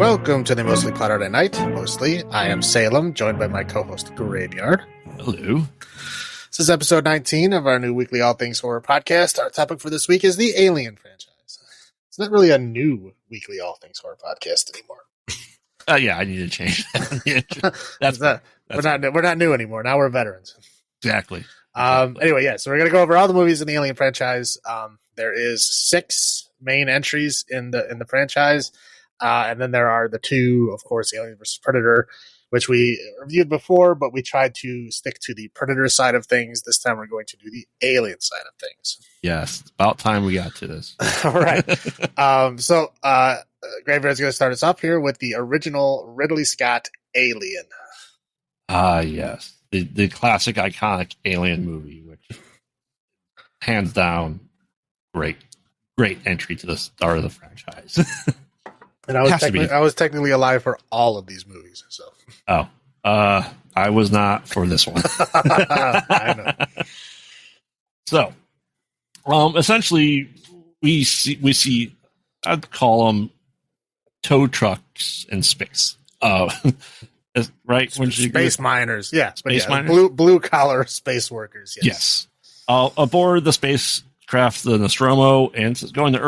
Welcome to the Mostly Cloudy Night. Mostly, I am Salem, joined by my co-host Graveyard. Hello. This is episode 19 of our new weekly All Things Horror podcast. Our topic for this week is the Alien franchise. It's not really a new weekly All Things Horror podcast anymore. Yeah, I need to change that. We're not new anymore. Now we're veterans. Exactly. Anyway, yeah, so we're going to go over all the movies in the Alien franchise. There is 6 main entries in the franchise. And then there are the 2, of course, Alien vs. Predator, which we reviewed before, but we tried to stick to the Predator side of things. This time we're going to do the Alien side of things. Yes, it's about time we got to this. All right. So Graveyard's going to start us off here with the original Ridley Scott Alien. Yes. The classic, iconic Alien movie, which hands down, great entry to the start of the franchise. And I was technically alive for all of these movies. So. Oh, I was not for this one. I know. So, essentially, we see, I'd call them tow trucks in space. Right? Space miners. Yeah. Space miners? Blue collar space workers. Yes. Aboard the spacecraft, the Nostromo, and it's going to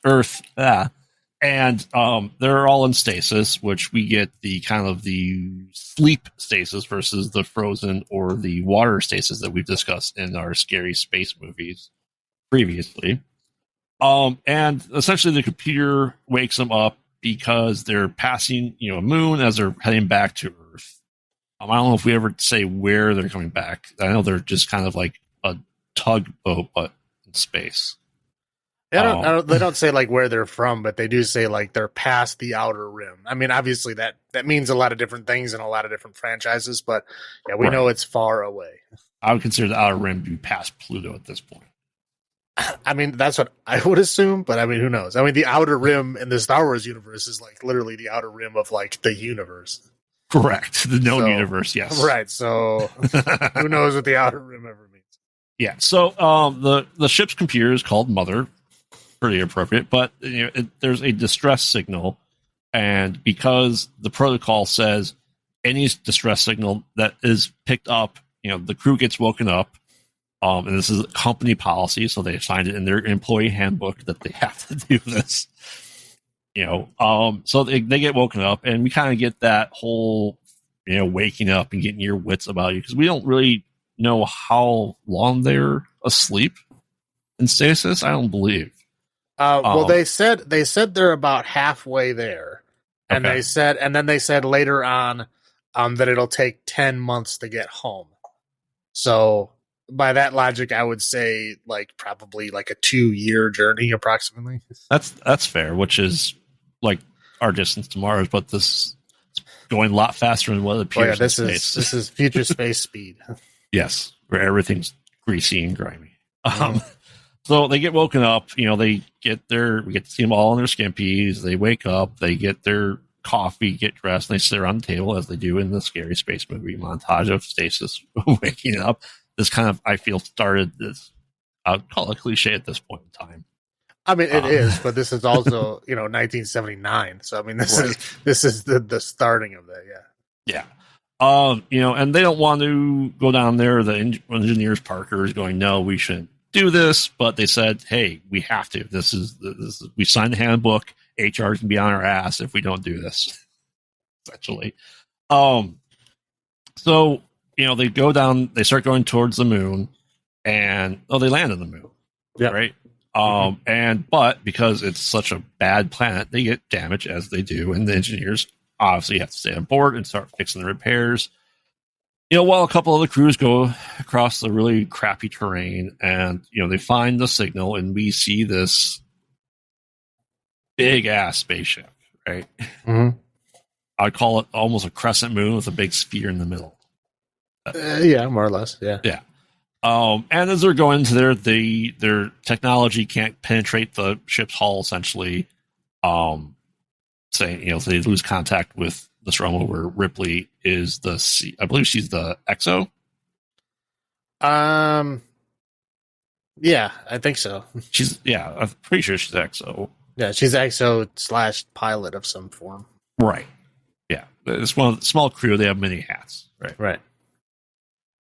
Earth. And they're all in stasis, which we get the kind of the sleep stasis versus the frozen or the water stasis that we've discussed in our scary space movies previously. And essentially the computer wakes them up because they're passing, a moon as they're heading back to Earth. I don't know if we ever say where they're coming back. I know they're just kind of like a tugboat, but in space. They don't say like where they're from, but they do say like they're past the outer rim. I mean, obviously that means a lot of different things in a lot of different franchises, but yeah, we know it's far away. I would consider the outer rim to be past Pluto at this point. I mean, that's what I would assume, but I mean, who knows? I mean, the outer rim in the Star Wars universe is like literally the outer rim of like the universe. Correct. The known universe, yes. Right. So who knows what the outer rim ever means? Yeah. So the ship's computer is called Mother. Pretty appropriate, but there's a distress signal, and because the protocol says any distress signal that is picked up, the crew gets woken up, and this is a company policy, so they signed it in their employee handbook that they have to do this. So they get woken up, and we kind of get that whole, waking up and getting your wits about you, because we don't really know how long they're asleep in stasis. I don't believe. Well, they said they're about halfway there, and okay. they said later on that it'll take 10 months to get home. So by that logic, I would say like probably like a 2-year journey approximately. That's fair, which is like our distance to Mars, but this is going a lot faster than what it appears. This is future space speed. Yes, where everything's greasy and grimy. So they get woken up, we get to see them all in their skimpies. They wake up, they get their coffee, get dressed, and they sit around the table as they do in the scary space movie montage of stasis waking up. This kind of, I feel, started this, I'll call it cliche at this point in time. I mean, it is, but this is also, 1979. So, I mean, this is the starting of that, yeah. Yeah. And they don't want to go down there. The engineers, Parker, is going, no, we shouldn't do this, but they said, hey, we have to. This is we signed the handbook. HR can be on our ass if we don't do this. Essentially. So they go down, they start going towards the moon, and they land on the moon. Yeah. Right. But because it's such a bad planet, they get damaged as they do, and the engineers obviously have to stay on board and start fixing the repairs. While a couple of the crews go across the really crappy terrain, and, they find the signal, and we see this big-ass spaceship, right? Mm-hmm. I'd call it almost a crescent moon with a big sphere in the middle. Yeah, more or less, yeah. Yeah. And as they're going into there, their technology can't penetrate the ship's hull, essentially, saying, so they lose contact with the Nostromo, where Ripley is I believe she's the XO. Yeah, I think so. I'm pretty sure she's XO. Yeah, she's XO / pilot of some form. Right. Yeah. It's one of the small crew. They have many hats. Right.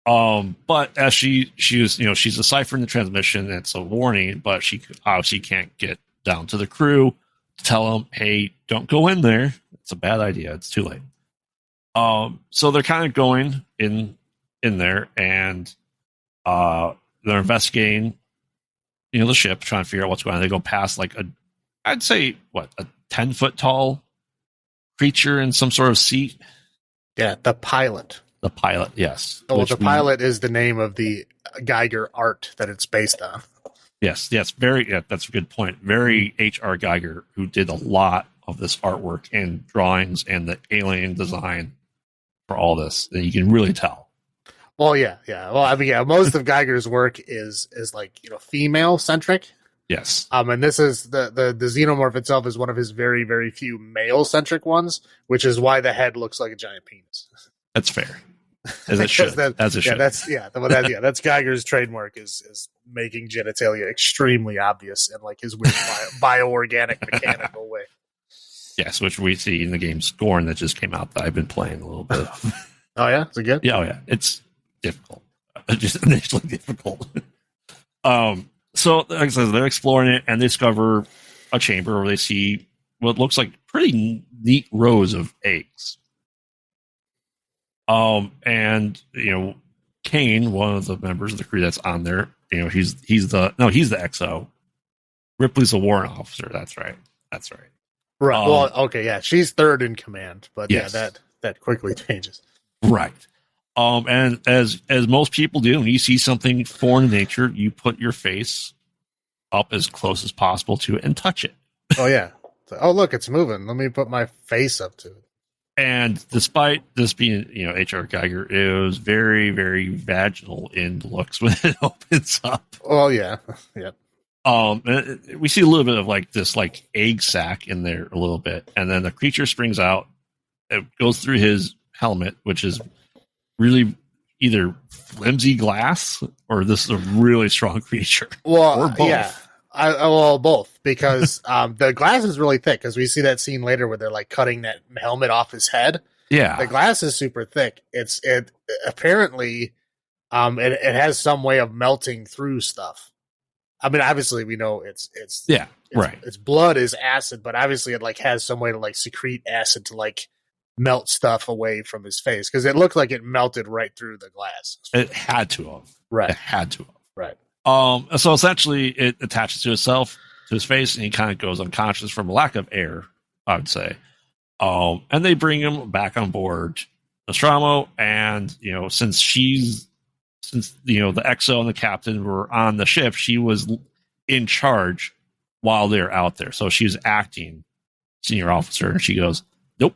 But as she's she's deciphering the transmission, and it's a warning, but she obviously can't get down to the crew to tell them, hey, don't go in there. It's a bad idea. It's too late. So they're kind of going in there, and they're investigating, the ship, trying to figure out what's going on. They go past I'd say a 10-foot tall creature in some sort of seat. Yeah, the pilot. The pilot, yes. Oh, the pilot is the name of the Geiger art that it's based on. Yes, that's a good point. Very H.R. Geiger, who did a lot of this artwork and drawings and the alien design for all this. And you can really tell. Well, yeah. Well, I mean, most of Geiger's work is female centric. Yes. And this is the xenomorph itself is one of his very, very few male centric ones, which is why the head looks like a giant penis. That's fair. As it should. As it should. That's Geiger's trademark is making genitalia extremely obvious in his weird bioorganic mechanical way. Yes, which we see in the game Scorn that just came out that I've been playing a little bit of. Oh yeah? Is it good? Yeah, it's difficult. Just initially difficult. So like I said, they're exploring it and they discover a chamber where they see what looks like pretty neat rows of eggs. And Kane, one of the members of the crew that's on there, he's the XO. Ripley's the warrant officer. That's right. Right. Well, okay, yeah, she's third in command, but yes. Yeah, that quickly changes. Right. And as most people do, when you see something foreign in nature, you put your face up as close as possible to it and touch it. Oh yeah. Oh look, it's moving. Let me put my face up to it. And despite this being, H.R. Geiger, it was very, very vaginal in looks when it opens up. Oh yeah, yeah. We see a little bit of this egg sac in there a little bit, and then the creature springs out. It goes through his helmet, which is really either flimsy glass or this is a really strong creature. Well, or both. Yeah. Both, because the glass is really thick, because we see that scene later where they're cutting that helmet off his head. Yeah. The glass is super thick. It apparently it has some way of melting through stuff. I mean, obviously we know it's right. Its blood is acid, but obviously it has some way to secrete acid to melt stuff away from his face, because it looked like it melted right through the glass. It had to have. Right. It had to have. Right. So essentially it attaches to itself, to his face, and he kind of goes unconscious from a lack of air, I would say. And they bring him back on board Nostromo, and since the XO and the captain were on the ship, she was in charge while they're out there. So she's acting senior officer, and she goes, "Nope."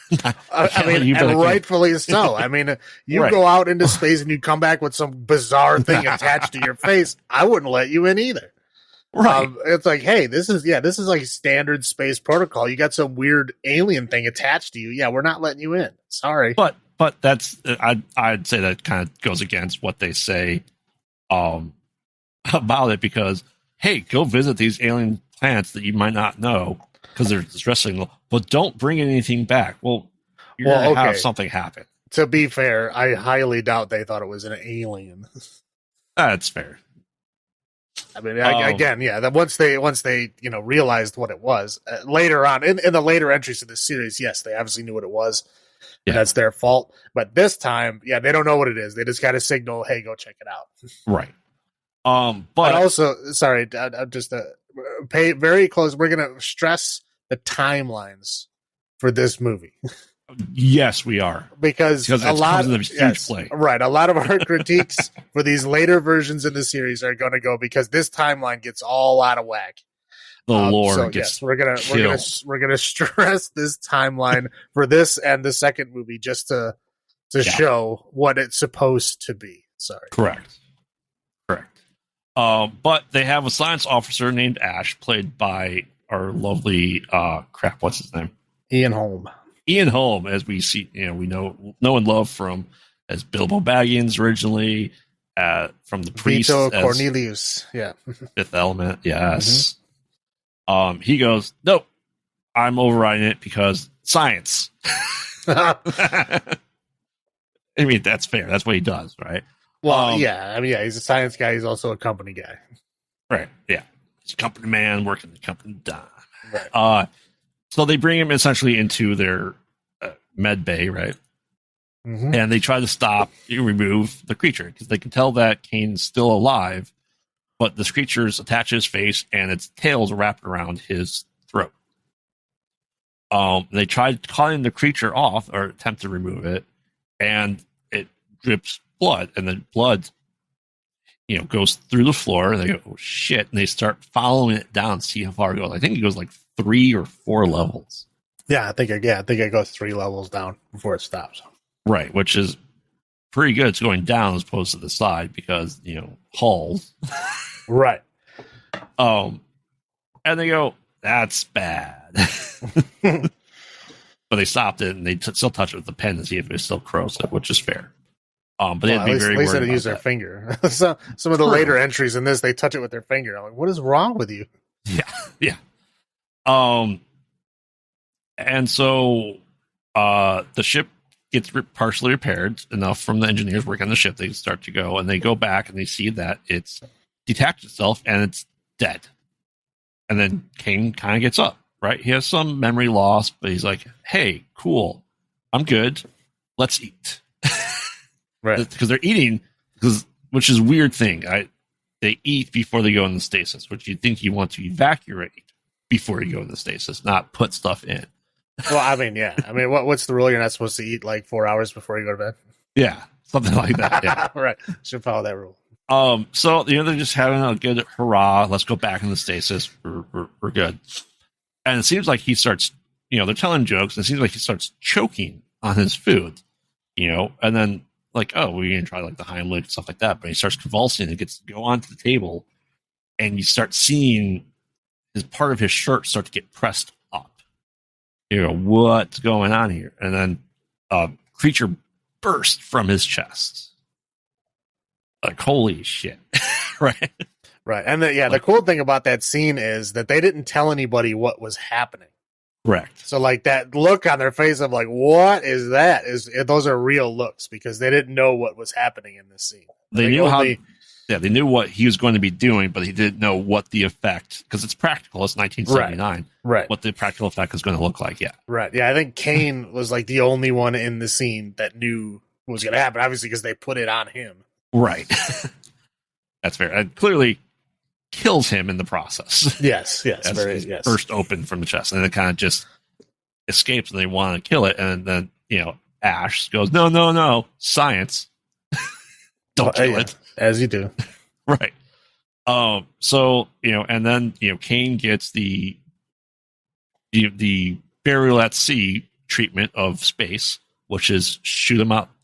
I mean, and rightfully so. I mean, you right. go out into space and you come back with some bizarre thing attached to your face, I wouldn't let you in either. Right. It's hey, this is standard space protocol. You got some weird alien thing attached to you. Yeah, we're not letting you in. Sorry. But that's I'd say that kind of goes against what they say about it, because hey, go visit these alien planets that you might not know because they're distressing, but don't bring anything back. Well, you're going to have something happen. To be fair, I highly doubt they thought it was an alien. That's fair. I mean, again, yeah. That once they realized what it was later on in the later entries of the series, yes, they obviously knew what it was. Yeah. And that's their fault. But this time, yeah, they don't know what it is. They just got to signal, "Hey, go check it out." Right. But also, sorry, I'm just pay very close. We're going to stress the timelines for this movie. Yes, we are, because a lot of huge play. Right. A lot of our critiques for these later versions in the series are going to go because this timeline gets all out of whack. The lore gets. Yes, we're gonna stress this timeline for this and the second movie just to show what it's supposed to be. Sorry. Correct. But they have a science officer named Ash, played by our lovely what's his name? Ian Holm, as we see, we know and love from as Bilbo Baggins originally, from the Priest, Vito Cornelius, Fifth Element, yes. Mm-hmm. He goes, "Nope, I'm overriding it because science. I mean, that's fair. That's what he does, right? Well, yeah. I mean, yeah, he's a science guy. He's also a company guy. Right. Yeah. He's a company man working the company dime. Right. So they bring him essentially into their med bay, right? Mm-hmm. And they try to remove the creature because they can tell that Kane's still alive, but this creature's attached to his face and its tail's wrapped around his throat. They tried cutting the creature off or attempt to remove it, and it drips blood, and the blood, goes through the floor. And they go, oh shit, and they start following it down, see how far it goes. I think it goes like 3 or 4 levels. Yeah, I think it goes 3 levels down before it stops. Right, which is pretty good. It's going down as opposed to the side because, hulls. Right. And they go, that's bad. But they stopped it and they still touch it with the pen to see if it's still corrosive, which is fair. But they'd be very worried. At least they use their finger. Some of the later entries in this, they touch it with their finger. I'm like, what is wrong with you? Yeah. And so the ship gets partially repaired enough from the engineers working on the ship. They start to go and they go back and they see that it's detached itself and it's dead. And then Kane kind of gets up, right? He has some memory loss, but he's like, hey, cool. I'm good. Let's eat. Right. Because they're eating, which is a weird thing. They eat before they go into stasis, which you'd think you want to evacuate before you go into stasis, not put stuff in. Well, I mean, yeah. I mean, what's the rule? You're not supposed to eat like 4 hours before you go to bed? Yeah, something like that. Yeah. Right. Should follow that rule. So, they're just having a good hurrah. Let's go back into stasis. We're good. And it seems like he starts, they're telling jokes. And it seems like he starts choking on his food, and then like, oh, we're going to try like the Heimlich and stuff like that. But he starts convulsing and gets to go onto the table and you start seeing part of his shirt start to get pressed up. What's going on here? And then a creature burst from his chest. Like, holy shit. Right. Right. And the cool thing about that scene is that they didn't tell anybody what was happening. Correct. So like that look on their face of like, what is that? Those are real looks because they didn't know what was happening in this scene. They knew they knew what he was going to be doing, but he didn't know what the effect, because it's practical. It's 1979. Right. What the practical effect is going to look like. Yeah. Right. Yeah. I think Kane was like the only one in the scene that knew what was going to happen, obviously, because they put it on him. Right. That's fair. And clearly kills him in the process. Yes. Burst open from the chest, and it kind of just escapes, and they want to kill it. And then, Ash goes, no, science. Don't kill it. As you do. Right. So, and then, Kane gets the burial at sea treatment of space, which is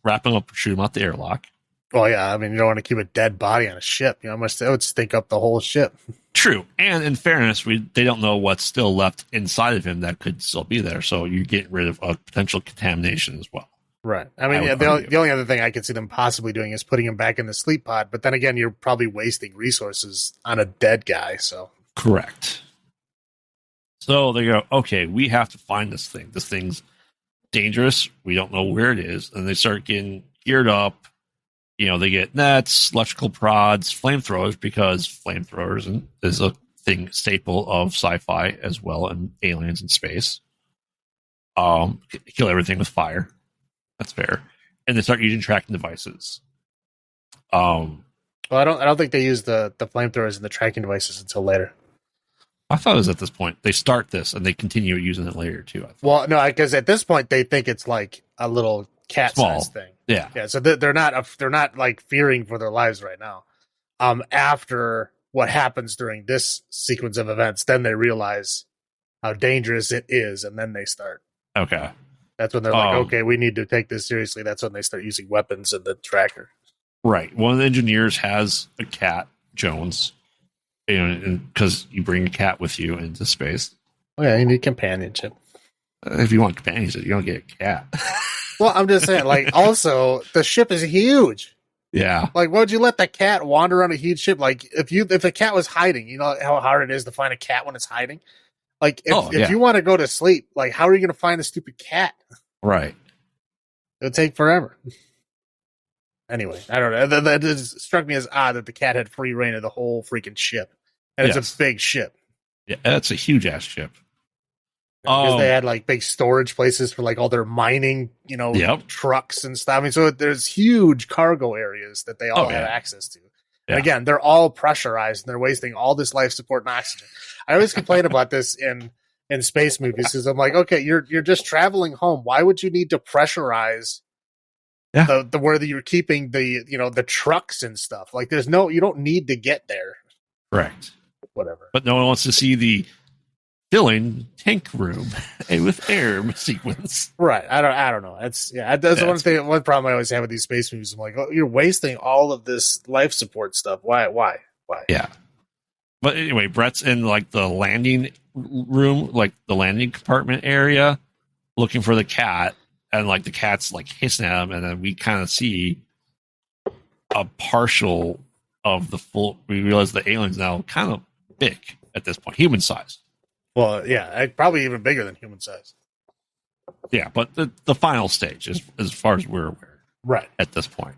wrap him up, shoot him out the airlock. Well, yeah. I mean, you don't want to keep a dead body on a ship. That would stink up the whole ship. True. And in fairness, they don't know what's still left inside of him that could still be there. So you're getting rid of a potential contamination as well. Right. I mean, the only other thing I could see them possibly doing is putting him back in the sleep pod. But then again, you're probably wasting resources on a dead guy. So correct. So they go, okay, we have to find this thing. This thing's dangerous. We don't know where it is. And they start getting geared up. They get nets, electrical prods, flamethrowers, because flamethrowers is a staple of sci-fi as well, and aliens in space. Kill everything with fire. That's fair. And they start using tracking devices. Well, I don't think they use the flamethrowers and the tracking devices until later. I thought it was at this point. They start this and they continue using it later too. Well, no, because at this point they think it's like a little cat-sized thing. Yeah. So they're not like fearing for their lives right now. After what happens during this sequence of events, then they realize how dangerous it is, and then they start. Okay. That's when they're like, okay, we need to take this seriously. That's when they start using weapons and the tracker. Right. One of the engineers has a cat, Jones, because you bring a cat with you into space. Oh, yeah, you need companionship. If you want companionship, you don't get a cat. Well, I'm just saying, like, also, the ship is huge. Yeah. Like, why would you let the cat wander on a huge ship? Like, if the cat was hiding, you know how hard it is to find a cat when it's hiding? Like, if you want to go to sleep, like, how are you going to find a stupid cat? Right. It'll take forever. Anyway, I don't know. That just struck me as odd that the cat had free reign of the whole freaking ship. And it's a big ship. Yeah, that's a huge ass ship. Because they had like big storage places for like all their mining, trucks and stuff. I mean, so there's huge cargo areas that they all have access to. Yeah. And again, they're all pressurized and they're wasting all this life support and oxygen. I always complain about this in space movies because I'm like, okay, you're just traveling home. Why would you need to pressurize the where you're keeping the trucks and stuff? Like, you don't need to get there. Correct. Whatever. But no one wants to see the filling tank room with air sequence. Right. I don't know. That's one problem I always have with these space movies. I'm like, oh, you're wasting all of this life support stuff. Why? Yeah. But anyway, Brett's in like the landing room, like the landing compartment area, looking for the cat, and like the cat's like hissing at him, and then we kind of see a partial of the full. We realize the alien's now kind of big at this point, human size. Well, yeah, probably even bigger than human size. Yeah, but the final stage, as far as we're aware, right at this point,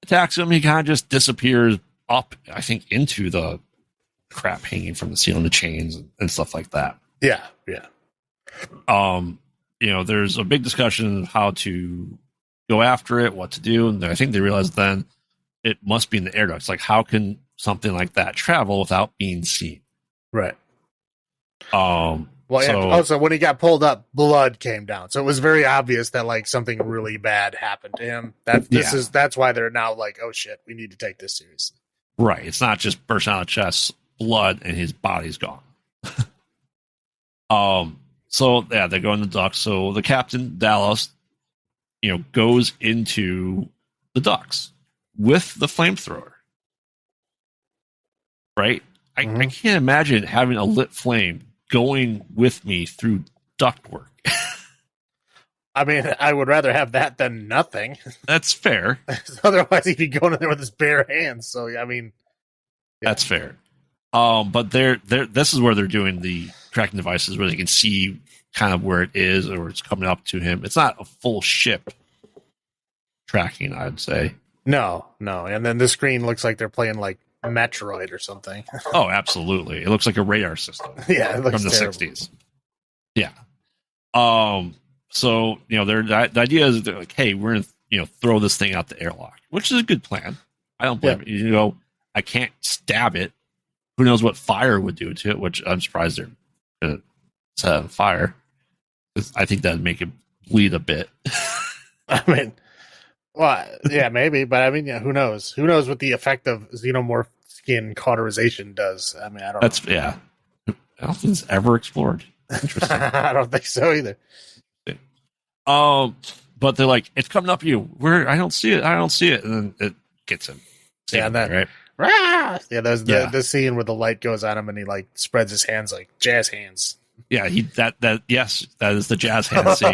attacks him. He kind of just disappears up, I think, into the crap hanging from the ceiling, the chains and stuff like that. Yeah. There's a big discussion of how to go after it, what to do, and I think they realized then it must be in the air ducts. Like, how can something like that travel without being seen? Right. Also, when he got pulled up, blood came down, so it was very obvious that like something really bad happened to him. That's why they're now like, oh shit, we need to take this seriously. Right. It's not just burst out of the chest, blood, and his body's gone. So yeah, they go in the ducts. So the captain, Dallas, goes into the ducts with the flamethrower. Right? I can't imagine having a lit flame going with me through ductwork. I mean, I would rather have that than nothing. That's fair. Otherwise, he'd be going in there with his bare hands. So, I mean, that's fair. But this is where they're doing the tracking devices where they can see kind of where it is or it's coming up to him. It's not a full ship tracking, I'd say. No. And then the screen looks like they're playing like Metroid or something. Oh, absolutely. It looks like a radar system. Yeah, it looks from the terrible. 60s. Yeah. So, the idea is they're like, hey, we're going to, throw this thing out the airlock, which is a good plan. I don't blame it. I can't stab it. Who knows what fire would do to it, which I'm surprised they're going to set on fire. I think that would make it bleed a bit. I mean, well, yeah, maybe, but I mean, yeah, who knows? Who knows what the effect of xenomorph skin cauterization does? I mean, I don't know. Yeah. I don't think it's ever explored. Interesting. I don't think so either. But they're like, it's coming up you. I don't see it. And then it gets him. Right? Rah! Yeah, there's the scene where the light goes on him and he like spreads his hands like jazz hands. Yeah, that is the jazz hand scene.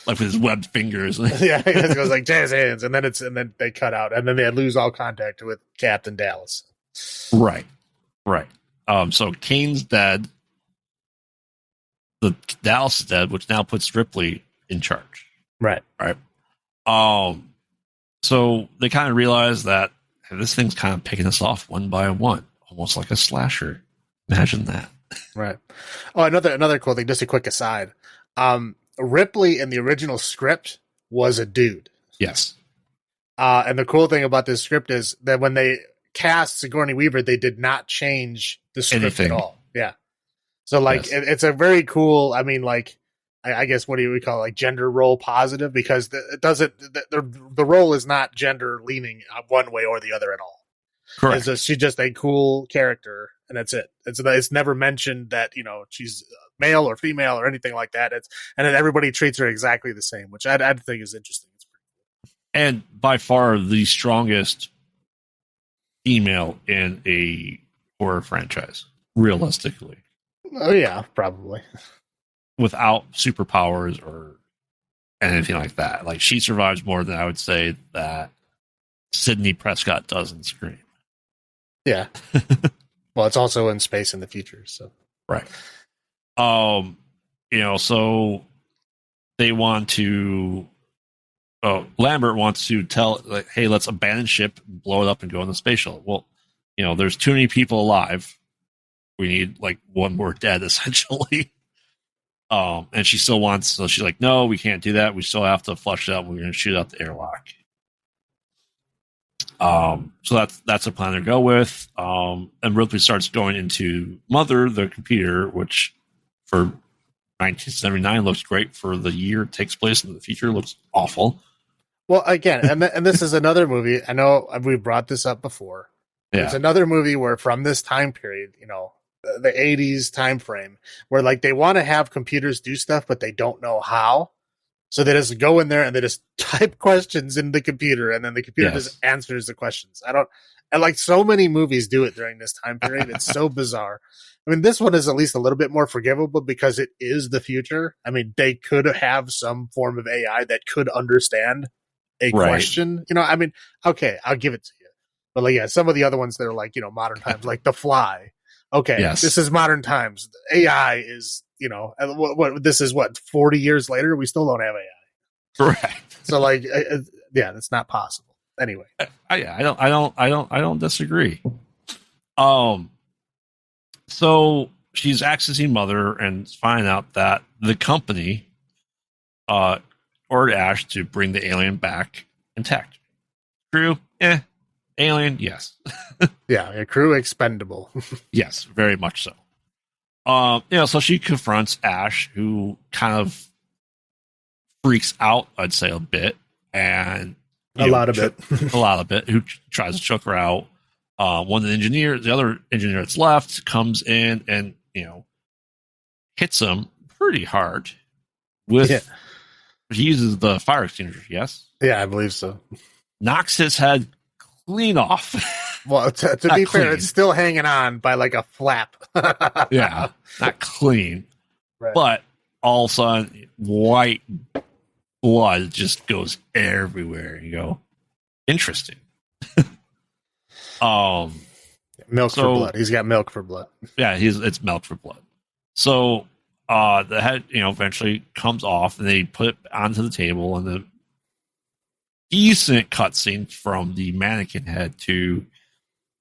Like with his webbed fingers. Yeah, he just goes like jazz hands, and then they cut out, and then they lose all contact with Captain Dallas. Right. So Kane's dead. The Dallas is dead, which now puts Ripley in charge. Right. So they kind of realize that this thing's kind of picking us off one by one, almost like a slasher. Imagine that. Right. Oh, another cool thing, just a quick aside. Ripley in the original script was a dude. Yes. And the cool thing about this script is that when they cast Sigourney Weaver, they did not change the script at all. Yeah. So like, it's a very cool, I mean, like, I guess, what do we call it? Like gender role positive, because the role is not gender leaning one way or the other at all. Correct. She's just a cool character, and that's it. It's never mentioned that she's male or female or anything like that. And then everybody treats her exactly the same, which I think is interesting. It's pretty cool. And by far the strongest female in a horror franchise, realistically. Oh yeah, probably. Without superpowers or anything like that. Like, she survives more than I would say that Sidney Prescott does in Scream. Yeah. Well, it's also in space in the future, so. Right. So they want to. Oh, Lambert wants to tell, like, hey, let's abandon ship, blow it up, and go on the space shuttle. Well, there's too many people alive. We need like one more dead, essentially. And she still wants, so she's like, no, we can't do that. We still have to flush it out. We're going to shoot out the airlock. So that's a plan to go with. And Ripley starts going into Mother, the computer, which for 1979 looks great. For the year it takes place in the future, looks awful. Well, again, and this is another movie. I know we brought this up before. Yeah. It's another movie where from this time period, the 80s time frame, where like they want to have computers do stuff, but they don't know how. So they just go in there and they just type questions in the computer, and then the computer just answers the questions. And like so many movies do it during this time period. It's so bizarre. I mean, this one is at least a little bit more forgivable because it is the future. I mean, they could have some form of AI that could understand a question. I mean, okay, I'll give it to you. But like, yeah, some of the other ones that are like, modern times, like The Fly. Okay, This is modern times. AI is, what this is 40 years later, we still don't have AI. Right. So like, that's not possible. Anyway. I don't disagree. So she's accessing Mother and finding out that the company ordered Ash to bring the alien back intact. Crew, alien, yes. Yeah, crew expendable. Yes, very much so. So she confronts Ash, who kind of freaks out, I'd say, a bit, and a lot of it, who tries to choke her out. One of the other engineer that's left, comes in and hits him pretty hard with. He uses the fire extinguisher. Yes. Yeah, I believe so. Knocks his head clean off. Well, to be fair, it's still hanging on by like a flap. Yeah, not clean, but all of a sudden, white blood just goes everywhere. You go, interesting. Milk for blood. He's got milk for blood. Yeah, it's milk for blood. So the head, eventually comes off, and they put it onto the table, and the decent cutscene from the mannequin head to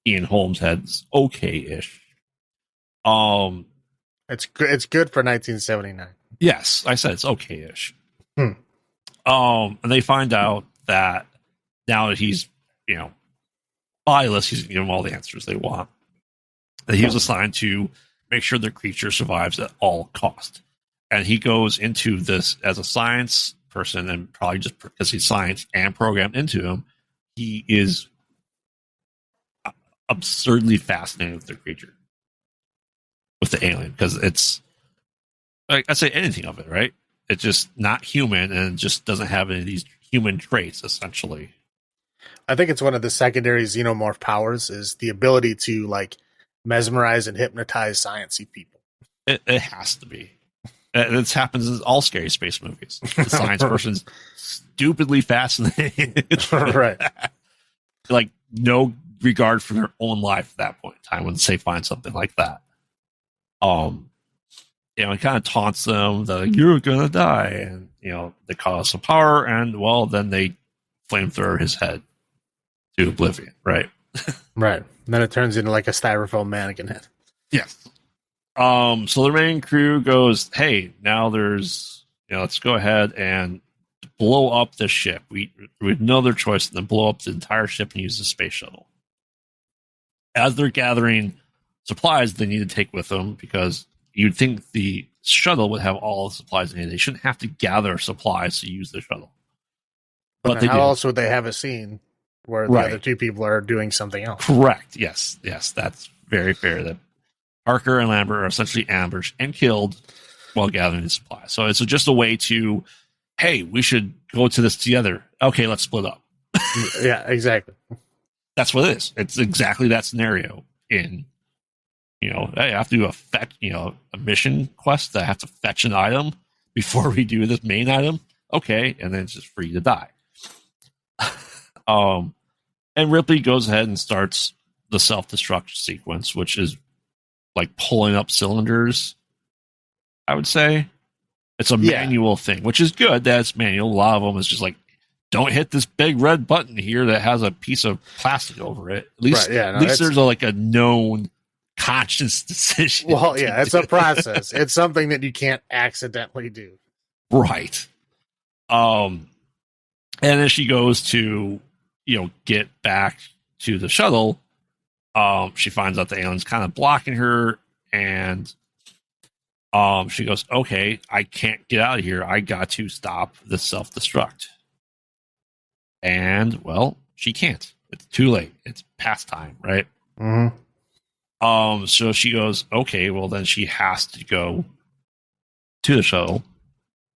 Ian Holmes' head's okay-ish. It's good for 1979. Yes, I said it's okay-ish. And they find out that now that he's bodiless, he's giving them all the answers they want. That he was assigned to make sure the creature survives at all cost. And he goes into this as a science person, and probably just because he's science and programmed into him, he is absurdly fascinated with the creature, with the alien, because it's like I say, anything of it, right? It's just not human, and it just doesn't have any of these human traits, essentially. I think it's one of the secondary xenomorph powers is the ability to like mesmerize and hypnotize sciencey people. It has to be. This happens in all scary space movies. The science person's stupidly fascinated. Right. Like no regard for their own life at that point in time when they find something like that. It kind of taunts them that like, you're gonna die, and they cause some power, and well, then they flamethrower his head to oblivion, right? Right. And then it turns into like a styrofoam mannequin head. Yes. So the main crew goes, hey, now there's, let's go ahead and blow up the ship. We have no other choice than to blow up the entire ship and use the space shuttle. As they're gathering supplies they need to take with them, because you'd think the shuttle would have all the supplies in it. They shouldn't have to gather supplies to use the shuttle. But how else would they have a scene where the other two people are doing something else? Correct. Yes, that's very fair. That Parker and Lambert are essentially ambushed and killed while gathering the supplies. So it's just a way to, hey, we should go to this together. Okay, let's split up. Yeah, exactly. That's what it is. It's exactly that scenario. I have to do a mission quest. I have to fetch an item before we do this main item. Okay, and then it's just free to die. And Ripley goes ahead and starts the self-destruct sequence, which is like pulling up cylinders. I would say it's a manual thing, which is good. That's manual. A lot of them is just like, don't hit this big red button here that has a piece of plastic over it. At least, at least there's a known conscious decision. Well, yeah, it's a process. It's something that you can't accidentally do. Right. And then she goes to, get back to the shuttle. She finds out the alien's kind of blocking her, and she goes, okay, I can't get out of here. I got to stop the self-destruct. And, well, she can't. It's too late. It's past time, right? Mm-hmm. So she goes, okay, well, then she has to go to the shuttle,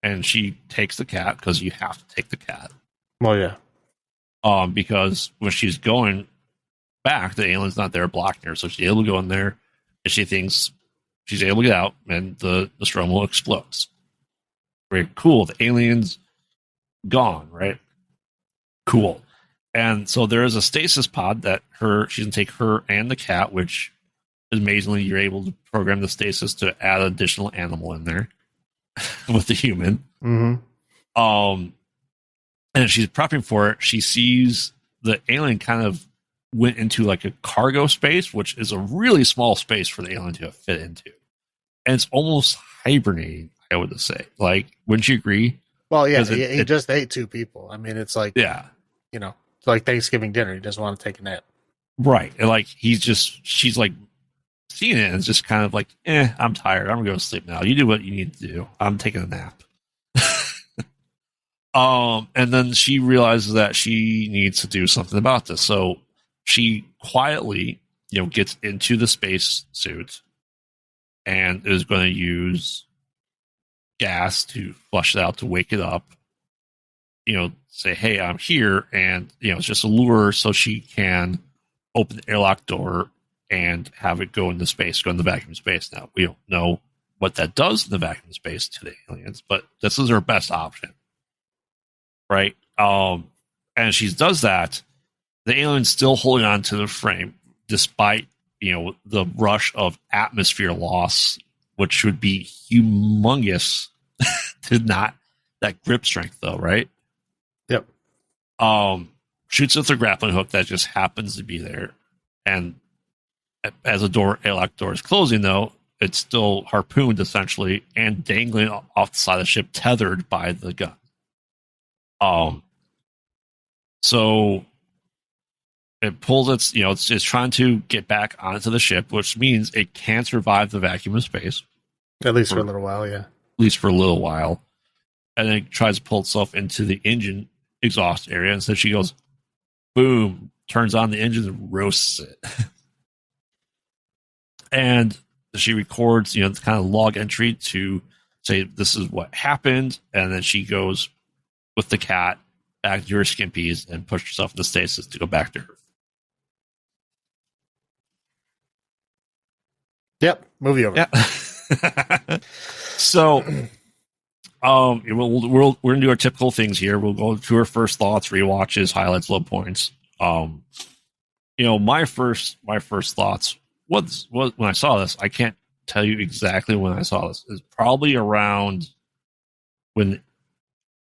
and she takes the cat, because you have to take the cat. Well, yeah. Because when she's going back, the alien's not there blocking her, so she's able to go in there, and she thinks she's able to get out, and the Nostromo explodes. Very cool. The alien's gone, right? Cool. And so there is a stasis pod that she can take her and the cat, which amazingly you're able to program the stasis to add additional animal in there with the human. Mm-hmm. And she's prepping for it. She sees the alien kind of went into like a cargo space, which is a really small space for the alien to fit into. And it's almost hibernating, I would say. Like, wouldn't you agree? Well, yeah, he just ate 2 people. I mean, it's like, yeah, it's like Thanksgiving dinner. He doesn't want to take a nap. Right. And like, she's like seeing it and it's just kind of like, I'm tired. I'm going to go to sleep now. You do what you need to do. I'm taking a nap. And then she realizes that she needs to do something about this. So she quietly, gets into the space suit and is going to use gas to flush it out to wake it up. Say, hey, I'm here. And, it's just a lure so she can open the airlock door and have it go into space, go into vacuum space. Now, we don't know what that does in the vacuum space to the aliens, but this is her best option. Right? And she does that. The alien's still holding on to the frame, despite, the rush of atmosphere loss, which would be humongous to not that grip strength, though, right? Yep. Shoots with a grappling hook that just happens to be there. And as the airlock door is closing, though, it's still harpooned, essentially, and dangling off the side of the ship, tethered by the gun. So it pulls it's trying to get back onto the ship, which means it can't survive the vacuum of space. At least for a little while, yeah. At least for a little while. And then it tries to pull itself into the engine exhaust area. And so she goes, boom, turns on the engine and roasts it. And she records, the kind of log entry to say this is what happened. And then she goes with the cat back to her skimpies and pushed herself into stasis to go back to Earth. Yep, movie over. Yeah. So, we're gonna do our typical things here. We'll go to our first thoughts, rewatches, highlights, low points. My first thoughts was when I saw this. I can't tell you exactly when I saw this. It's probably around when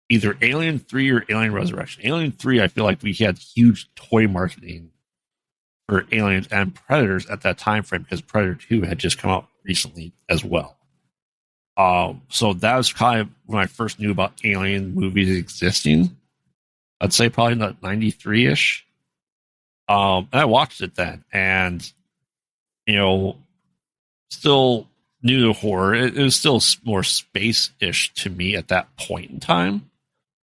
either Alien 3 or Alien Resurrection. Alien 3, I feel like we had huge toy marketing for Aliens and Predators at that time frame because Predator 2 had just come out recently as well. So that was kind of when I first knew about Alien movies existing. I'd say probably not 93-ish. And I watched it then, and still new to horror. It was still more space-ish to me at that point in time,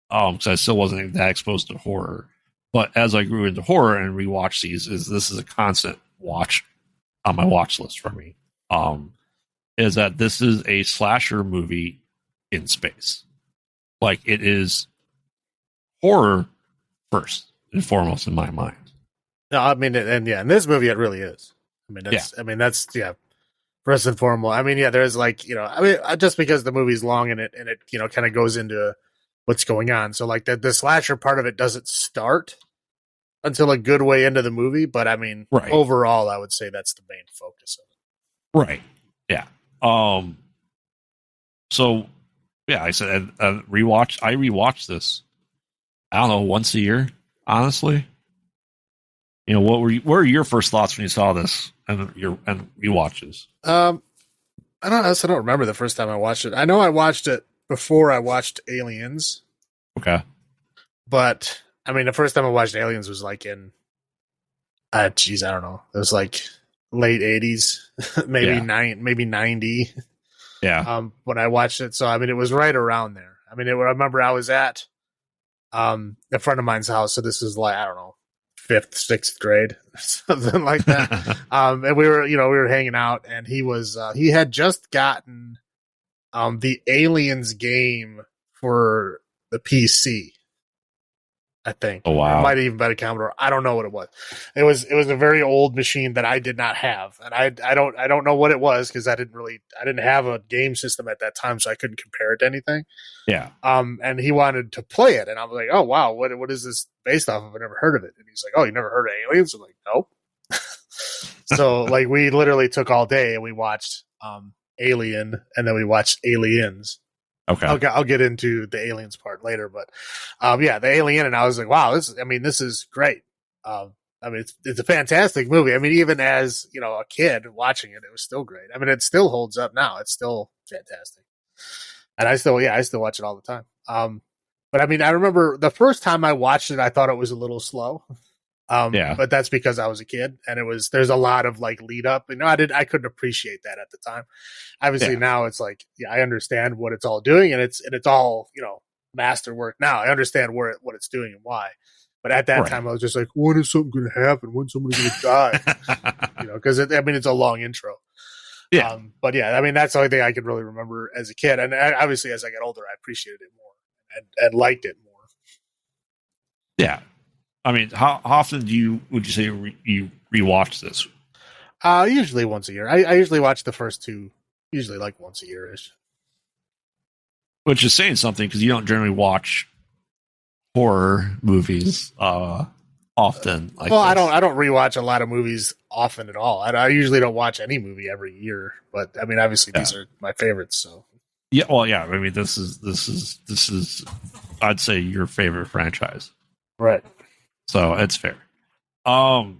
because I still wasn't that exposed to horror. But as I grew into horror and rewatched these, this is a constant watch on my watch list for me. Is that this is a slasher movie in space? Like, it is horror first and foremost in my mind. No, I mean, and in this movie it really is. That's first and foremost. I mean, there's just because the movie's long and it kind of goes into what's going on. So like the slasher part of it doesn't start until a good way into the movie, but I mean, right. Overall, I would say that's the main focus of it. Right. Yeah. So yeah, I said rewatch. I rewatch this. I don't know, once a year. Honestly, what were your first thoughts when you saw this and rewatches? I don't remember the first time I watched it. I know I watched it before I watched Aliens, Okay. but I mean, the first time I watched Aliens was like in, I don't know. It was like late '80s, maybe Yeah. maybe '90. Yeah. When I watched it, so I mean, it was right around there. I mean, I remember I was at a friend of mine's house, so this is like, I don't know, fifth, sixth grade, something like that. And we were hanging out, and he had just gotten the Aliens game for the PC. I think. Oh Or it wow. might have even been a Commodore. I don't know what it was. It was a very old machine that I did not have, and I don't know what it was because I didn't have a game system at that time, so I couldn't compare it to anything. Yeah. And he wanted to play it, and I was like, oh wow, what is this based off of? I never heard of it. And he's like, oh, you never heard of Aliens? I'm like, nope. So like we literally took all day and we watched Alien, and then we watched Aliens. Okay. I'll get into the aliens part later, but yeah, the Alien, and I was like, wow, this is great. I mean, it's a fantastic movie. I mean, even as a kid watching it, it was still great. I mean, it still holds up now. It's still fantastic, and I still watch it all the time. But I mean, I remember the first time I watched it, I thought it was a little slow. Yeah. But that's because I was a kid, and there's a lot of like lead up. I couldn't appreciate that at the time. Obviously now it's like, yeah, I understand what it's all doing, and it's all, masterwork now. I understand what it's doing and why. But at that time I was just like, when is something going to happen? When's somebody going to die? Because it's a long intro. Yeah. But yeah, I mean, that's the only thing I could really remember as a kid. And obviously as I got older, I appreciated it more and liked it more. Yeah. I mean, how often would you say you rewatch this? Usually once a year. I usually watch the first two, usually like once a year-ish. Which is saying something because you don't generally watch horror movies often. Like this. I don't rewatch a lot of movies often at all. I usually don't watch any movie every year, but I mean, obviously these are my favorites. So yeah, well, yeah. I mean, this is I'd say your favorite franchise, right? So it's fair. All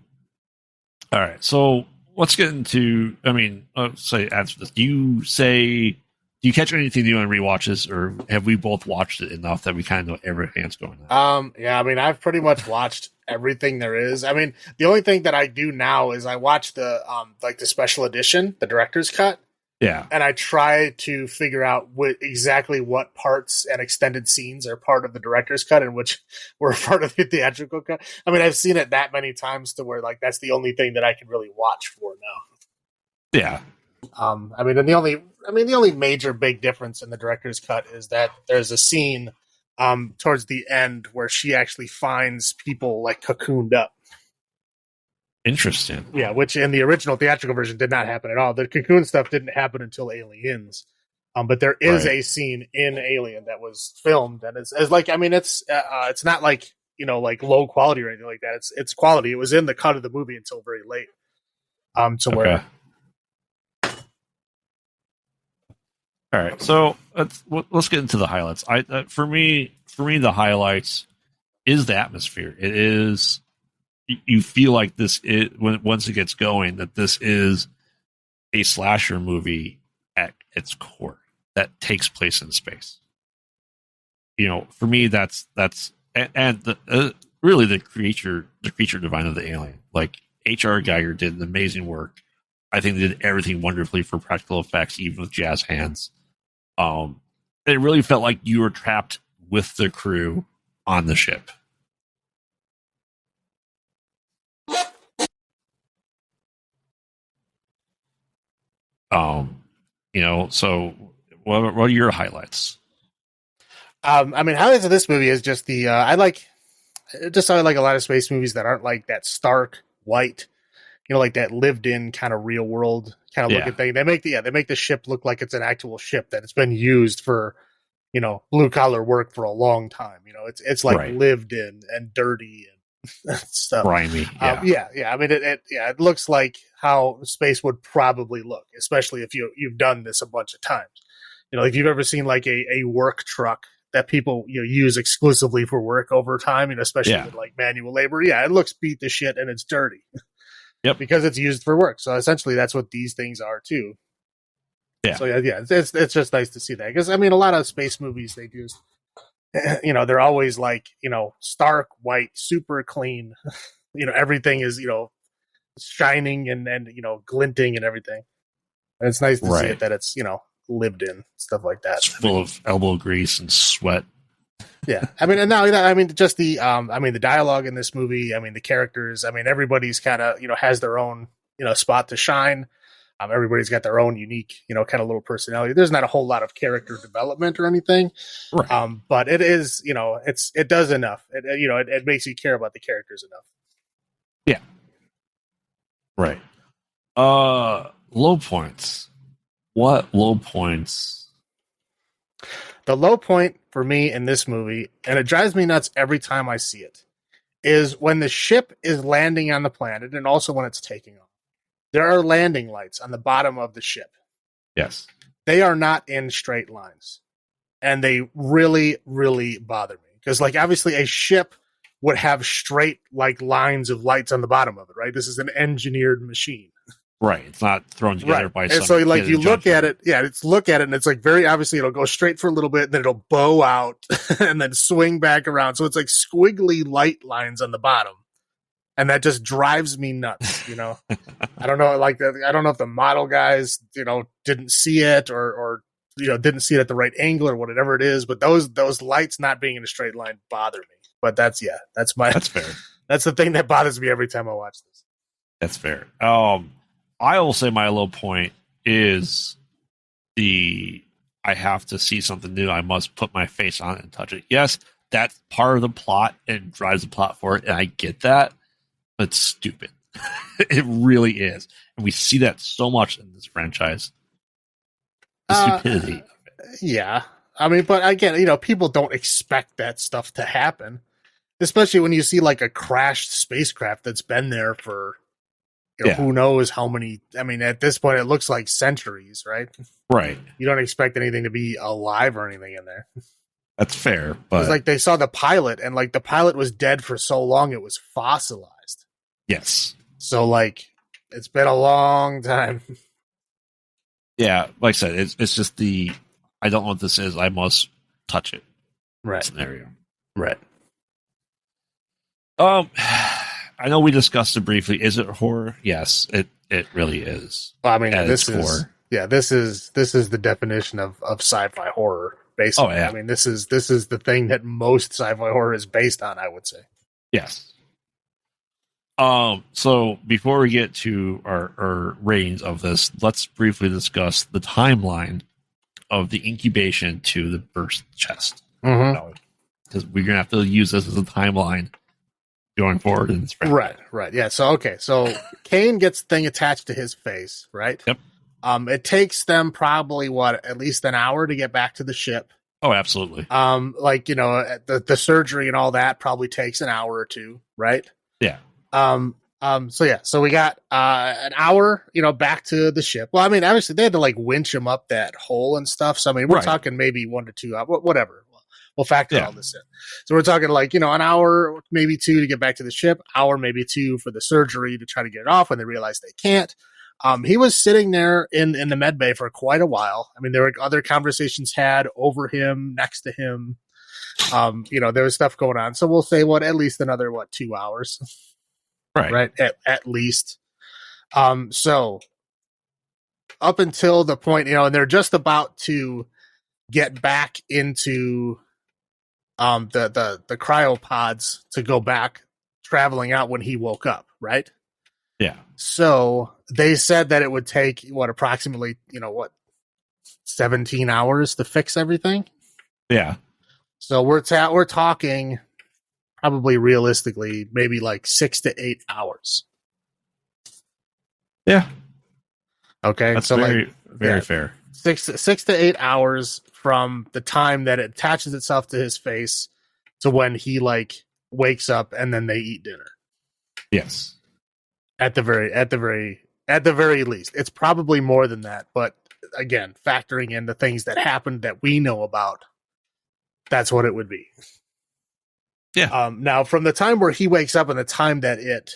right. So let's get into. I mean, let's say answer this. Do you catch anything new on rewatches, or have we both watched it enough that we kind of know everything that's going on? Yeah. I mean, I've pretty much watched everything there is. I mean, the only thing that I do now is I watch the like the special edition, the director's cut. Yeah. And I try to figure out exactly what parts and extended scenes are part of the director's cut and which were part of the theatrical cut. I mean, I've seen it that many times to where like that's the only thing that I can really watch for now. Yeah. I mean, the only major big difference in the director's cut is that there's a scene towards the end where she actually finds people like cocooned up. Interesting. Yeah, which in the original theatrical version did not happen at all. The cocoon stuff didn't happen until Aliens. But there is a scene in Alien that was filmed, and it's like, I mean, it's not like like low quality or anything like that. It's quality. It was in the cut of the movie until very late. Where. All right, so let's get into the highlights. For me, the highlights is the atmosphere. It is. You feel like once it gets going, that this is a slasher movie at its core that takes place in space. For me, that's and really the creature divine of the alien. Like H.R. Geiger did an amazing work. I think they did everything wonderfully for practical effects, even with jazz hands. It really felt like you were trapped with the crew on the ship. So what are your highlights? I mean, highlights of this movie is just I like a lot of space movies that aren't like that stark white, like that lived in kind of real world kind of looking thing. They make the ship look like it's an actual ship that it's been used for, blue collar work for a long time. It's like lived in and dirty stuff. Grimy. Yeah. I mean, it looks like how space would probably look, especially if you've done this a bunch of times. If you've ever seen like a work truck that people use exclusively for work over time, especially with like manual labor. Yeah, it looks beat to shit and it's dirty. Yep. Because it's used for work. So essentially, that's what these things are too. Yeah. So it's just nice to see that, because I mean, a lot of space movies they do. They're always like stark white, super clean. Everything is shining and glinting and everything. And it's nice to see it that it's lived in, stuff like that. It's full of elbow grease and sweat. Yeah, I mean, and now I mean, just the the dialogue in this movie. I mean, the characters. I mean, everybody's kind of has their own spot to shine. Everybody's got their own unique kind of little personality. There's not a whole lot of character development or anything, right. But it is it does enough. It makes you care about the characters enough. Yeah. Right. Low points. What low points? The low point for me in this movie, and it drives me nuts every time I see it, is when the ship is landing on the planet and also when it's taking off. There are landing lights on the bottom of the ship. Yes. They are not in straight lines. And they really, really bother me. Because, like, obviously a ship would have straight, like, lines of lights on the bottom of it, right? This is an engineered machine. Right. It's not thrown together by some. And so, like, you look at it, and it's like very obviously it'll go straight for a little bit, and then it'll bow out and then swing back around. So it's like squiggly light lines on the bottom. And that just drives me nuts, I don't know, like, I don't know if the model guys, didn't see it or didn't see it at the right angle or whatever it is, but those lights not being in a straight line bother me. But that's fair. That's the thing that bothers me every time I watch this. That's fair. I will say my low point is I have to see something new. I must put my face on it and touch it. Yes, that's part of the plot and drives the plot forward, and I get that. But it's stupid. It really is. And we see that so much in this franchise. The stupidity. Yeah. I mean, but again, people don't expect that stuff to happen. Especially when you see like a crashed spacecraft that's been there for who knows how many. I mean, at this point, it looks like centuries, right? Right. You don't expect anything to be alive or anything in there. That's fair. But it's like they saw the pilot, and like the pilot was dead for so long, it was fossilized. Yes. So, like, it's been a long time. Yeah, like I said, it's just I don't know what this is. I must touch it. Right. Scenario. Right. I know we discussed it briefly. Is it horror? Yes, it really is. Well, I mean, this is the definition of sci-fi horror. Basically, I mean, this is the thing that most sci-fi horror is based on, I would say. Yes. So before we get to our ratings of this, let's briefly discuss the timeline of the incubation to the birth chest. Because we're gonna have to use this as a timeline going forward in this franchise. Right. Yeah. So Kane gets the thing attached to his face, right? Yep. It takes them probably at least an hour to get back to the ship. Oh, absolutely. The surgery and all that probably takes an hour or two, right? Yeah. So we got an hour, back to the ship. Well, I mean, obviously they had to like winch him up that hole and stuff. So I mean, we're talking maybe 1 to 2 hours, whatever. We'll factor all this in. So we're talking like, an hour, maybe 2 to get back to the ship, hour, maybe 2 for the surgery to try to get it off when they realize they can't. He was sitting there in the med bay for quite a while. I mean, there were other conversations had over him, next to him. There was stuff going on. So we'll say at least another 2 hours. Right. At least. So up until the point, and they're just about to get back into the cryopods to go back traveling out when he woke up, right? Yeah. So they said that it would take approximately 17 hours to fix everything. Yeah. So we're talking probably realistically maybe like 6 to 8 hours. Yeah. Okay. That's so very fair. 6 to 8 hours from the time that it attaches itself to his face to when he wakes up, and then they eat dinner. Yes. At the very least. It's probably more than that, but again, factoring in the things that happened that we know about, that's what it would be. Yeah. Now, from the time where he wakes up and the time that it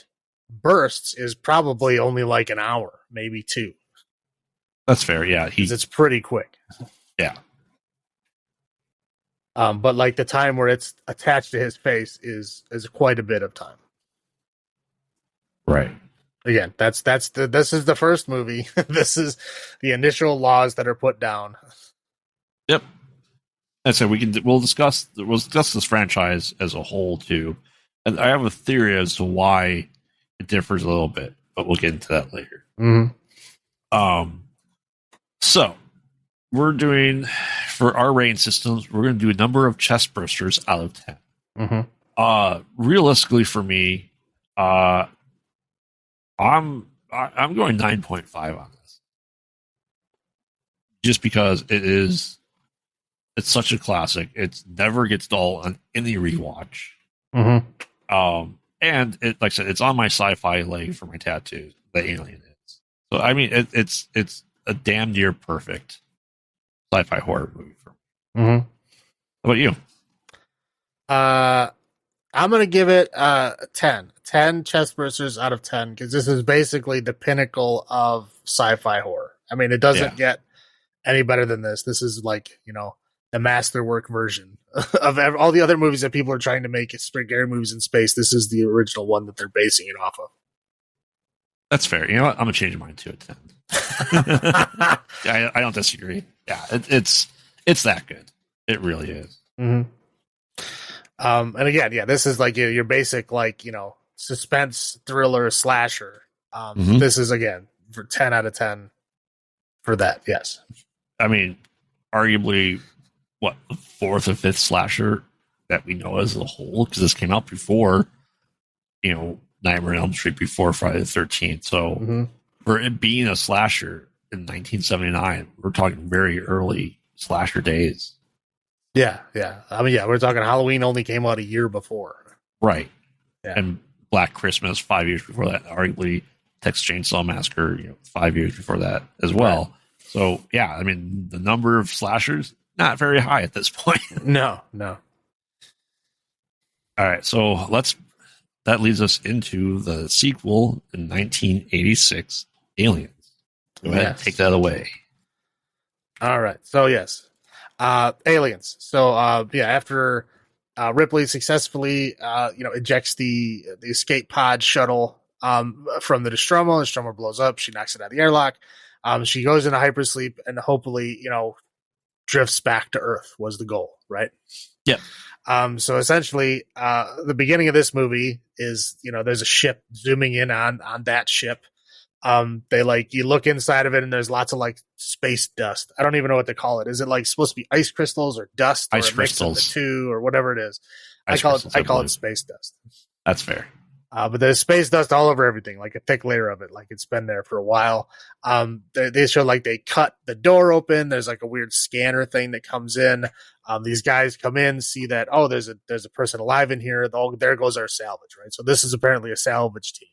bursts is probably only like an hour, maybe 2. That's fair. Yeah. It's pretty quick. Yeah. But like the time where it's attached to his face is quite a bit of time. Right. Again, this is the first movie. This is the initial laws that are put down. Yep. And so we'll discuss this franchise as a whole too. And I have a theory as to why it differs a little bit, but we'll get into that later. Mm-hmm. So we're doing, for our rating systems, we're going to do a number of chest bursters out of 10. Mm-hmm. Realistically for me, I'm going 9.5 on this, just because it's such a classic. It never gets dull on any rewatch. Mm-hmm. And it, like I said, it's on my sci-fi leg for my tattoo. The alien is. So I mean, it's a damn near perfect sci-fi horror movie for me. Mm-hmm. How about you? I'm going to give it 10. 10 chest bursters out of 10, because this is basically the pinnacle of sci-fi horror. I mean, it doesn't get any better than this. This is like, the masterwork version of all the other movies that people are trying to make scary movies in space. This is the original one that they're basing it off of. That's fair. You know what? I'm going to change mine to a 10. I don't disagree. Yeah, it's that good. It really is. Mm-hmm. And again, this is like your basic, like, suspense thriller slasher. This is, again, for 10 out of 10 for that. Yes. I mean, arguably, the 4th or 5th slasher that we know as a whole, because this came out before, Nightmare on Elm Street, before Friday the 13th. So for it being a slasher in 1979, we're talking very early slasher days. Yeah. I mean, we're talking Halloween only came out a year before. Right. Yeah. And Black Christmas 5 years before that. Arguably, Texas Chainsaw Massacre, 5 years before that as well. Right. So, yeah, I mean, the number of slashers, not very high at this point. No. All right, so that leads us into the sequel in 1986, Aliens. Go ahead and take that away. All right, so yes. Aliens. So after Ripley successfully ejects the escape pod shuttle from the Nostromo blows up. She knocks it out of the airlock. She goes into hypersleep and hopefully drifts back to Earth was the goal, right? Yeah. So essentially, the beginning of this movie is there's a ship zooming in on that ship. You look inside of it and there's lots of like space dust. I don't even know what to call it. Is it like supposed to be ice crystals or dust or ice crystals, the two or whatever it is? I call it space dust. That's fair. But there's space dust all over everything, like a thick layer of it, like it's been there for a while. They show like they cut the door open. There's like a weird scanner thing that comes in. These guys come in, see that, there's a person alive in here. There goes our salvage, right? So this is apparently a salvage team.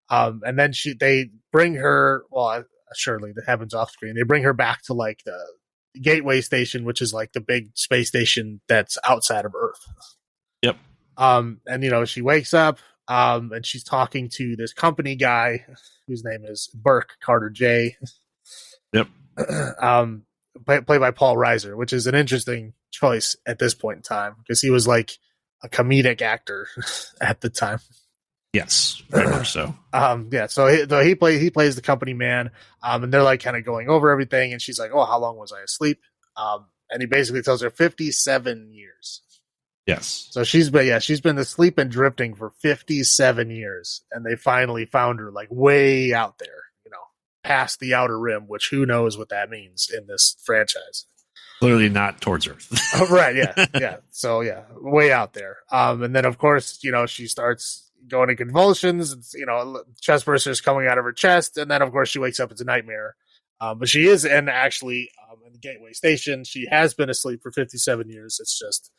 And then they bring her, surely that happens off screen. They bring her back to like the Gateway Station, which is like the big space station that's outside of Earth. Yep. And she wakes up, and she's talking to this company guy whose name is Burke Carter J. Yep. Played by Paul Reiser, which is an interesting choice at this point in time because he was like a comedic actor at the time. Yes, very much so. So he plays the company man, and they're like kind of going over everything, and she's like, "Oh, how long was I asleep?" And he basically tells her 57 years. Yes. So she's been asleep and drifting for 57 years, and they finally found her like way out there, past the outer rim, which who knows what that means in this franchise. Clearly not towards Earth. Right. Yeah. So way out there. And then of course, she starts going to convulsions, chest bursters coming out of her chest. And then of course she wakes up. It's a nightmare. But she is in the Gateway Station. She has been asleep for 57 years. It's just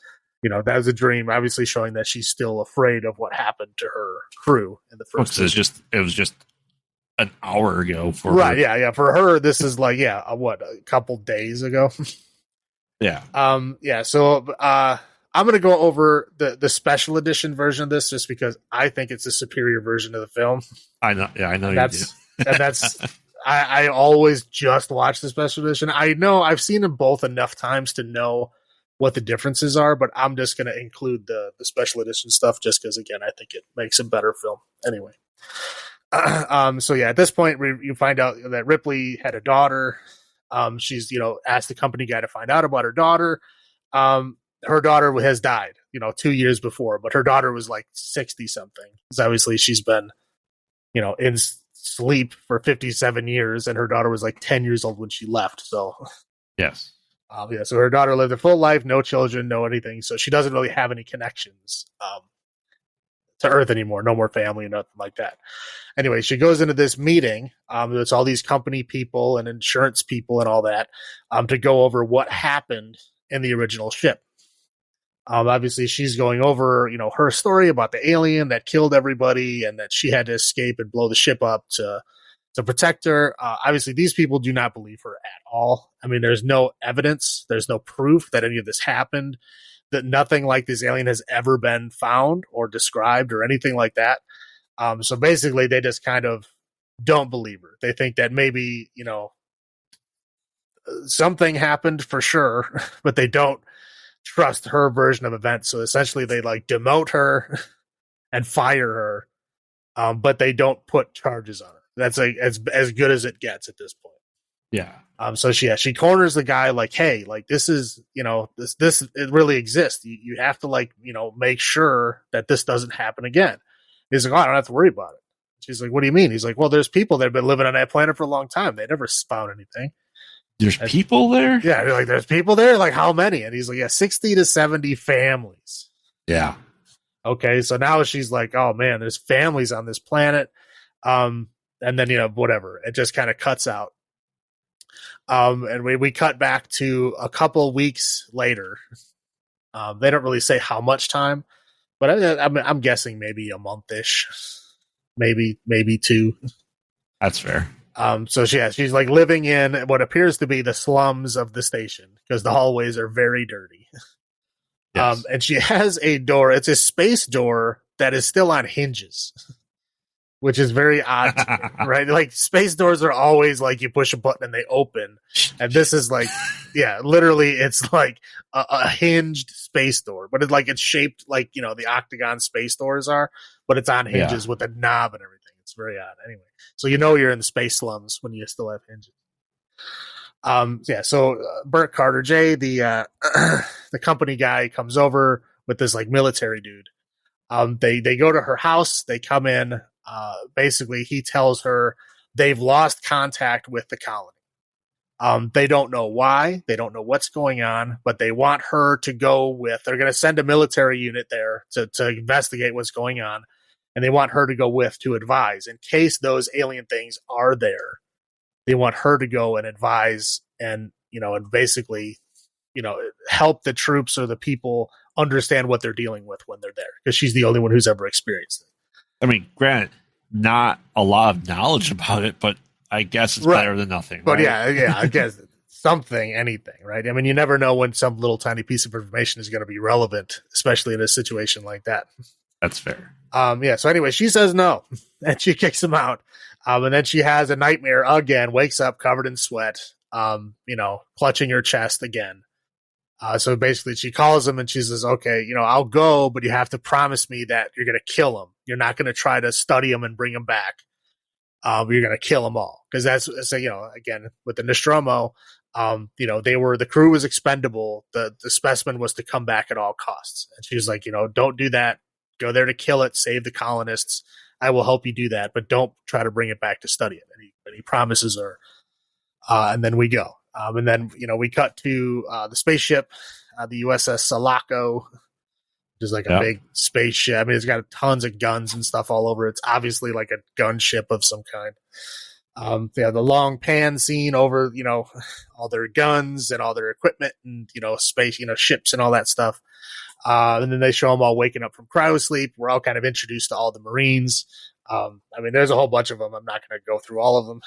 that was a dream, obviously showing that she's still afraid of what happened to her crew in the first. It was just an hour ago for right. her. Yeah. For her, this is like, a couple days ago. Yeah. So I'm going to go over the special edition version of this just because I think it's a superior version of the film. I know. Yeah, I know. And that's I always just watch the special edition. I know I've seen them both enough times to know what the differences are, but I'm just going to include the special edition stuff just because, again, I think it makes a better film. Anyway. At this point, you find out that Ripley had a daughter. She's, asked the company guy to find out about her daughter. Her daughter has died, 2 years before, but her daughter was like 60 something. Because obviously she's been, in sleep for 57 years, and her daughter was like 10 years old when she left. So, yes. So her daughter lived a full life, no children, no anything. So she doesn't really have any connections to Earth anymore. No more family, nothing like that. Anyway, she goes into this meeting. It's all these company people and insurance people and all that to go over what happened in the original ship. Obviously, she's going over, her story about the alien that killed everybody and that she had to escape and blow the ship up to protect her. Obviously, these people do not believe her at all. I mean, there's no evidence. There's no proof that any of this happened, that nothing like this alien has ever been found or described or anything like that. So basically, they just kind of don't believe her. They think that maybe, something happened for sure, but they don't trust her version of events. So essentially, they like demote her and fire her, but they don't put charges on her. That's as good as it gets at this point. Yeah. So she corners the guy like, hey, like this is, this it really exists. You have to make sure that this doesn't happen again. He's like, oh, I don't have to worry about it. She's like, what do you mean? He's like, well, there's people that have been living on that planet for a long time. They never found anything. There's people there? Yeah. They're like, there's people there? Like, how many? And he's like, 60 to 70 families. Yeah. Okay. So now she's like, oh man, there's families on this planet. And then, whatever. It just kind of cuts out. And we cut back to a couple weeks later. They don't really say how much time, but I'm guessing maybe a month-ish, maybe 2. That's fair. So she's like living in what appears to be the slums of the station because the hallways are very dirty. Yes. And she has a door. It's a space door that is still on hinges, which is very odd to me, right? Like space doors are always like you push a button and they open. And this is like, literally it's like a hinged space door, but it's shaped like, the octagon space doors are, but it's on hinges with a knob and everything. It's very odd. Anyway, so you're in the space slums when you still have hinges. So Burt Carter J, the company guy, comes over with this like military dude. They go to her house. They come in. Basically, he tells her they've lost contact with the colony. They don't know why. They don't know what's going on, but they want her to go with. They're going to send a military unit there to investigate what's going on, and they want her to go with to advise in case those alien things are there. They want her to go and advise and basically help the troops or the people understand what they're dealing with when they're there because she's the only one who's ever experienced it. I mean, granted, not a lot of knowledge about it, but I guess it's better than nothing. But right? I guess anything, right? I mean, you never know when some little tiny piece of information is going to be relevant, especially in a situation like that. That's fair. So anyway, she says no, and she kicks him out. And then she has a nightmare again, wakes up covered in sweat, clutching her chest again. So basically she calls him and she says, okay, I'll go, but you have to promise me that you're going to kill him. You're not going to try to study him and bring him back. You're going to kill them all. Cause that's, again, with the Nostromo, the crew was expendable. The specimen was to come back at all costs. And she was like, don't do that. Go there to kill it, save the colonists. I will help you do that, but don't try to bring it back to study it. And he promises her. And then we go. And then, we cut to the spaceship, the USS Sulaco, which is like a big spaceship. I mean, it's got tons of guns and stuff all over. It's obviously like a gunship of some kind. They have the long pan scene over, all their guns and all their equipment and, space, ships and all that stuff. And then they show them all waking up from cryosleep. We're all kind of introduced to all the Marines. I mean, there's a whole bunch of them. I'm not going to go through all of them.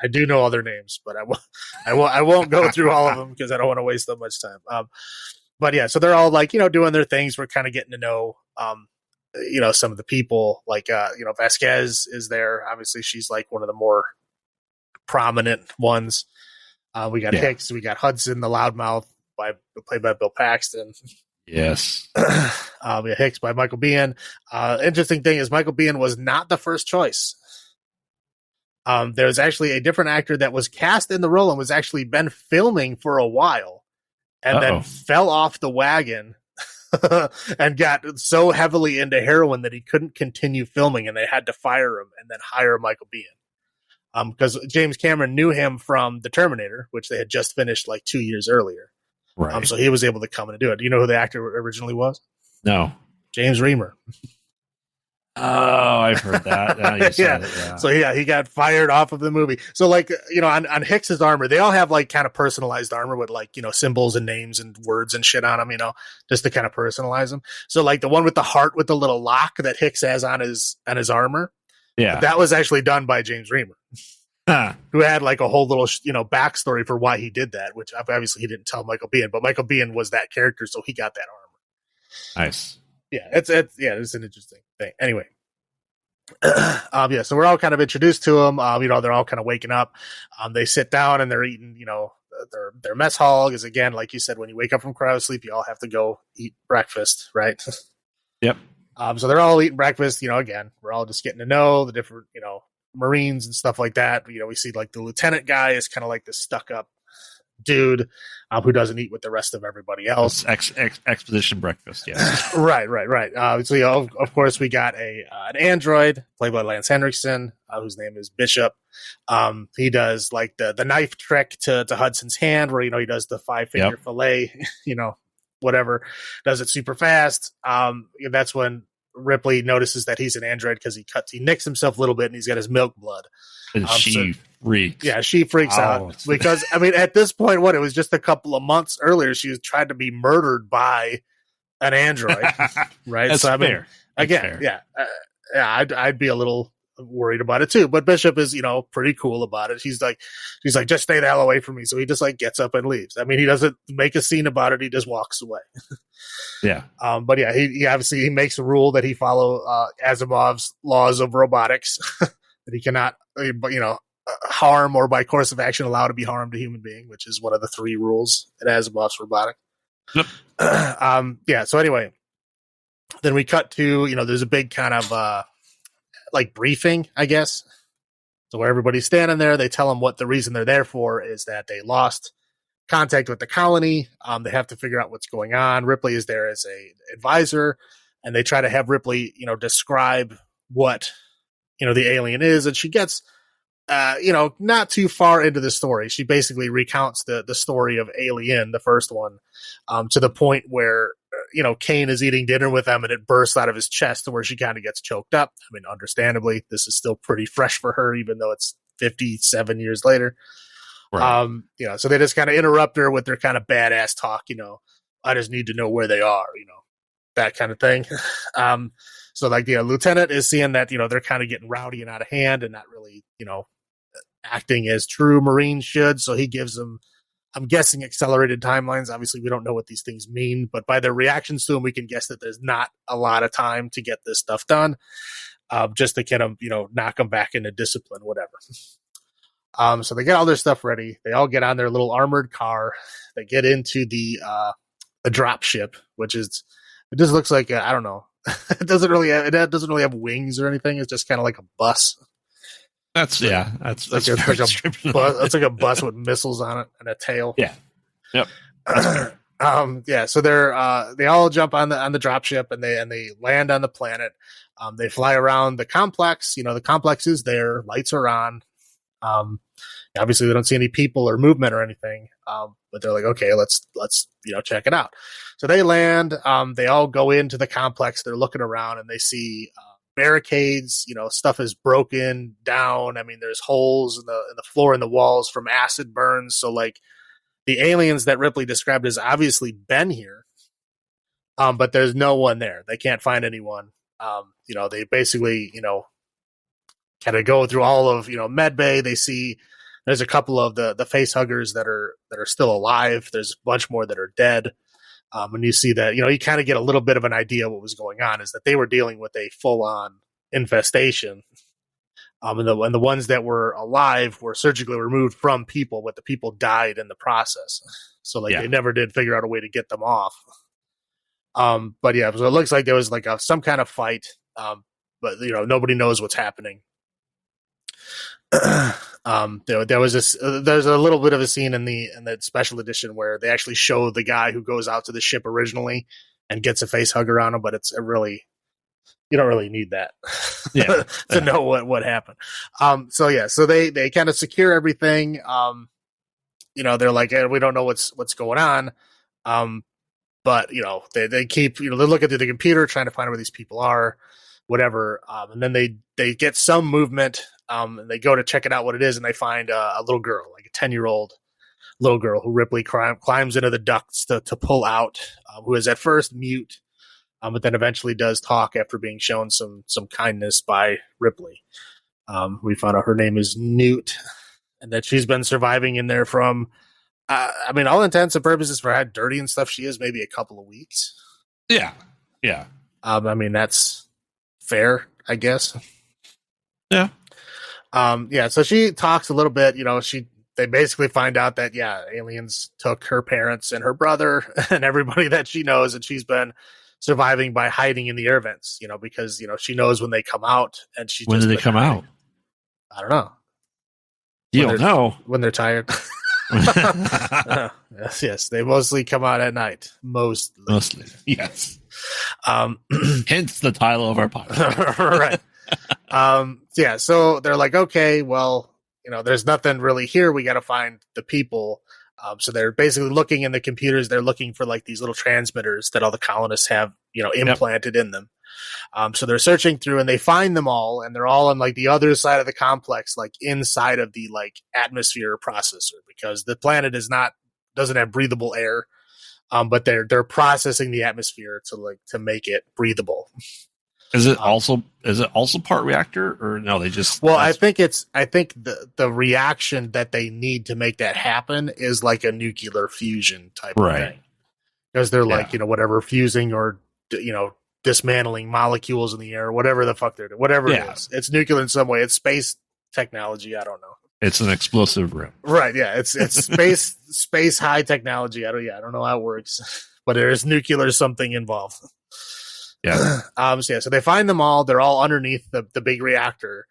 I do know other names, but I won't go through all of them because I don't want to waste that much time. But yeah, so they're all like, doing their things. We're kind of getting to know, some of the people, like, Vasquez is there. Obviously she's like one of the more prominent ones. We got Hicks, we got Hudson, the loudmouth, played by Bill Paxton. Yes. We got Hicks by Michael Biehn. Interesting thing is Michael Biehn was not the first choice. There's actually a different actor that was cast in the role and was actually been filming for a while and then fell off the wagon and got so heavily into heroin that he couldn't continue filming and they had to fire him and then hire Michael Biehn. Because James Cameron knew him from The Terminator, which they had just finished like 2 years earlier. Right. So he was able to come in and do it. Do you know who the actor originally was? No. James Remar. Oh, I've heard that. Yeah. So yeah, he got fired off of the movie. So like, on Hicks's armor, they all have like kind of personalized armor with like, symbols and names and words and shit on them, just to kind of personalize them. So like the one with the heart with the little lock that Hicks has on his armor. Yeah. That was actually done by James Remar, who had like a whole little, backstory for why he did that, which obviously he didn't tell Michael Biehn, but Michael Biehn was that character. So he got that armor. Nice. Yeah, it's an interesting thing. Anyway, so we're all kind of introduced to them. They're all kind of waking up. They sit down and they're eating, their mess hall. Because again, like you said, when you wake up from cryosleep, you all have to go eat breakfast, right? Yep. So they're all eating breakfast. Again, we're all just getting to know the different, Marines and stuff like that. We see like the lieutenant guy is kind of like this stuck up dude who doesn't eat with the rest of everybody else. Exposition breakfast, yes. Right. So of course we got an android played by Lance Henriksen, whose name is Bishop. He does like the knife trick to Hudson's hand, where he does the 5-finger fillet, whatever, does it super fast. That's when Ripley notices that he's an android because he nicks himself a little bit and he's got his milk blood. And she freaks. Yeah, she freaks out because at this point, it was just a couple of months earlier, she was tried to be murdered by an android, right? That's so fair. I'd be a little worried about it too. But Bishop is, pretty cool about it. She's like, just stay the hell away from me. So he just like gets up and leaves. He doesn't make a scene about it. He just walks away. Yeah. But yeah, he obviously he makes a rule that he follow Asimov's laws of robotics that he cannot, harm or by course of action allow to be harmed a human being, which is one of the 3 rules in Asimov's robotic. Yep. So anyway, then we cut to, there's a big kind of like briefing, I guess. So where everybody's standing there, they tell them what the reason they're there for is that they lost contact with the colony. They have to figure out what's going on. Ripley is there as a advisor, and they try to have Ripley, describe what, the alien is. And she gets, not too far into the story. She basically recounts the story of Alien, the first one, to the point where, Kane is eating dinner with them and it bursts out of his chest to where she kind of gets choked up. Understandably, this is still pretty fresh for her, even though it's 57 years later. Right. So they just kind of interrupt her with their kind of badass talk, I just need to know where they are, that kind of thing. So like the lieutenant is seeing that, they're kind of getting rowdy and out of hand and not really, acting as true Marines should. So he gives them, I'm guessing, accelerated timelines. Obviously, we don't know what these things mean, but by their reactions to them, we can guess that there's not a lot of time to get this stuff done, just to kind of, knock them back into discipline, whatever. So they get all their stuff ready. They all get on their little armored car. They get into the drop ship, which is, it just looks like, I don't know. It doesn't really have wings or anything. It's just kind of like a bus. That's like a bus with missiles on it and a tail. Yeah. Yep. So they all jump on the dropship and they land on the planet. They fly around the complex. The complex is there. Lights are on. Obviously they don't see any people or movement or anything. But they're like, okay, let's check it out. So they land. They all go into the complex. They're looking around and they see barricades. Stuff is broken down. There's holes in the floor and the walls from acid burns. So like the aliens that Ripley described has obviously been here. But there's no one there. They can't find anyone. They basically, kind of go through all of, med bay. They see there's a couple of the face huggers that are still alive. There's a bunch more that are dead. And you see that, you kind of get a little bit of an idea what was going on, is that they were dealing with a full on infestation. And the ones that were alive were surgically removed from people, but the people died in the process. So they never did figure out a way to get them off. But yeah, so it looks like there was like some kind of fight. But nobody knows what's happening. There was there's a little bit of a scene in the special edition where they actually show the guy who goes out to the ship originally and gets a face hugger on him, but you don't really need that to know what happened. So they kind of secure everything. They're like, hey, we don't know what's going on. But they keep, they're looking through the computer trying to find where these people are, whatever. And then they get some movement. And they go to check it out what it is, and they find a little girl, like a 10-year-old little girl who Ripley climbs into the ducts to pull out, who is at first mute, but then eventually does talk after being shown some kindness by Ripley. We found out her name is Newt, and that she's been surviving in there from, all intents and purposes for how dirty and stuff she is, maybe a couple of weeks. Yeah. That's fair, I guess. Yeah. So she talks a little bit, they basically find out that, aliens took her parents and her brother and everybody that she knows, and she's been surviving by hiding in the air vents, because, she knows when they come out, and she when do they come out? I don't know. You don't know. When they're tired. Yes. They mostly come out at night. Mostly. Yes. Hence the title of our podcast. Right. So they're like, okay, well, there's nothing really here. We got to find the people. So they're basically looking in the computers. They're looking for like these little transmitters that all the colonists have, implanted in them. So they're searching through, and they find them all, and they're all on like the other side of the complex, like inside of the like atmosphere processor, because the planet doesn't have breathable air. But they're processing the atmosphere to make it breathable. Is it also part reactor, or no? They just I think the reaction that they need to make that happen is like a nuclear fusion type of thing, because they're like whatever, fusing or dismantling molecules in the air, whatever the fuck they're doing, whatever it is. It's nuclear in some way. It's space technology. I don't know. It's an explosive rim, right? Yeah, it's space high technology. I don't know how it works, but there is nuclear something involved. Yeah. So they find them all. They're all underneath the big reactor.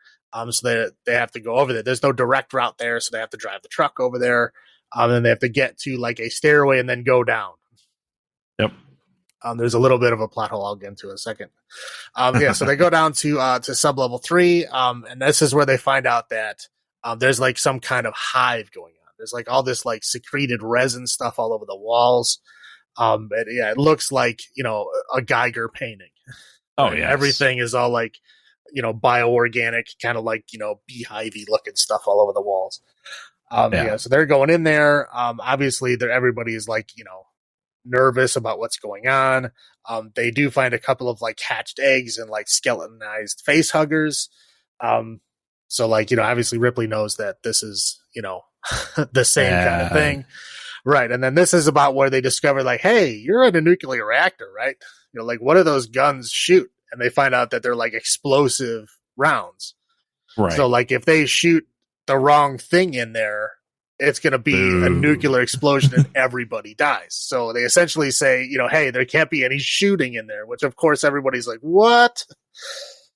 So they have to go over there. There's no direct route there, so they have to drive the truck over there. And they have to get to like a stairway and then go down. Yep. There's a little bit of a plot hole I'll get into in a second. So they go down to sublevel 3. And this is where they find out that there's like some kind of hive going on. There's like all this like secreted resin stuff all over the walls. It looks like, a Geiger painting. Oh, yeah. Everything is all like, bioorganic, kind of like, beehivey looking stuff all over the walls. So they're going in there. Obviously, everybody is like, nervous about what's going on. They do find a couple of like hatched eggs and like skeletonized face huggers. So like, obviously Ripley knows that this is, the same kind of thing. Right. And then this is about where they discover like, hey, you're in a nuclear reactor, right? Like what do those guns shoot? And they find out that they're like explosive rounds. Right. So like if they shoot the wrong thing in there, it's going to be a nuclear explosion and everybody dies. So they essentially say, hey, there can't be any shooting in there, which of course everybody's like, what?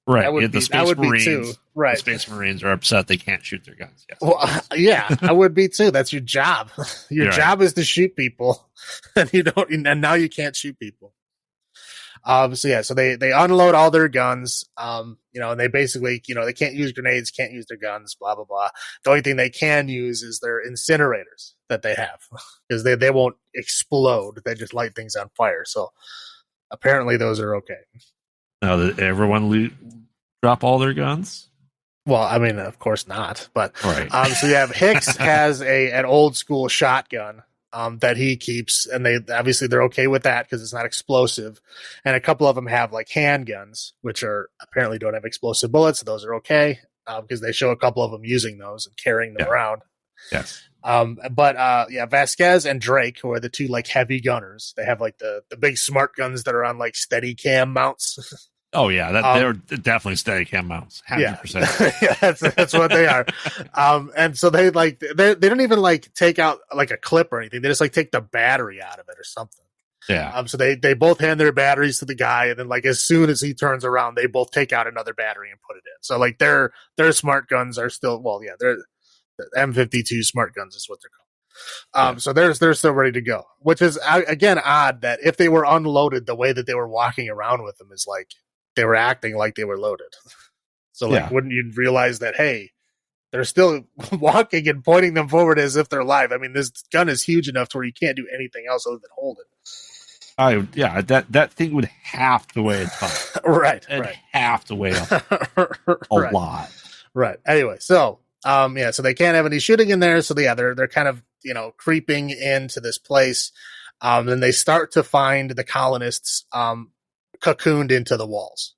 Right. That would be too. Right. The Space Marines are upset they can't shoot their guns. Yes. Well, yeah, I would be too. That's your job. Your job is to shoot people, and and now you can't shoot people. So they unload all their guns. And they basically, they can't use grenades, can't use their guns, blah blah blah. The only thing they can use is their incinerators that they have, because they won't explode. They just light things on fire. So apparently those are okay. Now, did everyone drop all their guns? Well, of course not. But right. So you have Hicks has an old school shotgun. that he keeps, and they're okay with that because it's not explosive. And a couple of them have like handguns, which are apparently don't have explosive bullets. So those are okay because they show a couple of them using those and carrying them around. Yes. But Vasquez and Drake, who are the two like heavy gunners, they have like the big smart guns that are on like steady cam mounts. Oh yeah, they're definitely steady cam mounts. 100%. Yeah, that's what they are. And so they don't even like take out like a clip or anything. They just like take the battery out of it or something. Yeah. So they both hand their batteries to the guy, and then like as soon as he turns around, they both take out another battery and put it in. So like their smart guns are still they're the M52 smart guns is what they're called. So they're still ready to go, which is again odd that if they were unloaded, the way that they were walking around with them is like they were acting like they were loaded. So like, wouldn't you realize that, hey, they're still walking and pointing them forward as if they're live? I mean, this gun is huge enough to where you can't do anything else other than hold it. That thing would have to weigh a ton. Right. Have to weigh a lot. Right. Anyway, so so they can't have any shooting in there. So they're kind of, creeping into this place. Then they start to find the colonists cocooned into the walls.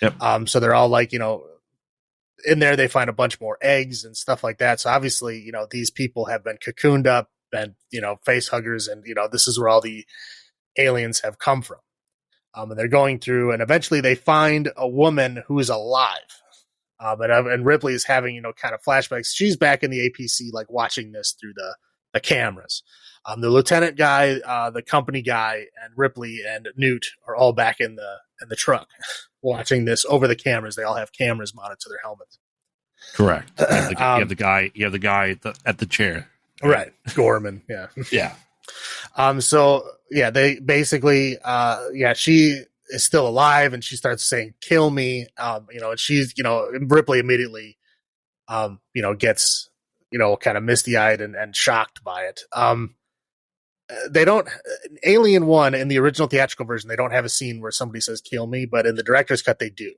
Yep. So they're all like, in there they find a bunch more eggs and stuff like that. So obviously, these people have been cocooned up and, face huggers, and, this is where all the aliens have come from. And they're going through, and eventually they find a woman who is alive. And Ripley is having, kind of flashbacks. She's back in the APC, like watching this through the cameras. The lieutenant guy, the company guy, and Ripley and Newt are all back in the truck watching this over the cameras. They all have cameras mounted to their helmets. Correct. You have the guy at the chair. Right. Gorman. Yeah. Yeah. They basically, she is still alive, and she starts saying, "Kill me." And she's, Ripley immediately, gets, kind of misty eyed and shocked by it. They don't, Alien 1 in the original theatrical version, they don't have a scene where somebody says "kill me," but in the director's cut they do.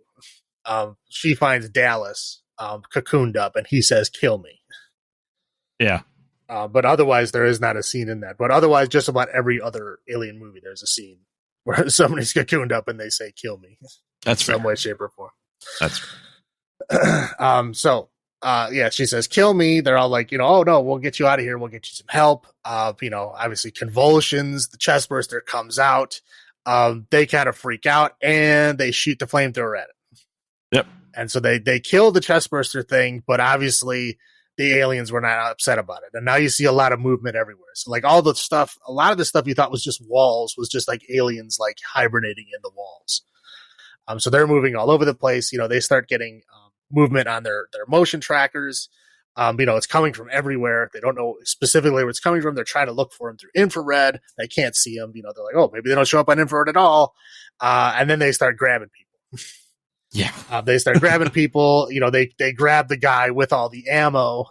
She finds Dallas cocooned up, and he says "kill me." Yeah. But otherwise there is not a scene in that. But otherwise, just about every other Alien movie, there's a scene where somebody's cocooned up and they say "kill me." That's some way, shape, or form. That's fair. She says, "Kill me." They're all like, "Oh no, we'll get you out of here. We'll get you some help." Obviously convulsions, the chest burster comes out. They kind of freak out and they shoot the flamethrower at it. Yep. And so they kill the chest burster thing, but obviously the aliens were not upset about it. And now you see a lot of movement everywhere. So like a lot of the stuff you thought was just walls was just like aliens like hibernating in the walls. So they're moving all over the place. They start getting movement on their motion trackers. It's coming from everywhere. They don't know specifically where it's coming from. They're trying to look for them through infrared. They can't see them. They're like, oh, maybe they don't show up on infrared at all. And then they start grabbing people. Yeah. They start grabbing people. They grab the guy with all the ammo.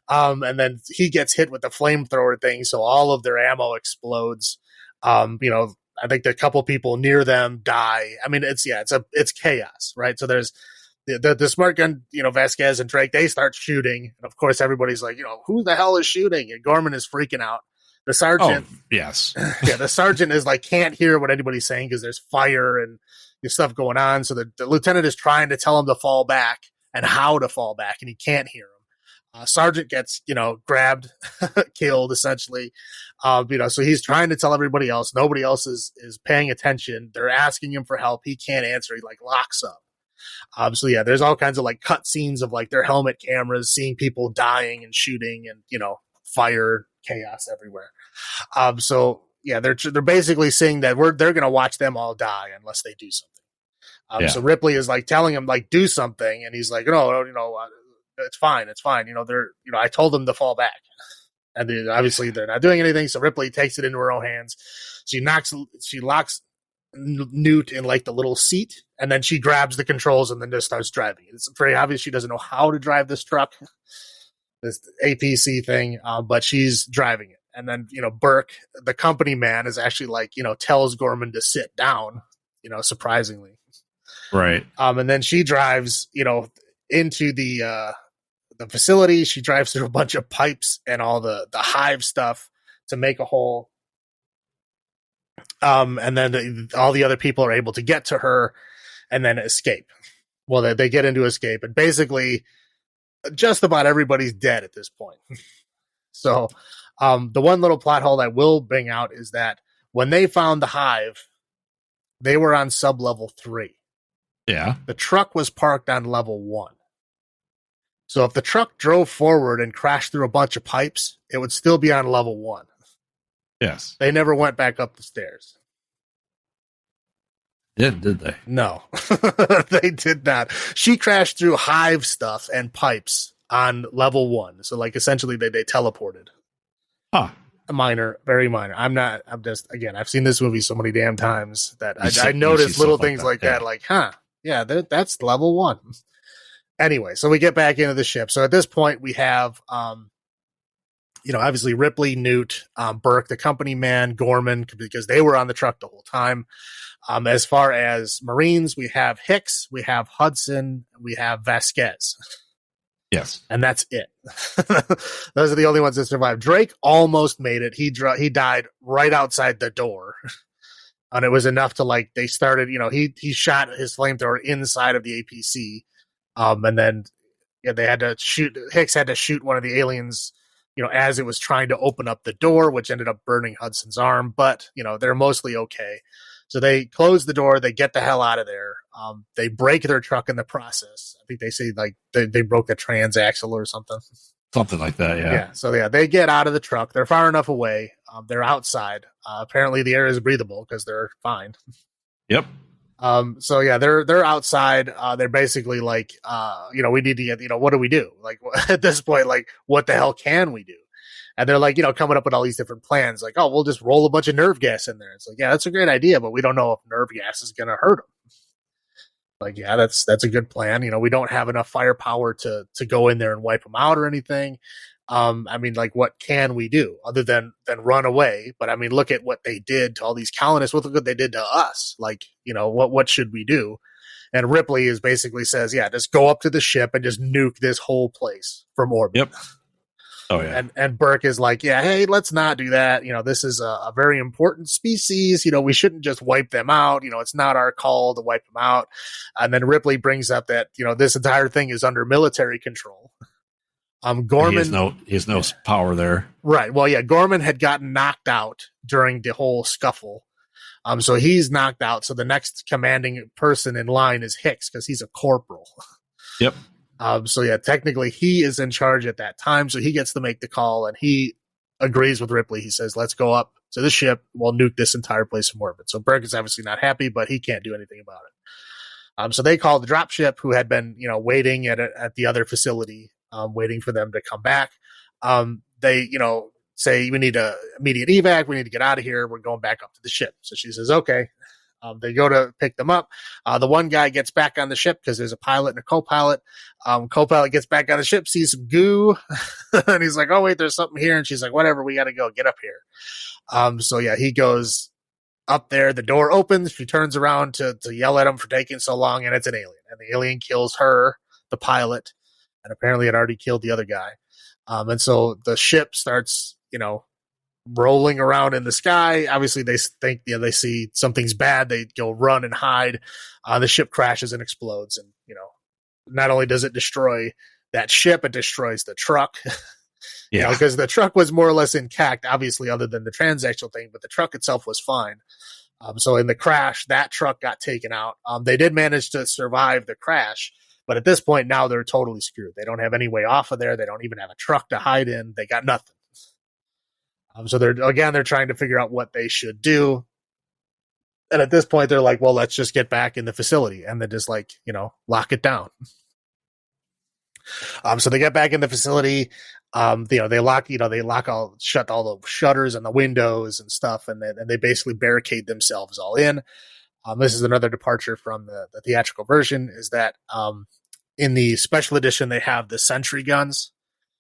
And then he gets hit with the flamethrower thing. So all of their ammo explodes. I think the couple people near them die. I mean, it's chaos, right? So there's the smart gun, Vasquez and Drake, they start shooting. And of course, everybody's like, who the hell is shooting? And Gorman is freaking out. The sergeant. Oh, yes. The sergeant is like, can't hear what anybody's saying because there's fire and stuff going on. So the lieutenant is trying to tell him to fall back and how to fall back, and he can't hear him. Sergeant gets, grabbed, killed essentially. So he's trying to tell everybody else. Nobody else is paying attention. They're asking him for help. He can't answer. He like locks up. There's all kinds of like cut scenes of like their helmet cameras, seeing people dying and shooting and, fire, chaos everywhere. They're basically saying that they're going to watch them all die unless they do something. So Ripley is like telling him like, do something. And he's like, no, it's fine. It's fine. I told them to fall back, and obviously they're not doing anything. So Ripley takes it into her own hands. She locks Newt in like the little seat, and then she grabs the controls and then just starts driving. It's very obvious she doesn't know how to drive this truck, this APC thing, but she's driving it. And then, Burke, the company man, is actually like, tells Gorman to sit down, surprisingly. Right. And then she drives, into the facility. She drives through a bunch of pipes and all the hive stuff to make a hole. And then all the other people are able to get to her and then escape. Well, they get into escape, and basically just about everybody's dead at this point. So the one little plot hole I will bring out is that when they found the hive, they were on sub-level 3. Yeah. The truck was parked on level 1. So if the truck drove forward and crashed through a bunch of pipes, it would still be on level 1. Yes. They never went back up the stairs. Did they? No, they did not. She crashed through hive stuff and pipes on level 1. So like essentially they teleported. Huh. Minor, very minor. I'm just, again, I've seen this movie so many damn times that I noticed little things like that. Like, yeah, that's level 1. Anyway, so we get back into the ship. So at this point we have, obviously Ripley, Newt, Burke, the company man, Gorman, because they were on the truck the whole time. As far as Marines, we have Hicks, we have Hudson, we have Vasquez. Yes. And that's it. Those are the only ones that survived. Drake almost made it. He died right outside the door. And it was enough to they started, he shot his flamethrower inside of the APC. And then they had to shoot, Hicks had to shoot one of the aliens, as it was trying to open up the door, which ended up burning Hudson's arm. But, they're mostly okay. So they close the door. They get the hell out of there. They break their truck in the process. I think they say they broke the transaxle or something. Something like that, yeah. Yeah. So yeah, they get out of the truck. They're far enough away. They're outside. Apparently the air is breathable because they're fine. Yep. So yeah, they're outside. They're basically we need to get, what do we do? At this point, what the hell can we do? And they're coming up with all these different plans. We'll just roll a bunch of nerve gas in there. It's yeah, that's a great idea, but we don't know if nerve gas is going to hurt them. Yeah, that's a good plan. We don't have enough firepower to go in there and wipe them out or anything. What can we do other than run away? But look at what they did to all these colonists. Look what they did to us. What should we do? And Ripley basically says, yeah, just go up to the ship and just nuke this whole place from orbit. Yep. Oh yeah. And Burke is yeah, hey, let's not do that. This is a very important species. We shouldn't just wipe them out. It's not our call to wipe them out. And then Ripley brings up that, this entire thing is under military control. Gorman, he has no power there. Right. Well, yeah, Gorman had gotten knocked out during the whole scuffle. So he's knocked out. So the next commanding person in line is Hicks because he's a corporal. Yep. So yeah, technically he is in charge at that time. So he gets to make the call and he agrees with Ripley. He says, let's go up to the ship. We'll nuke this entire place from orbit. So Burke is obviously not happy, but he can't do anything about it. So they call the dropship who had been, waiting at the other facility, waiting for them to come back. They, say we need a immediate evac. We need to get out of here. We're going back up to the ship. So she says, okay. They go to pick them up. The one guy gets back on the ship because there's a pilot and a co-pilot. Co-pilot gets back on the ship, sees some goo, and he's like, oh, wait, there's something here. And she's like, whatever, we got to go. Get up here. So, yeah, he goes up there. The door opens. She turns around to yell at him for taking so long, and it's an alien. And the alien kills her, the pilot, and apparently it already killed the other guy. And so the ship starts, rolling around in the sky. Obviously they think, they see something's bad. They go run and hide. The ship crashes and explodes. And, not only does it destroy that ship, it destroys the truck. Yeah. Because the truck was more or less intact, obviously, other than the transaxle thing, but the truck itself was fine. So in the crash, that truck got taken out. They did manage to survive the crash, but at this point now they're totally screwed. They don't have any way off of there. They don't even have a truck to hide in. They got nothing. So they're trying to figure out what they should do. And at this point, they're like, well, let's just get back in the facility. And then just lock it down. So they get back in the facility. They shut all the shutters and the windows and stuff. And they basically barricade themselves all in. This is another departure from the theatrical version is that in the special edition, they have the sentry guns.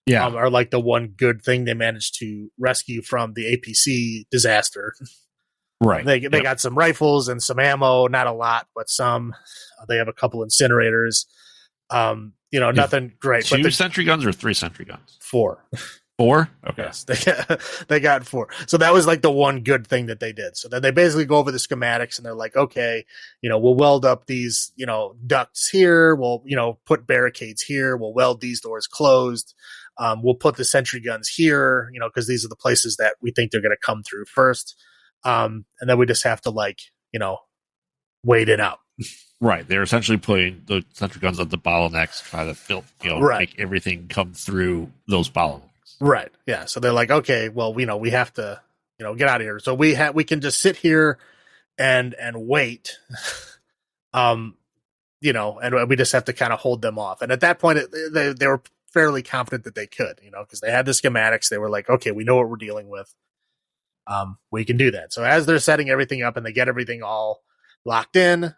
Yeah. Are the one good thing they managed to rescue from the APC disaster. Right. They got some rifles and some ammo, not a lot, but some. They have a couple incinerators. Nothing great. Two sentry guns or 3 sentry guns? 4. 4? Okay. Yes, they got 4. So that was like the one good thing that they did. So then they basically go over the schematics and they're like, okay, we'll weld up these, ducts here. We'll, put barricades here. We'll weld these doors closed. We'll put the sentry guns here, because these are the places that we think they're going to come through first. And then we just have to wait it out. Right. They're essentially putting the sentry guns at the bottlenecks, try to fill, make everything come through those bottlenecks. Right. Yeah. So they're like, okay, well, we have to, get out of here. So we can just sit here and wait. And we just have to kind of hold them off. And at that point, they were fairly confident that they could, because they had the schematics. They were like, okay, we know what we're dealing with. We can do that. So as they're setting everything up and they get everything all locked in,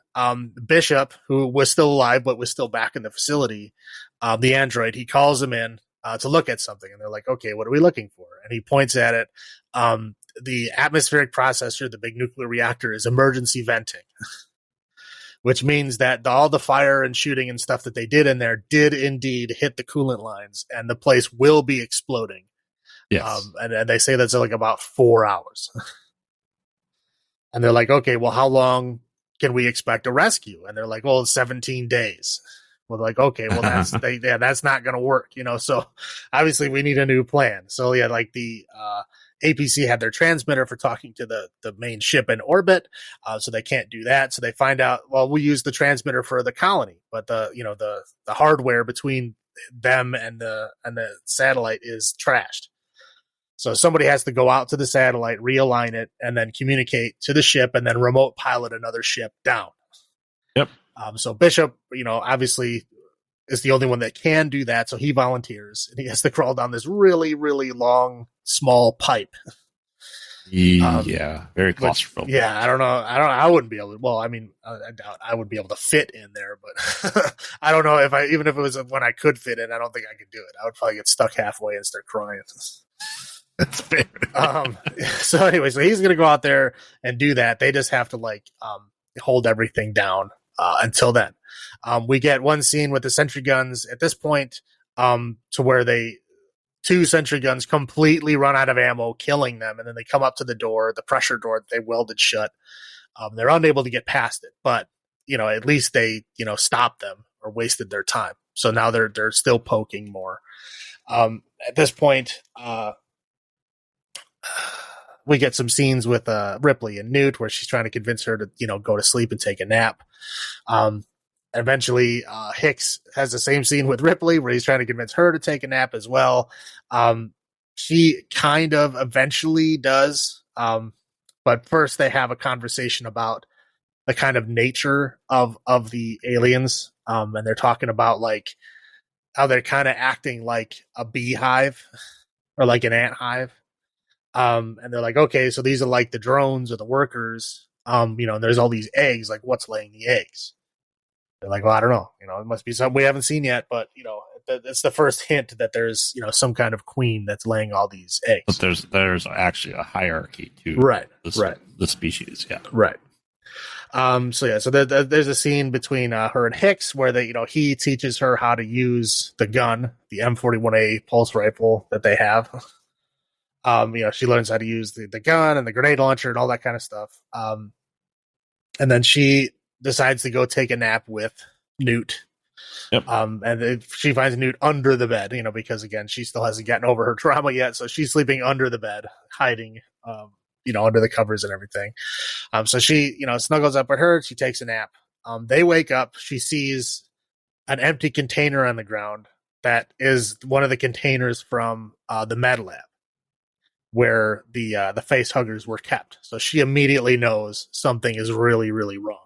Bishop, who was still alive but was still back in the facility, the android, he calls him in to look at something, and they're like, okay, what are we looking for? And he points at it. The atmospheric processor, the big nuclear reactor, is emergency venting, which means that all the fire and shooting and stuff that they did in there did indeed hit the coolant lines, and the place will be exploding. Yes. And they say that's like about 4 hours. And they're like, okay, well, how long can we expect a rescue? And they're like, well, 17 days. We're like, okay, well, that's not going to work, So obviously we need a new plan. So yeah, like the APC had their transmitter for talking to the main ship in orbit, so they can't do that. So they find out, well, we use the transmitter for the colony, but the hardware between them and the satellite is trashed. So somebody has to go out to the satellite, realign it, and then communicate to the ship, and then remote pilot another ship down. Yep. So Bishop, obviously is the only one that can do that. So he volunteers, and he has to crawl down this really, really long, small pipe. Yeah, very claustrophobic. Yeah, I don't know. I wouldn't be able to. Well, I mean, I doubt I would be able to fit in there, but I don't know even if it was when I could fit in, I don't think I could do it. I would probably get stuck halfway and start crying. That's fair. So anyway, so he's going to go out there and do that. They just have to hold everything down until then. We get one scene with the sentry guns at this point, to where 2 sentry guns completely run out of ammo, killing them. And then they come up to the door, the pressure door that they welded shut. They're unable to get past it, but at least they, stopped them or wasted their time. So now they're still poking more. At this point, we get some scenes with Ripley and Newt where she's trying to convince her to, go to sleep and take a nap. Eventually, Hicks has the same scene with Ripley where he's trying to convince her to take a nap as well. She kind of eventually does. But first they have a conversation about the kind of nature of the aliens. And they're talking about how they're kind of acting like a beehive or like an ant hive. And they're like, okay, so these are like the drones or the workers. And there's all these eggs, what's laying the eggs? They're like, well, I don't know. It must be something we haven't seen yet, but it's the first hint that there's, some kind of queen that's laying all these eggs. But there's actually a hierarchy to the species. Yeah. Right. So there's a scene between her and Hicks where he teaches her how to use the gun, the M41A pulse rifle that they have. She learns how to use the gun and the grenade launcher and all that kind of stuff. And then she decides to go take a nap with Newt. Yep. And she finds Newt under the bed, because again, she still hasn't gotten over her trauma yet. So she's sleeping under the bed, hiding, under the covers and everything. So she, snuggles up with her. She takes a nap. They wake up. She sees an empty container on the ground that is one of the containers from the med lab where the face huggers were kept. So she immediately knows something is really, really wrong.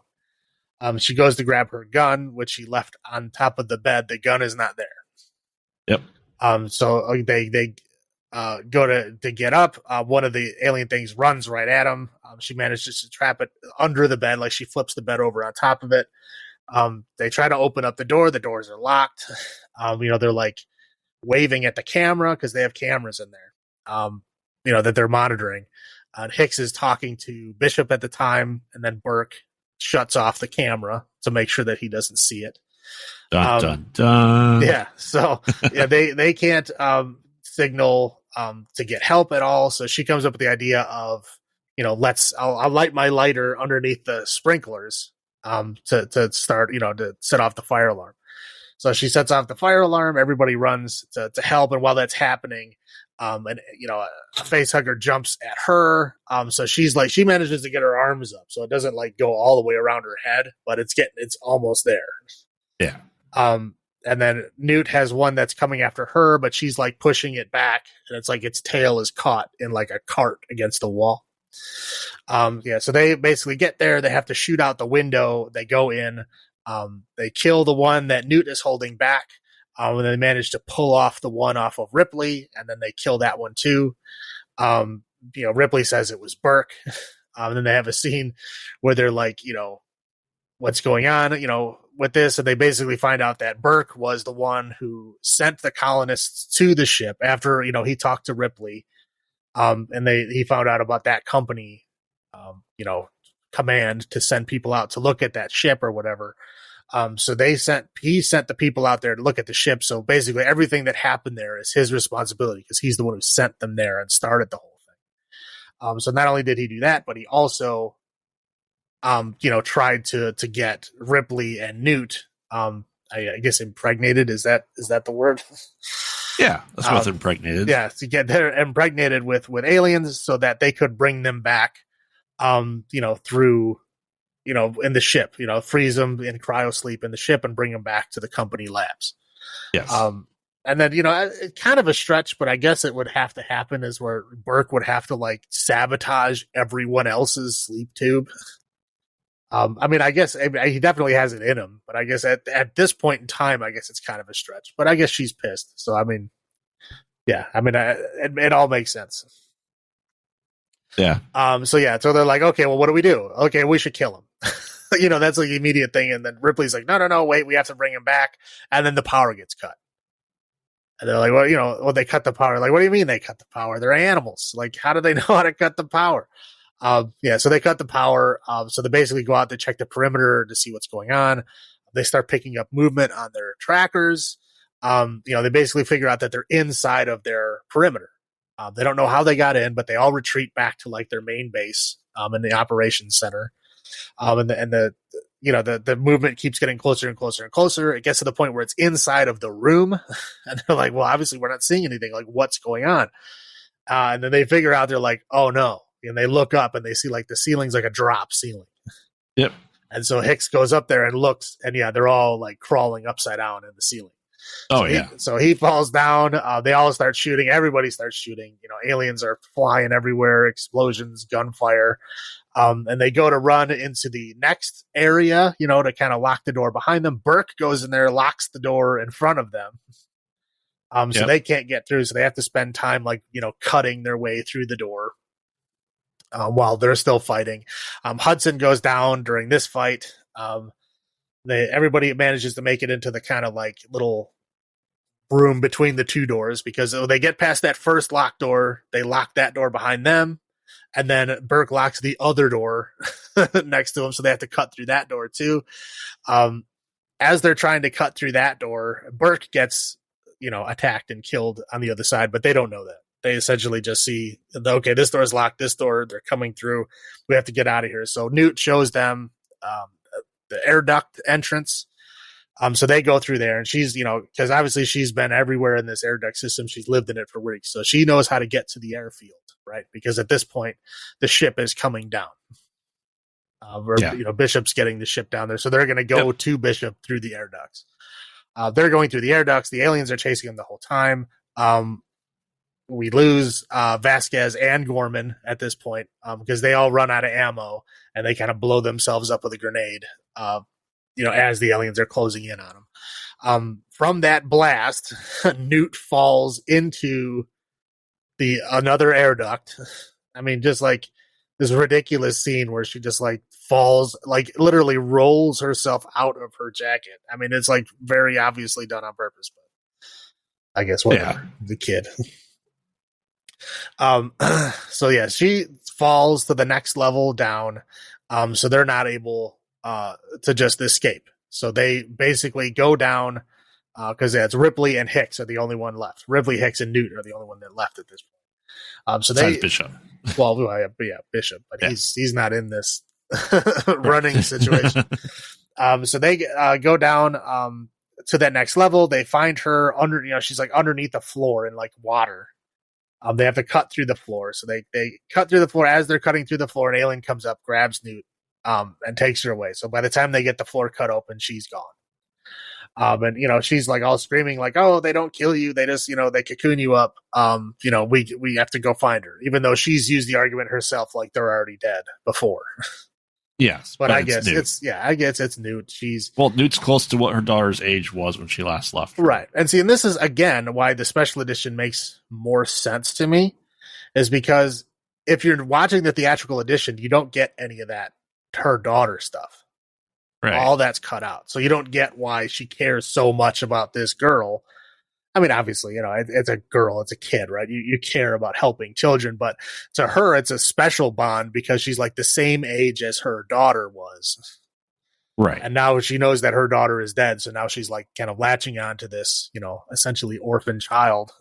She goes to grab her gun, which she left on top of the bed. The gun is not there. Yep. So they go to get up. One of the alien things runs right at him. She manages to trap it under the bed, she flips the bed over on top of it. They try to open up the door. The doors are locked. They're waving at the camera because they have cameras in there, that they're monitoring. Hicks is talking to Bishop at the time, and then Burke shuts off the camera to make sure that he doesn't see it. Dun, dun, dun. Yeah. So yeah, they can't signal to get help at all. So she comes up with the idea of, I'll light my lighter underneath the sprinklers to start, to set off the fire alarm. So she sets off the fire alarm. Everybody runs to help. And while that's happening, a facehugger jumps at her. So she manages to get her arms up. So it doesn't go all the way around her head, but it's almost there. Yeah. And then Newt has one that's coming after her, but she's pushing it back. And it's its tail is caught in a cart against the wall. So they basically get there. They have to shoot out the window. They go in. They kill the one that Newt is holding back. And they manage to pull off the one off of Ripley, and then they kill that one too. Ripley says it was Burke. And then they have a scene where they're what's going on, with this. And they basically find out that Burke was the one who sent the colonists to the ship after, he talked to Ripley. And he found out about that company, command to send people out to look at that ship or whatever. So he sent the people out there to look at the ship. So basically everything that happened there is his responsibility because he's the one who sent them there and started the whole thing. So not only did he do that, but he also, tried to get Ripley and Newt, I guess impregnated. Is that the word? Yeah, that's what impregnated. Yeah, to get they're impregnated with aliens so that they could bring them back, through, in the ship, freeze them in cryosleep in the ship and bring them back to the company labs. Yes. And then, it's kind of a stretch, but I guess it would have to happen is where Burke would have to sabotage everyone else's sleep tube. I guess he definitely has it in him, but I guess at this point in time, I guess it's kind of a stretch. But I guess she's pissed, so it all makes sense. Yeah. So they're like, okay, well, what do we do? Okay, we should kill him. That's the immediate thing. And then Ripley's like, no, wait, we have to bring him back. And then the power gets cut. And they're like, well, they cut the power. Like, what do you mean they cut the power? They're animals. How do they know how to cut the power? So they cut the power. So they basically go out to check the perimeter to see what's going on. They start picking up movement on their trackers. They basically figure out that they're inside of their perimeter. They don't know how they got in, but they all retreat back to their main base in the operations center. And the movement keeps getting closer and closer and closer. It gets to the point where it's inside of the room, and they're like, "Well, obviously we're not seeing anything. What's going on?" And then they figure out they're like, "Oh no!" And they look up and they see the ceiling's a drop ceiling. Yep. And so Hicks goes up there and looks, and they're all crawling upside down in the ceiling. So he falls down. They all start shooting. Everybody starts shooting. Aliens are flying everywhere, explosions, gunfire. And they go to run into the next area, to kind of lock the door behind them. Burke goes in there, locks the door in front of them. So they can't get through. So they have to spend time, cutting their way through the door while they're still fighting. Hudson goes down during this fight. Everybody manages to make it into the kind of little room between the two doors because they get past that first locked door. They lock that door behind them. And then Burke locks the other door next to him. So they have to cut through that door too. As they're trying to cut through that door, Burke gets, attacked and killed on the other side, but they don't know that. They essentially just see, okay, this door is locked, this door, they're coming through. We have to get out of here. So Newt shows them the air duct entrance. So they go through there, and she's, because obviously she's been everywhere in this air duct system. She's lived in it for weeks. So she knows how to get to the airfield, right? Because at this point, the ship is coming down. Bishop's getting the ship down there. So they're going to go to Bishop through the air ducts. They're going through the air ducts. The aliens are chasing them the whole time. We lose Vasquez and Gorman at this point because they all run out of ammo and they kind of blow themselves up with a grenade, as the aliens are closing in on them. From that blast, Newt falls into another air duct. I mean, just this ridiculous scene where she just falls, literally rolls herself out of her jacket. I mean, it's very obviously done on purpose, but I guess whatever. The kid. She falls to the next level down. So they're not able to just escape. So they basically go down because it's Ripley and Hicks are the only one left. Ripley, Hicks, and Newt are the only one that left at this point. So Besides Bishop. Well, yeah, Bishop, but he's not in this running situation. So they go down to that next level. They find her under, she's like underneath the floor in like water. They have to cut through the floor. So they cut through the floor. As they're cutting through the floor, an alien comes up, grabs Newt, and takes her away. So by the time they get the floor cut open, she's gone. And she's like all screaming like, "Oh, they don't kill you. They just, they cocoon you up. We have to go find her," even though she's used the argument herself, like they're already dead before. Yes, but I guess it's Newt. Newt's close to what her daughter's age was when she last left. Right. And see, and this is again why the special edition makes more sense to me, is because if you're watching the theatrical edition, you don't get any of that her daughter stuff. Right. All that's cut out. So you don't get why she cares so much about this girl. I mean, obviously, it's a girl, it's a kid, right? You care about helping children, but to her, it's a special bond because she's like the same age as her daughter was. Right. And now she knows that her daughter is dead. So now she's like kind of latching on to this, essentially orphan child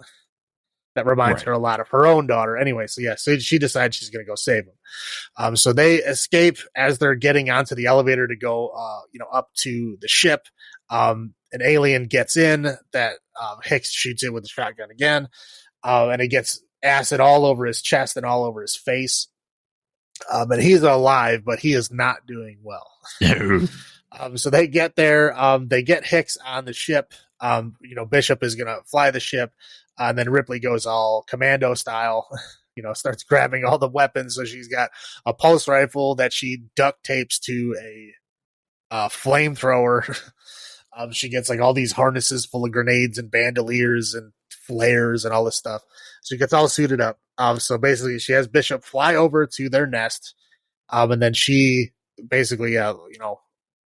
that reminds her a lot of her own daughter. Anyway, so she decides she's going to go save him. So they escape as they're getting onto the elevator to go, up to the ship. An alien gets in that Hicks shoots it with a shotgun again, and it gets acid all over his chest and all over his face. And he's alive, but he is not doing well. So they get there. They get Hicks on the ship. Bishop is going to fly the ship. And then Ripley goes all commando style, starts grabbing all the weapons. So she's got a pulse rifle that she duct tapes to a flamethrower. She gets like all these harnesses full of grenades and bandoliers and flares and all this stuff. She gets all suited up. So basically she has Bishop fly over to their nest. And then she basically,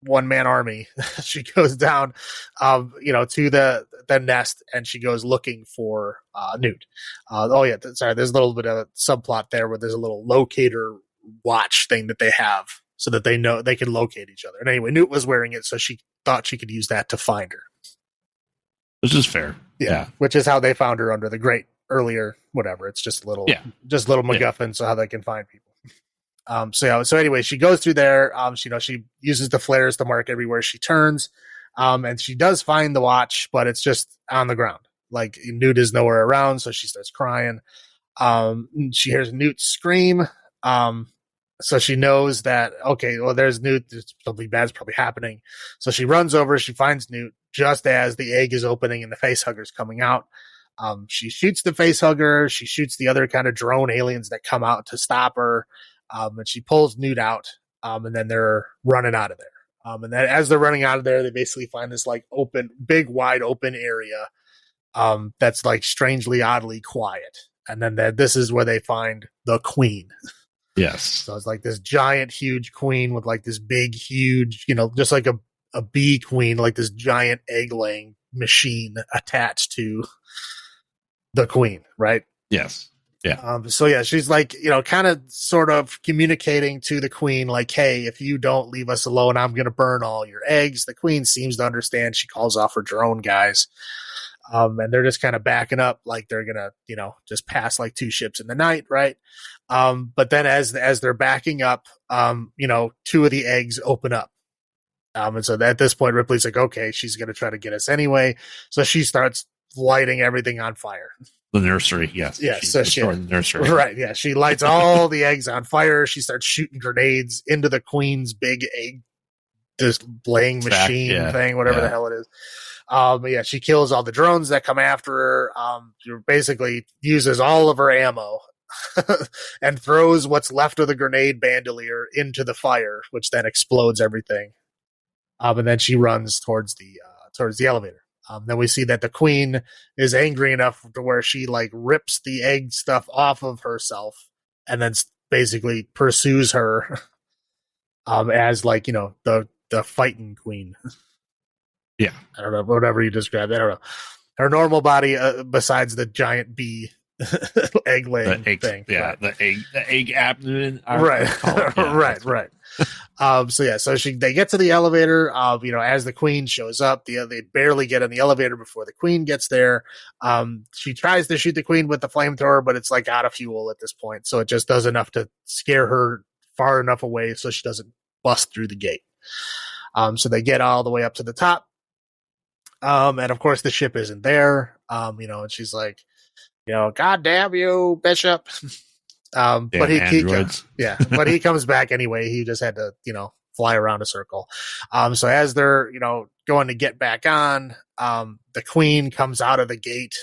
one-man army. She goes down, to the nest, and she goes looking for Newt. There's a little bit of a subplot there where there's a little locator watch thing that they have so that they know they can locate each other. And anyway, Newt was wearing it, so she thought she could use that to find her. Which is fair. Yeah. Which is how they found her under the grate earlier, whatever. It's just little MacGuffin, so how they can find people. So anyway, she goes through there. She uses the flares to mark everywhere she turns. And she does find the watch, but it's just on the ground. Like Newt is nowhere around. So she starts crying. She hears Newt scream. So she knows that, okay, well, there's Newt. There's something bad's probably happening. So she runs over. She finds Newt just as the egg is opening and the facehugger's coming out. She shoots the facehugger. She shoots the other kind of drone aliens that come out to stop her. And she pulls Newt out, and then they're running out of there. And then as they're running out of there, they basically find this like big, wide open area that's like strangely, oddly quiet. And then this is where they find the queen. Yes. So it's like this giant, huge queen with like this big, huge, just like a bee queen, like this giant egg-laying machine attached to the queen, right? Yes. Yeah. She's like, kind of sort of communicating to the queen, like, hey, if you don't leave us alone, I'm going to burn all your eggs. The queen seems to understand. She calls off her drone guys. And they're just kind of backing up like they're going to, just pass like two ships in the night. Right. But then as they're backing up, two of the eggs open up. And so at this point, Ripley's like, okay, she's going to try to get us anyway. So she starts lighting everything on fire. The nursery, yes. Yeah, so the nursery. Right, yeah. She lights all the eggs on fire. She starts shooting grenades into the queen's big egg, this laying machine thing, whatever the hell it is. She kills all the drones that come after her. Basically uses all of her ammo and throws what's left of the grenade bandolier into the fire, which then explodes everything. And then she runs towards the elevator. Then we see that the queen is angry enough to where she like rips the egg stuff off of herself and then basically pursues her as like, the fighting queen. Yeah. I don't know, whatever you described. I don't know. Her normal body, besides the giant bee egg laying thing. Yeah. The egg abdomen. Right. Right. So they get to the elevator. As the queen shows up, they barely get in the elevator before the queen gets there. She tries to shoot the queen with the flamethrower, but it's like out of fuel at this point, so it just does enough to scare her far enough away so she doesn't bust through the gate. So they get all the way up to the top. And of course the ship isn't there. And she's like, God damn you, Bishop. But he comes back anyway. He just had to, fly around a circle. So as they're, going to get back on, the queen comes out of the gate,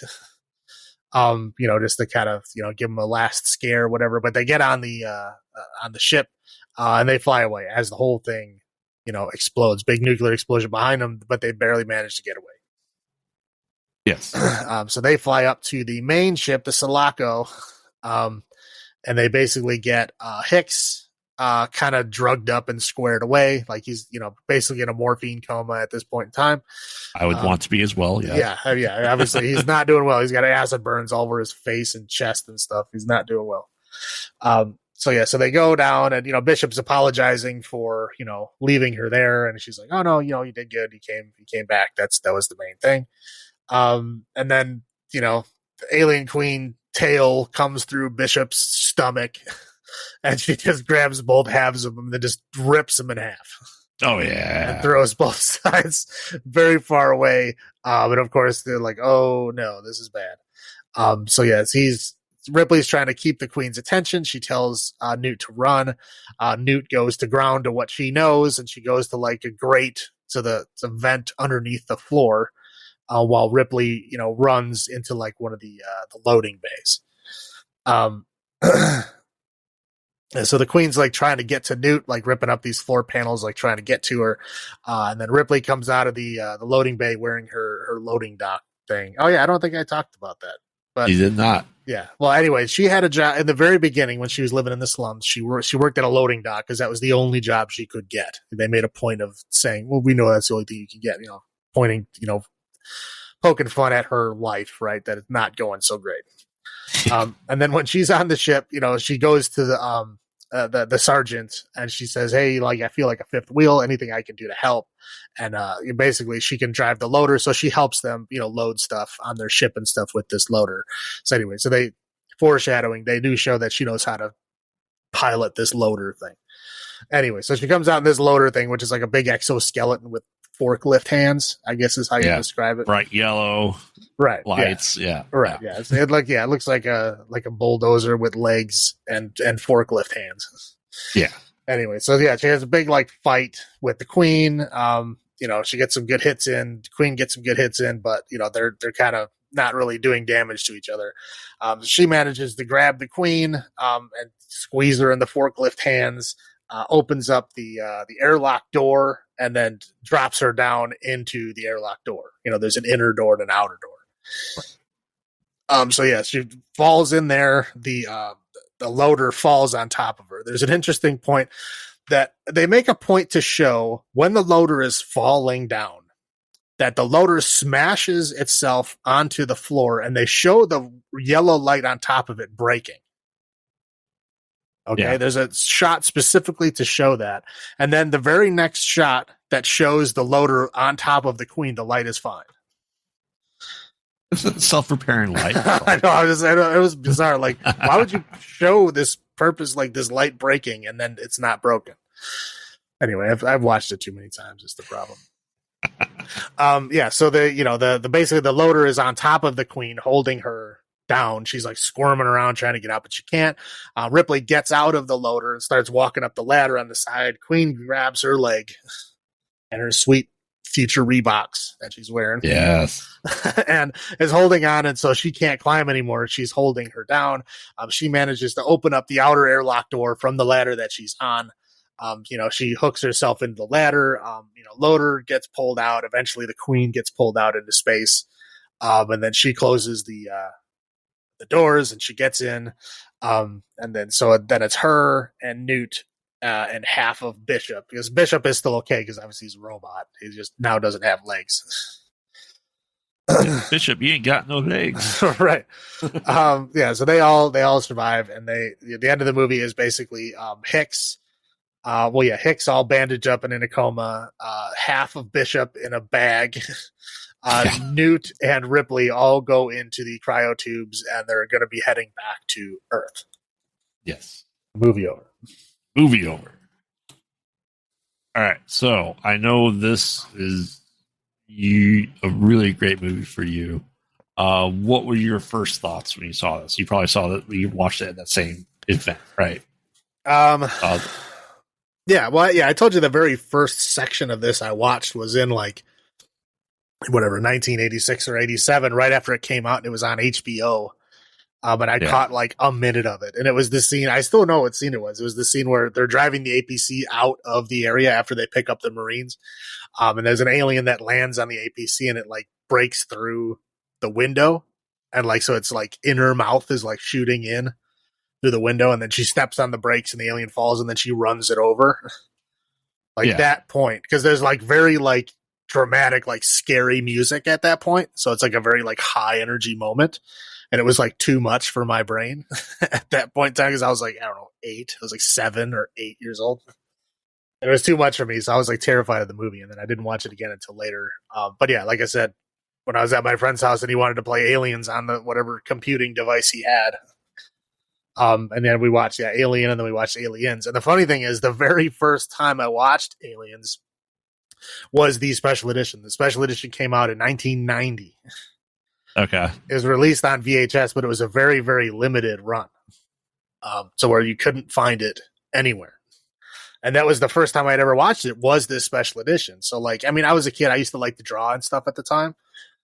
just to kind of, give them a last scare, whatever. But they get on the ship, and they fly away as the whole thing, explodes. Big nuclear explosion behind them, but they barely manage to get away. Yes. So they fly up to the main ship, the Sulaco, and they basically get Hicks kind of drugged up and squared away. Like he's, basically in a morphine coma at this point in time. I would want to be as well. Yeah. Yeah. Obviously, he's not doing well. He's got acid burns all over his face and chest and stuff. He's not doing well. So they go down, and Bishop's apologizing for leaving her there, and she's like, "Oh no, you did good. You came back. That was the main thing." And then the alien queen tail comes through Bishop's stomach, and she just grabs both halves of him and then just rips him in half. Oh yeah, and throws both sides very far away. And of course they're like, "Oh no, this is bad." Ripley's trying to keep the queen's attention. She tells Newt to run. Newt goes to ground to what she knows, and she goes to like a grate to the vent underneath the floor, while Ripley, runs into like one of the loading bays. And so the queen's like trying to get to Newt, like ripping up these floor panels, like trying to get to her. And then Ripley comes out of the loading bay wearing her loading dock thing. Oh yeah, I don't think I talked about that. But you did not. Yeah. Well, anyway, she had a job in the very beginning when she was living in the slums. She worked at a loading dock because that was the only job she could get. They made a point of saying, "Well, we know that's the only thing you can get." Pointing, poking fun at her life, right? That it's not going so great. And then when she's on the ship, she goes to the sergeant and she says, "Hey, like I feel like a fifth wheel. Anything I can do to help?" And basically, she can drive the loader, so she helps them, load stuff on their ship and stuff with this loader. So anyway, they do show that she knows how to pilot this loader thing. Anyway, so she comes out in this loader thing, which is like a big exoskeleton with forklift hands, I guess is how you describe it. Bright yellow, right? Lights, yeah. Right, yeah. It looks like a bulldozer with legs and forklift hands. Yeah. Anyway, so yeah, she has a big like fight with the queen. She gets some good hits in. The queen gets some good hits in, but they're kind of not really doing damage to each other. She manages to grab the queen and squeeze her in the forklift hands. Opens up the airlock door and then drops her down into the airlock door. There's an inner door and an outer door. She falls in there. The loader falls on top of her. There's an interesting point that they make a point to show when the loader is falling down, that the loader smashes itself onto the floor, and they show the yellow light on top of it breaking. Okay, There's a shot specifically to show that. And then the very next shot that shows the loader on top of the queen, the light is fine. It's a self-repairing light. I know, it was bizarre. Like, why would you show this purpose, like this light breaking, and then it's not broken? Anyway, I've watched it too many times. Is the problem. So the basically the loader is on top of the queen, holding her down. She's like squirming around trying to get out, but she can't. Ripley gets out of the loader and starts walking up the ladder on the side. Queen grabs her leg and her sweet future Reeboks that she's wearing. Yes. And is holding on, and so she can't climb anymore. She's holding her down. She manages to open up the outer airlock door from the ladder that she's on. She hooks herself into the ladder. Loader gets pulled out. Eventually the queen gets pulled out into space. And then she closes the doors and she gets in. And then it's her and Newt and half of Bishop, because Bishop is still okay because obviously he's a robot. He just now doesn't have legs. Bishop, you ain't got no legs. Right. So they all survive, and the end of the movie is basically Hicks Well, yeah, Hicks all bandaged up and in a coma. Half of Bishop in a bag. Newt and Ripley all go into the cryotubes, and they're going to be heading back to Earth. Yes. Movie over. Movie over. All right, so I know this is a really great movie for you. What were your first thoughts when you saw this? You probably saw that you watched it at that same event, right? Yeah, well, yeah, I told you the very first section of this I watched was in like whatever 1986 or 87, right after it came out, and it was on HBO. But I caught like a minute of it, and it was this scene. I still know what scene it was. It was the scene where they're driving the APC out of the area after they pick up the Marines. And there's an alien that lands on the APC, and it like breaks through the window, and like so it's like inner mouth is like shooting in through the window, and then she steps on the brakes, and the alien falls, and then she runs it over. That point, because there's like very like dramatic, like scary music at that point, so it's like a very like high energy moment. And it was like too much for my brain at that point in time because I was like, I don't know, 8. I was like 7 or 8 years old. And it was too much for me. So I was like terrified of the movie. And then I didn't watch it again until later. But yeah, like I said, when I was at my friend's house and he wanted to play Aliens on the whatever computing device he had. And then we watched Alien, and then we watched Aliens. And the funny thing is, the very first time I watched Aliens was the special edition. The special edition came out in 1990. Okay. It was released on VHS, but it was a very, very limited run. So where you couldn't find it anywhere. And that was the first time I'd ever watched it, was this special edition. So like, I mean, I was a kid. I used to like to draw and stuff at the time.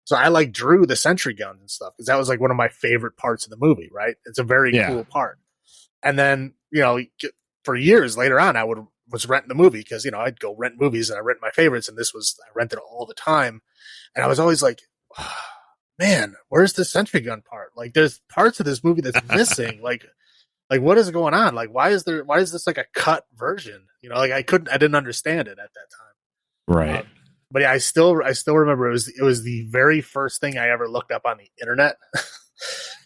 So I like drew the sentry guns and stuff because that was like one of my favorite parts of the movie, right? It's a very cool part. And then, you know, for years later on, I was renting the movie because, you know, I'd go rent movies and I rent my favorites. And I rented it all the time. And I was always like, man, where's the sentry gun part? Like, there's parts of this movie that's missing. like what is going on? Like, why is this like a cut version? You know, like I didn't understand it at that time. Right. But yeah, I still remember it was the very first thing I ever looked up on the internet.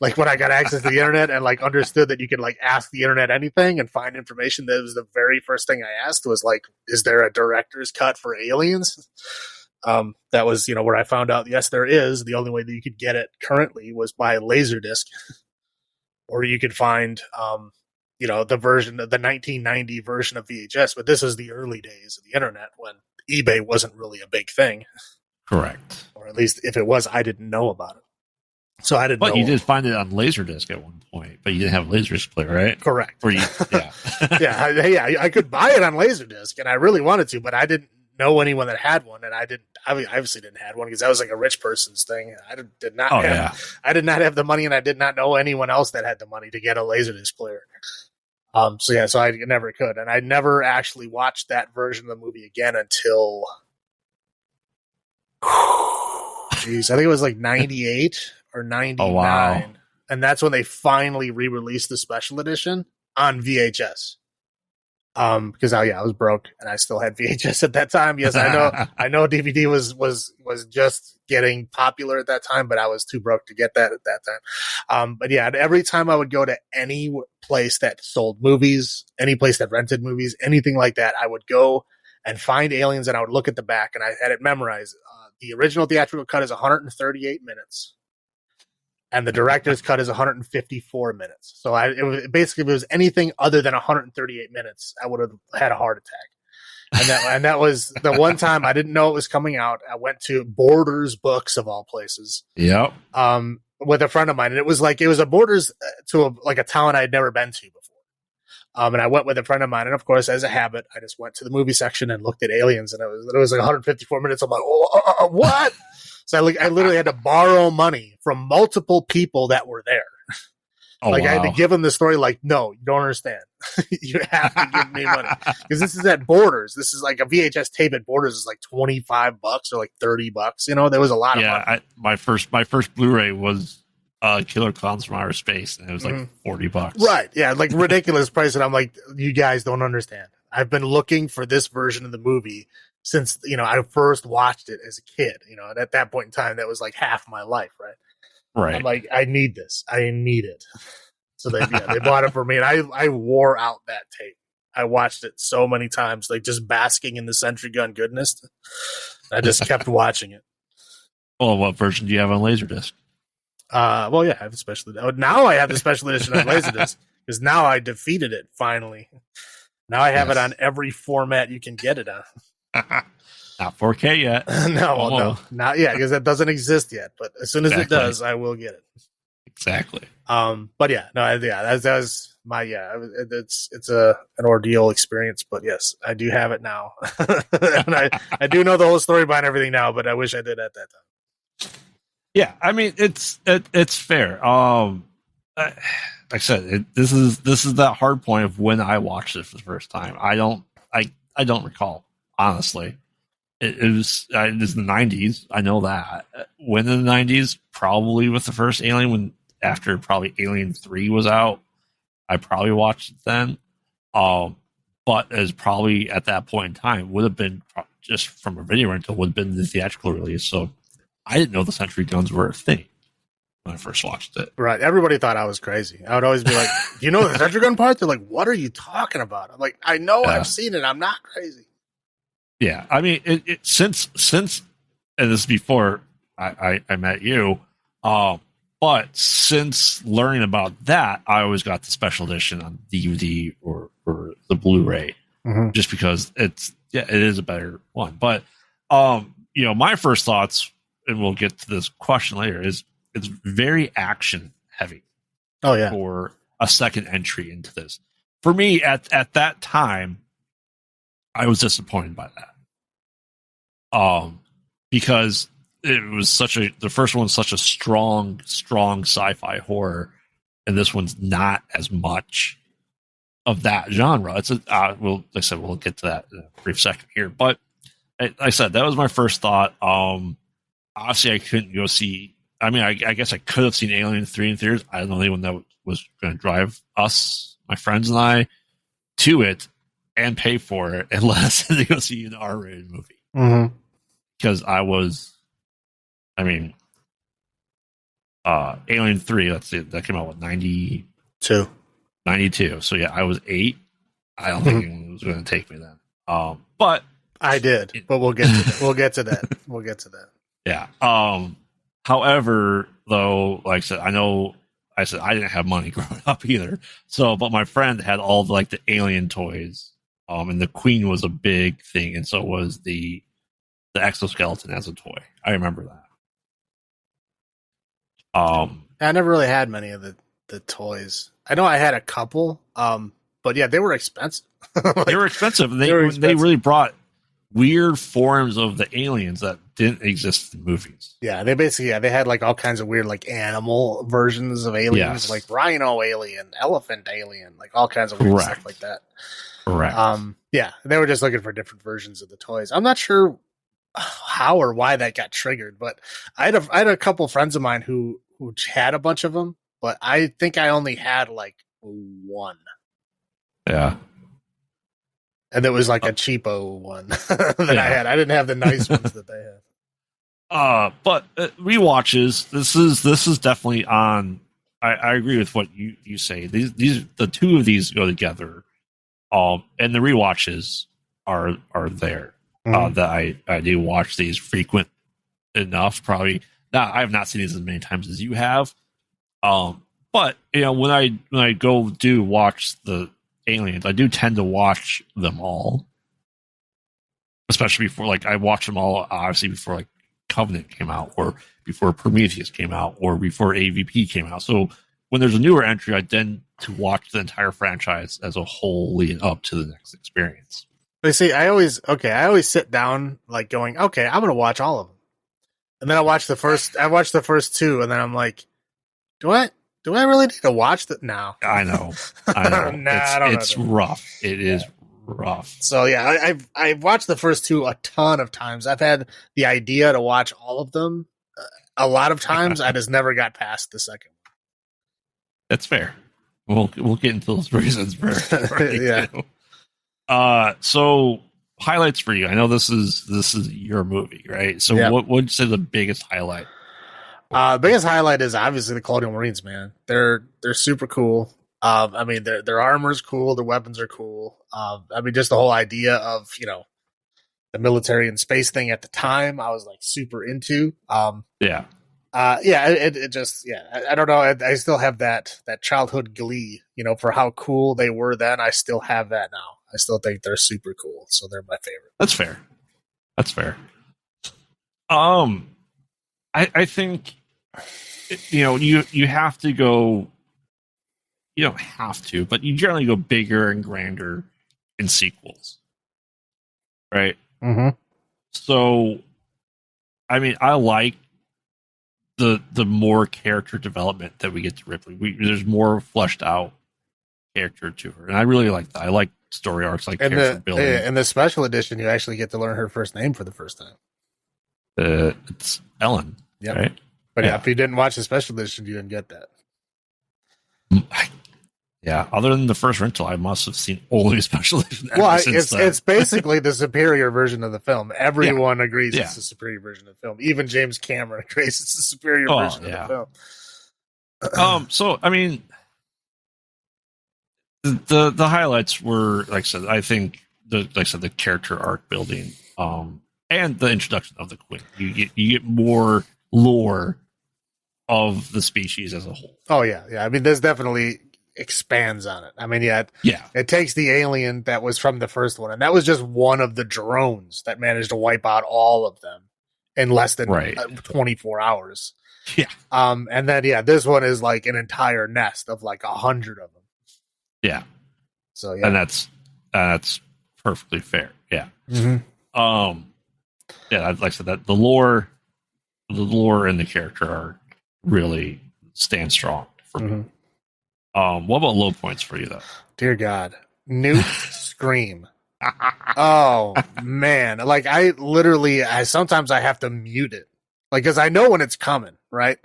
Like when I got access to the internet and like understood that you could like ask the internet anything and find information, that was the very first thing I asked was like, is there a director's cut for Aliens? That was, you know, where I found out, yes, there is. The only way that you could get it currently was by Laserdisc, or you could find, you know, the 1990 version of VHS. But this is the early days of the internet when eBay wasn't really a big thing. Correct. Or at least if it was, I didn't know about it. So I didn't know. But you did find it on Laserdisc at one point, but you didn't have a Laserdisc player, right? Correct. Yeah. I could buy it on Laserdisc, and I really wanted to, but I didn't know anyone that had one, and I obviously didn't have one because that was like a rich person's thing. I did not not have the money, and I did not know anyone else that had the money to get a Laserdisc player. So I never could, and I never actually watched that version of the movie again until, geez, I think it was like 98 or 99. Oh, wow. And that's when they finally re-released the special edition on VHS. Because I was broke and I still had VHS at that time. Yes, I know DVD was just getting popular at that time, but I was too broke to get that at that time. But yeah, every time I would go to any place that sold movies, any place that rented movies, anything like that, I would go and find Aliens, and I would look at the back, and I had it memorized. The original theatrical cut is 138 minutes. And the director's cut is 154 minutes. So if it was anything other than 138 minutes, I would have had a heart attack. And that was the one time I didn't know it was coming out. I went to Borders Books of all places. Yep. With a friend of mine, and it was a Borders to a town I had never been to before. And I went with a friend of mine, and of course, as a habit, I just went to the movie section and looked at Aliens, and it was like 154 minutes. I'm like, what? So I literally had to borrow money from multiple people that were there. Oh, wow. I had to give them the story. Like, no, you don't understand. You have to give me money because this is at Borders. This is like a VHS tape at Borders is like $25 or like $30. You know, there was a lot of money. My first Blu-ray was Killer Clowns from Outer Space, and it was like $40. Right? Yeah, like ridiculous price. And I'm like, you guys don't understand. I've been looking for this version of the movie since, you know, I first watched it as a kid, you know, and at that point in time, that was like half my life, right? Right. I'm like, I need this. I need it. So they bought it for me, and I wore out that tape. I watched it so many times, like just basking in the Sentry Gun goodness. I just kept watching it. Well, what version do you have on Laserdisc? Well, yeah, I have the special. Now I have the special edition on Laserdisc because now I defeated it finally. Now I have it on every format you can get it on. Not 4K yet. No, not yet because that doesn't exist yet. But as soon as it does, I will get it. Exactly. But yeah, no, that was my it's an ordeal experience. But yes, I do have it now, and I do know the whole story behind everything now. But I wish I did at that time. Yeah, I mean it's fair. Like I said, this is that hard point of when I watched it for the first time. I don't recall, honestly. It was the 90s. I know that. When in the 90s, probably with the first Alien, after probably Alien 3 was out, I probably watched it then. But as probably at that point in time would have been just from a video rental, would have been the theatrical release. So I didn't know the Sentry Guns were a thing when I first watched it. Right. Everybody thought I was crazy. I would always be like, "Do you know the Sentry Gun part?" They're like, "What are you talking about?" I'm like, "I know, I've seen it. I'm not crazy." Yeah, I mean, since and this is before I met you, but since learning about that, I always got the special edition on DVD or the Blu-ray, just because it is a better one. But my first thoughts, and we'll get to this question later, is it's very action heavy. Oh yeah, for a second entry into this. For me, at that time, I was disappointed by that. Because it was the first one was such a strong sci-fi horror, and this one's not as much of that genre. It's like I said, we'll get to that in a brief second here. But like I said, that was my first thought. Obviously, I couldn't go see. I mean, I guess I could have seen Alien 3 in theaters. I don't know anyone that was going to drive us, my friends and I, to it and pay for it and let us to go see an R-rated movie. Because Alien 3, that came out, what, 92? 92. So yeah, I was 8. I don't think it was going to take me then. But I did. But we'll get to that. We'll get to that. Yeah. However, though, like I said, I didn't have money growing up either. So, but my friend had all the Alien toys. And the Queen was a big thing, and so was the exoskeleton as a toy. I remember that. I never really had many of the toys. I know I had a couple, but yeah, they were expensive. They were expensive, and they really brought weird forms of the aliens that didn't exist in movies. Yeah, they had all kinds of weird animal versions of aliens, like rhino alien, elephant alien, all kinds of weird stuff like that. Correct. Yeah, they were just looking for different versions of the toys. I'm not sure how or why that got triggered, but I had a couple friends of mine who had a bunch of them, but I think I only had one. Yeah. And it was a cheapo one that I had. I didn't have the nice ones that they had. But rewatches, this is definitely on. I agree with what you say. The two of these go together. And the rewatches are there. That I do watch these frequent enough. Probably I have not seen these as many times as you have. But when I go do watch the Aliens, I do tend to watch them all, especially before I watch them all obviously before Covenant came out, or before Prometheus came out, or before AVP came out. So when there's a newer entry, I tend to watch the entire franchise as a whole leading up to the next experience. But see, I always sit down going, okay, I'm going to watch all of them. And then I watched the first two, and then I'm like, do I really need to watch that now? I know. It's rough. It is rough. So yeah, I've watched the first two a ton of times. I've had the idea to watch all of them a lot of times. I just never got past the second one. That's fair. We'll get into those reasons for yeah. So highlights for you. I know this is your movie, right? So what would you say the biggest highlight? Biggest highlight is obviously the Colonial Marines, man. They're super cool. I mean, their armor's cool, their weapons are cool. I mean, just the whole idea of, the military and space thing at the time, I was like super into. Yeah. It just, I don't know. I still have that childhood glee, for how cool they were then. I still have that now. I still think they're super cool. So they're my favorite. That's fair. I think, you have to go, you don't have to, but you generally go bigger and grander in sequels. Right? Mm-hmm. So, I mean, I like the more character development that we get to Ripley. There's more fleshed out character to her, and I really like that. I like story arcs, like character building. In the special edition, you actually get to learn her first name for the first time. It's Ellen. Yeah, right? But if you didn't watch the special edition, you didn't get that. Yeah, other than the first rental, I must have seen only a special edition. It's basically the superior version of the film. Everyone agrees it's the superior version of the film. Even James Cameron agrees it's the superior version of the film. So I mean, the highlights were, like I said, I think the character arc building, and the introduction of the Queen. You get more lore of the species as a whole. Oh yeah. I mean, there's definitely expands on it. I mean, it takes the alien that was from the first one, and that was just one of the drones that managed to wipe out all of them in less than 24 hours. Yeah. And then this one is like an entire nest of like 100 of them. Yeah. So and that's perfectly fair. Yeah. Mm-hmm. Like I said, that the lore and the character arc really stand strong for me. What about low points for you, though? Dear God. Newt scream. Oh, man. Like, sometimes I have to mute it. Like, because I know when it's coming, right?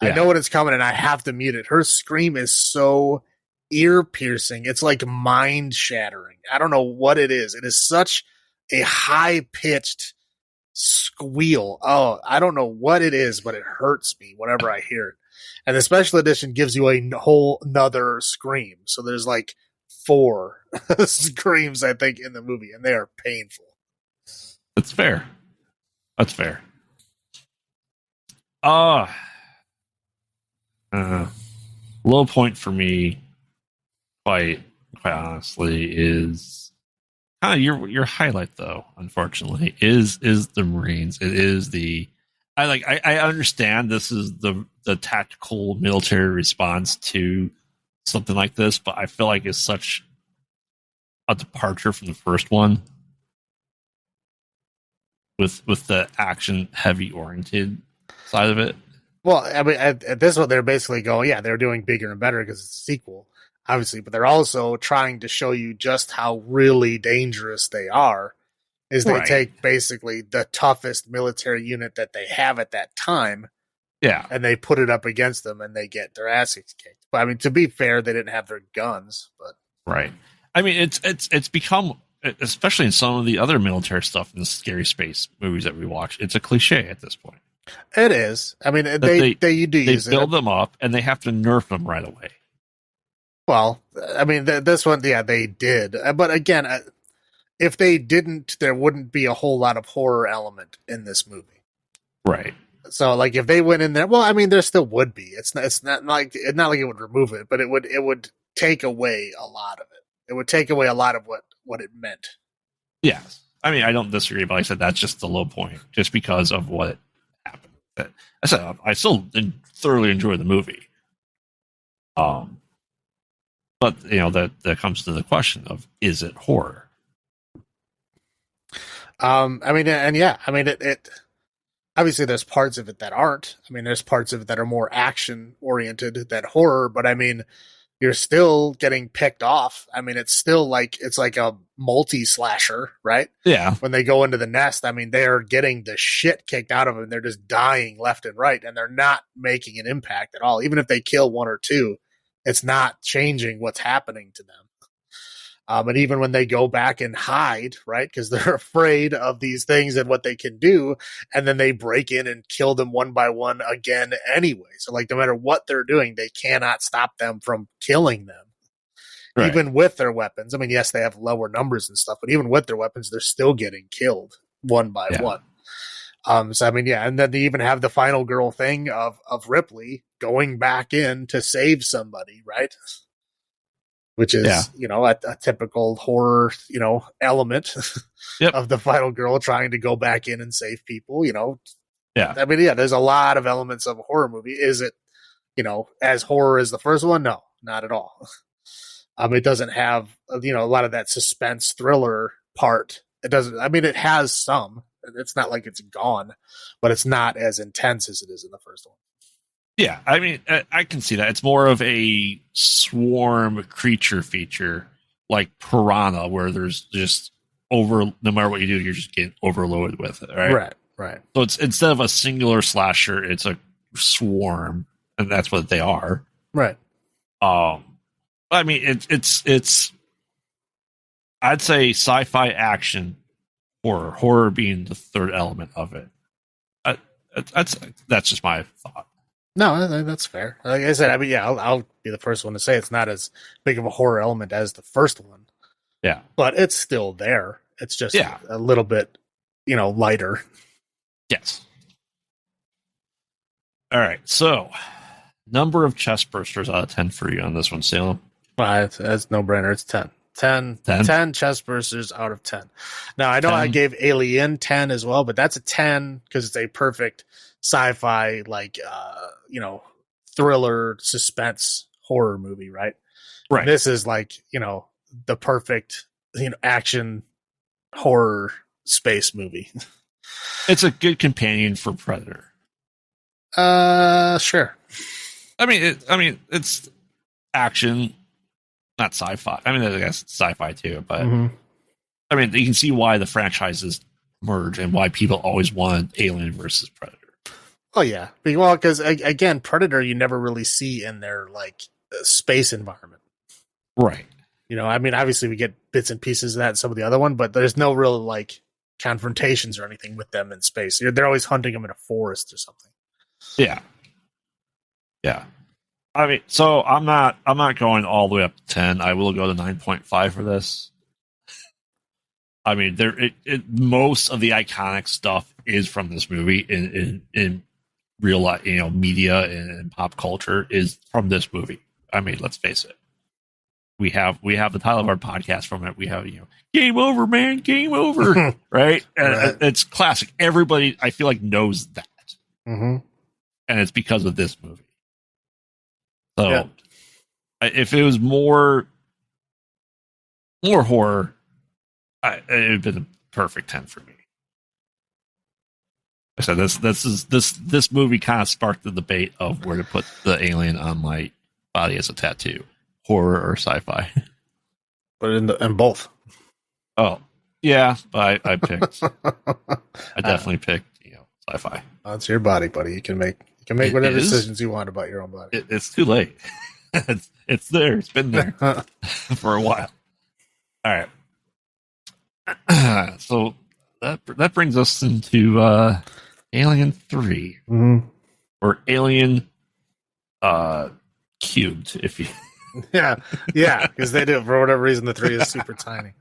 Yeah. I know when it's coming, and I have to mute it. Her scream is so ear-piercing. It's like mind-shattering. I don't know what it is. It is such a high-pitched squeal. Oh, I don't know what it is, but it hurts me whenever I hear it. And the special edition gives you a whole nother scream. So there's like 4 screams, I think, in the movie, and they are painful. That's fair. Low point for me, quite honestly, is kind of your highlight, though. Unfortunately, is the Marines. It is I understand this is the tactical military response to something like this, but I feel like it's such a departure from the first one with the action heavy oriented side of it. Well, I mean, at this one, they're basically going, they're doing bigger and better because it's a sequel, obviously, but they're also trying to show you just how really dangerous they are. They take basically the toughest military unit that they have at that time, and they put it up against them, and they get their asses kicked. But I mean, to be fair, they didn't have their guns, but right. I mean, it's become, especially in some of the other military stuff in the scary space movies that we watch, it's a cliche at this point. It is. I mean, they build them up, and they have to nerf them right away. Well, I mean, this one, they did, but again. If they didn't, there wouldn't be a whole lot of horror element in this movie. Right. So, like, if they went in there, well, I mean, there still would be. It's not like it would remove it, but it would take away a lot of it. It would take away a lot of what it meant. Yes. I mean, I don't disagree, but like I said, that's just the low point, just because of what happened. I said, I still thoroughly enjoy the movie. But, that comes to the question of, is it horror? I mean, it obviously there's parts of it that aren't. I mean, there's parts of it that are more action oriented than horror, but I mean, you're still getting picked off. I mean, it's like a multi-slasher, right? Yeah. When they go into the nest, I mean, they're getting the shit kicked out of them. They're just dying left and right, and they're not making an impact at all. Even if they kill 1 or 2, it's not changing what's happening to them. And even when they go back and hide, right, because they're afraid of these things and what they can do, and then they break in and kill them one by one again anyway. So, like, no matter what they're doing, they cannot stop them from killing them. Right. even with their weapons. I mean, yes, they have lower numbers and stuff, but even with their weapons, they're still getting killed one by one. So I mean, yeah, and then they even have the final girl thing of Ripley going back in to save somebody, right? Which is, a typical horror, element of the final girl trying to go back in and save people, Yeah. I mean, there's a lot of elements of a horror movie. Is it, as horror as the first one? No, not at all. It doesn't have, a lot of that suspense thriller part. It doesn't, I mean, it has some. It's not like it's gone, but it's not as intense as it is in the first one. Yeah, I mean, I can see that. It's more of a swarm creature feature, like Piranha, where there's just no matter what you do, you're just getting overloaded with it, right? Right. So it's instead of a singular slasher, it's a swarm, and that's what they are. Right. I mean, it's I'd say sci-fi action horror being the third element of it. That's just my thought. No, that's fair. Like I said, I mean, I'll be the first one to say it's not as big of a horror element as the first one. Yeah. But it's still there. It's just a little bit, lighter. Yes. All right. So, number of chest bursters out of 10 for you on this one, Salem? That's no brainer. It's 10. 10 chest bursters out of 10. Now, I know 10. I gave Alien 10 as well, but that's a 10 because it's a perfect sci-fi, thriller, suspense, horror movie, right? Right. And this is like, the perfect, action, horror, space movie. It's a good companion for Predator. Sure. I mean, it's action, not sci-fi. I mean, I guess it's sci-fi too, but I mean, you can see why the franchises merge and why people always wanted Alien versus Predator. Oh yeah, well, because again, Predator you never really see in their space environment, right? I mean, obviously we get bits and pieces of that in some of the other one, but there's no real confrontations or anything with them in space. They're always hunting them in a forest or something. Yeah. I mean, so I'm not going all the way up to 10. I will go to 9.5 for this. I mean, most of the iconic stuff is from this movie in real life, media and pop culture is from this movie. I mean, let's face it. We have the title of our podcast from it. We have, game over, man, game over, right? And it's classic. Everybody, I feel like, knows that. Mm-hmm. And it's because of this movie. So, if it was more horror, it would have been a perfect 10 for me. I said this movie kind of sparked the debate of where to put the alien on my body as a tattoo, horror or sci-fi. But in both. Oh yeah, but I picked. I definitely picked sci-fi. It's your body, buddy. You can make whatever decisions you want about your own body. It's too late. It's there. It's been there for a while. All right. So that brings us into Alien 3, or Alien cubed, if you. yeah, because they do, for whatever reason, the 3 is super tiny.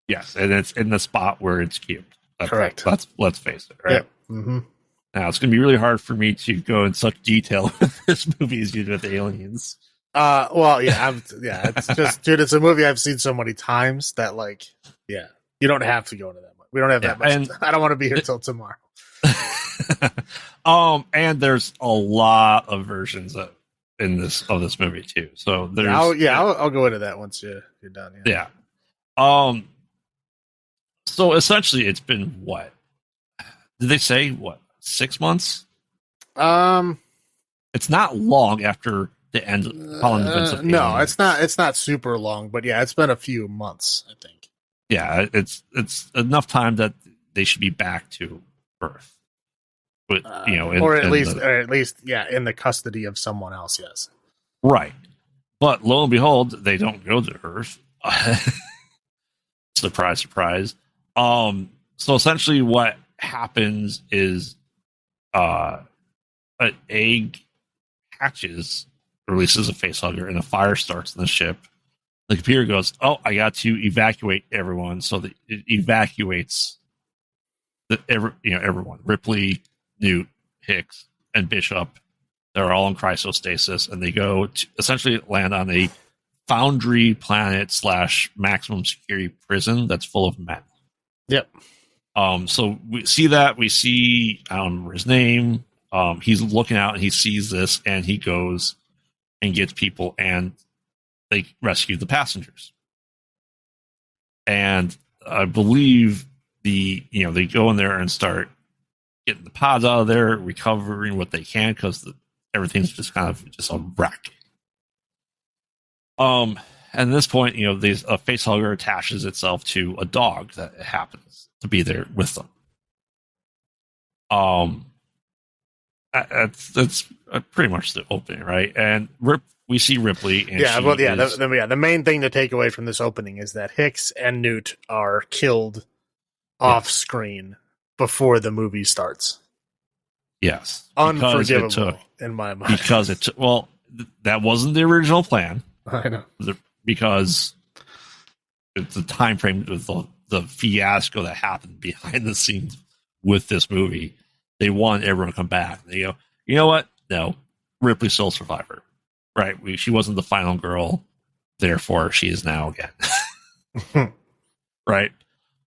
Yes, and it's in the spot where it's cubed. Correct. Let's face it, right? Yep. Mm-hmm. Now it's going to be really hard for me to go in such detail with this movie as you did with Aliens. Well, it's just, dude, it's a movie I've seen so many times that, you don't have to go into that much. We don't have that much. And I don't want to be here till tomorrow. And there's a lot of versions of this movie too. So there's I'll go into that once you're done. Yeah. So essentially, it's been what? Did they say 6 months? It's not long after the end following events of no, it's not super long, but it's been a few months, I think. Yeah, it's enough time that they should be back to Earth. But or at least in the custody of someone else, yes. Right. But lo and behold, they don't go to Earth. Surprise, surprise. So essentially what happens is an egg hatches, releases a facehugger, and a fire starts in the ship. the computer goes, "Oh, I got to evacuate everyone," so that it evacuates everyone. Ripley, Newt, Hicks, and Bishop. They're all in cryostasis, and they go to essentially land on a foundry planet / maximum security prison that's full of men. Yep. So we see that. We see, I don't remember his name. He's looking out and he sees this, and he goes and gets people, and they rescue the passengers. And I believe they go in there and start getting the pods out of there, recovering what they can, because everything's just kind of just a wreck. And at this point, a facehugger attaches itself to a dog that happens to be there with them. That's pretty much the opening, right? And we see Ripley. And the main thing to take away from this opening is that Hicks and Newt are killed off screen before the movie starts. Yes, unforgivable in my mind. Because it took. Well, that wasn't the original plan. I know, because it's the time frame with the fiasco that happened behind the scenes with this movie. They want everyone to come back. They go, you know what? No, Ripley's still a survivor, right? She wasn't the final girl, therefore she is now again, right?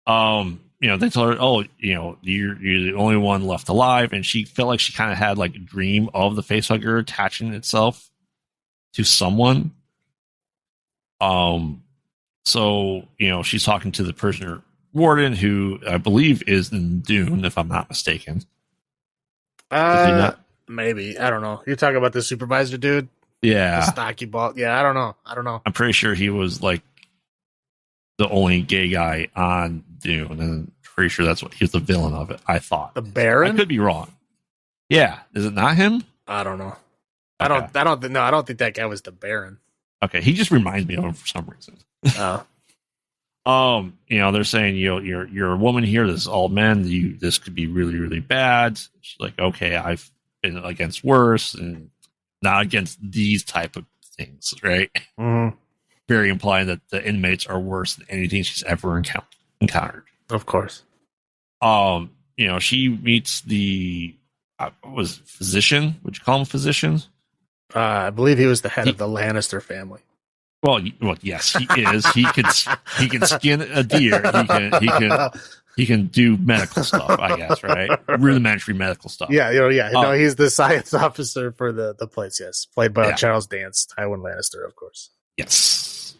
They told her, oh, you're the only one left alive, and she felt like she kind of had like a dream of the facehugger attaching itself to someone. So she's talking to the prisoner warden, who I believe is in Dune, if I'm not mistaken. Maybe, I don't know. You're talking about the supervisor dude? Yeah, the stocky ball. Yeah, I don't know. I'm pretty sure he was like the only gay guy on Dune, and pretty sure that's what he was the villain of it. I thought the Baron. I could be wrong. Yeah, is it not him? I don't know. Okay. I don't think that guy was the Baron. Okay, he just reminds me of him for some reason. They're saying you're a woman here. This is all men. This could be really, really bad. She's like, okay, I've been against worse, and not against these type of things, right? Mm-hmm. Very implying that the inmates are worse than anything she's ever encountered. Of course. She meets the physician. Would you call him physician? I believe he was the head of the Lannister family. Well, yes, he is. He can skin a deer. He can do medical stuff, I guess, right? Rudimentary medical stuff. Yeah. He's the science officer for the place. Yes, played by Charles Dance, Tywin Lannister, of course. Yes.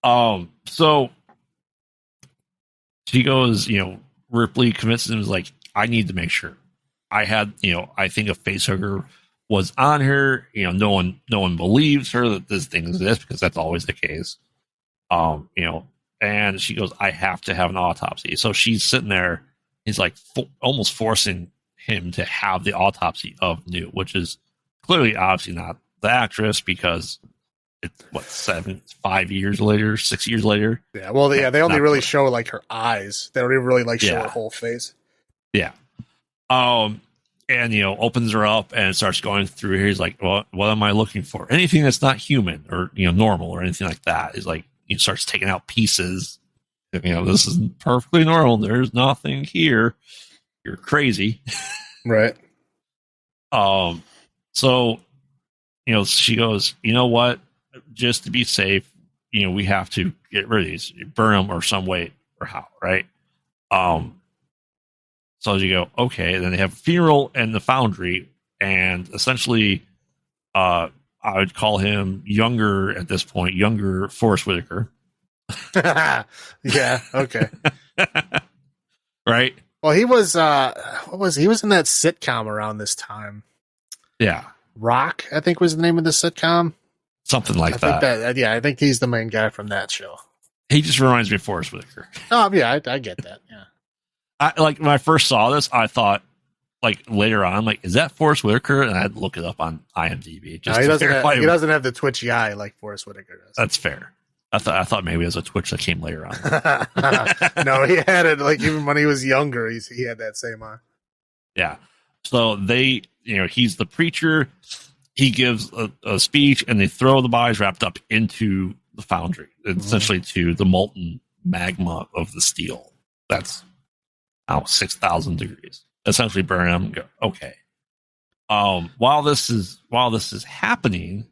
So she goes. Ripley convinces him, is like, I need to make sure. I think a facehugger was on her. No one believes her that this thing exists, because that's always the case. And she goes, I have to have an autopsy. So she's sitting there. He's like almost forcing him to have the autopsy of Newt, which is clearly obviously not the actress, because it's 5 years later, 6 years later. Yeah. Well, they only really show like her eyes. They don't even really show her whole face. Yeah. And opens her up and starts going through here. He's like, well, what am I looking for? Anything that's not human or normal or anything like that. Is like, he starts taking out pieces. This is perfectly normal. There's nothing here. You're crazy. Right. So she goes, you know what? Just to be safe, we have to get rid of these, burn them or some way or how, right? So you go, okay. Then they have a funeral in the foundry, and essentially, I would call him younger at this point, younger Forrest Whitaker. Yeah. Okay. Right. Well, he was. He was in that sitcom around this time. Yeah. Rock, I think, was the name of the sitcom. Something like that. I think he's the main guy from that show. He just reminds me of Forrest Whitaker. Oh yeah, I get that. Yeah. When I first saw this, I thought, later on, is that Forrest Whitaker? And I had to look it up on IMDb. No, he doesn't have the twitchy eye like Forrest Whitaker does. That's fair. I thought maybe it was a twitch that came later on. No, he had it even when he was younger. He had that same eye. Yeah. So he's the preacher. He gives a speech, and they throw the bodies wrapped up into the foundry, essentially to the molten magma of the steel. That's 6,000 degrees. Essentially burn them and go, okay. While this is happening,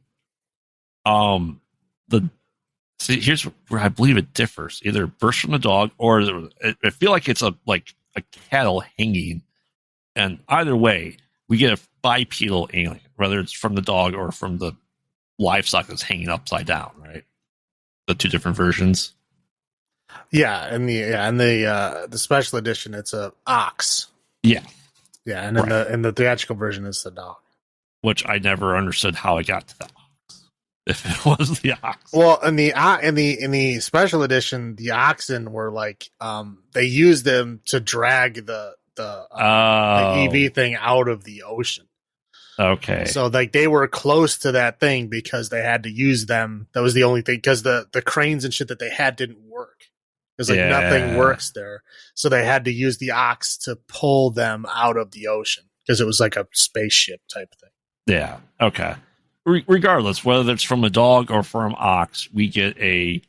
here's where I believe it differs. Either it bursts from the dog, or I feel like it's a cattle hanging. And either way, we get a bipedal alien, whether it's from the dog or from the livestock that's hanging upside down, right? The two different versions. Yeah, and the special edition, it's a ox. Yeah, yeah, and in the theatrical version, it's the dog. Which I never understood how it got to the ox. If it was the ox, well, in the special edition, the oxen were like they used them to drag the EV thing out of the ocean. Okay. So like they were close to that thing because they had to use them. That was the only thing, because the cranes and shit that they had didn't work. Because nothing works there. So they had to use the ox to pull them out of the ocean because it was like a spaceship type thing. Yeah. Okay. Regardless, whether it's from a dog or from ox, we get a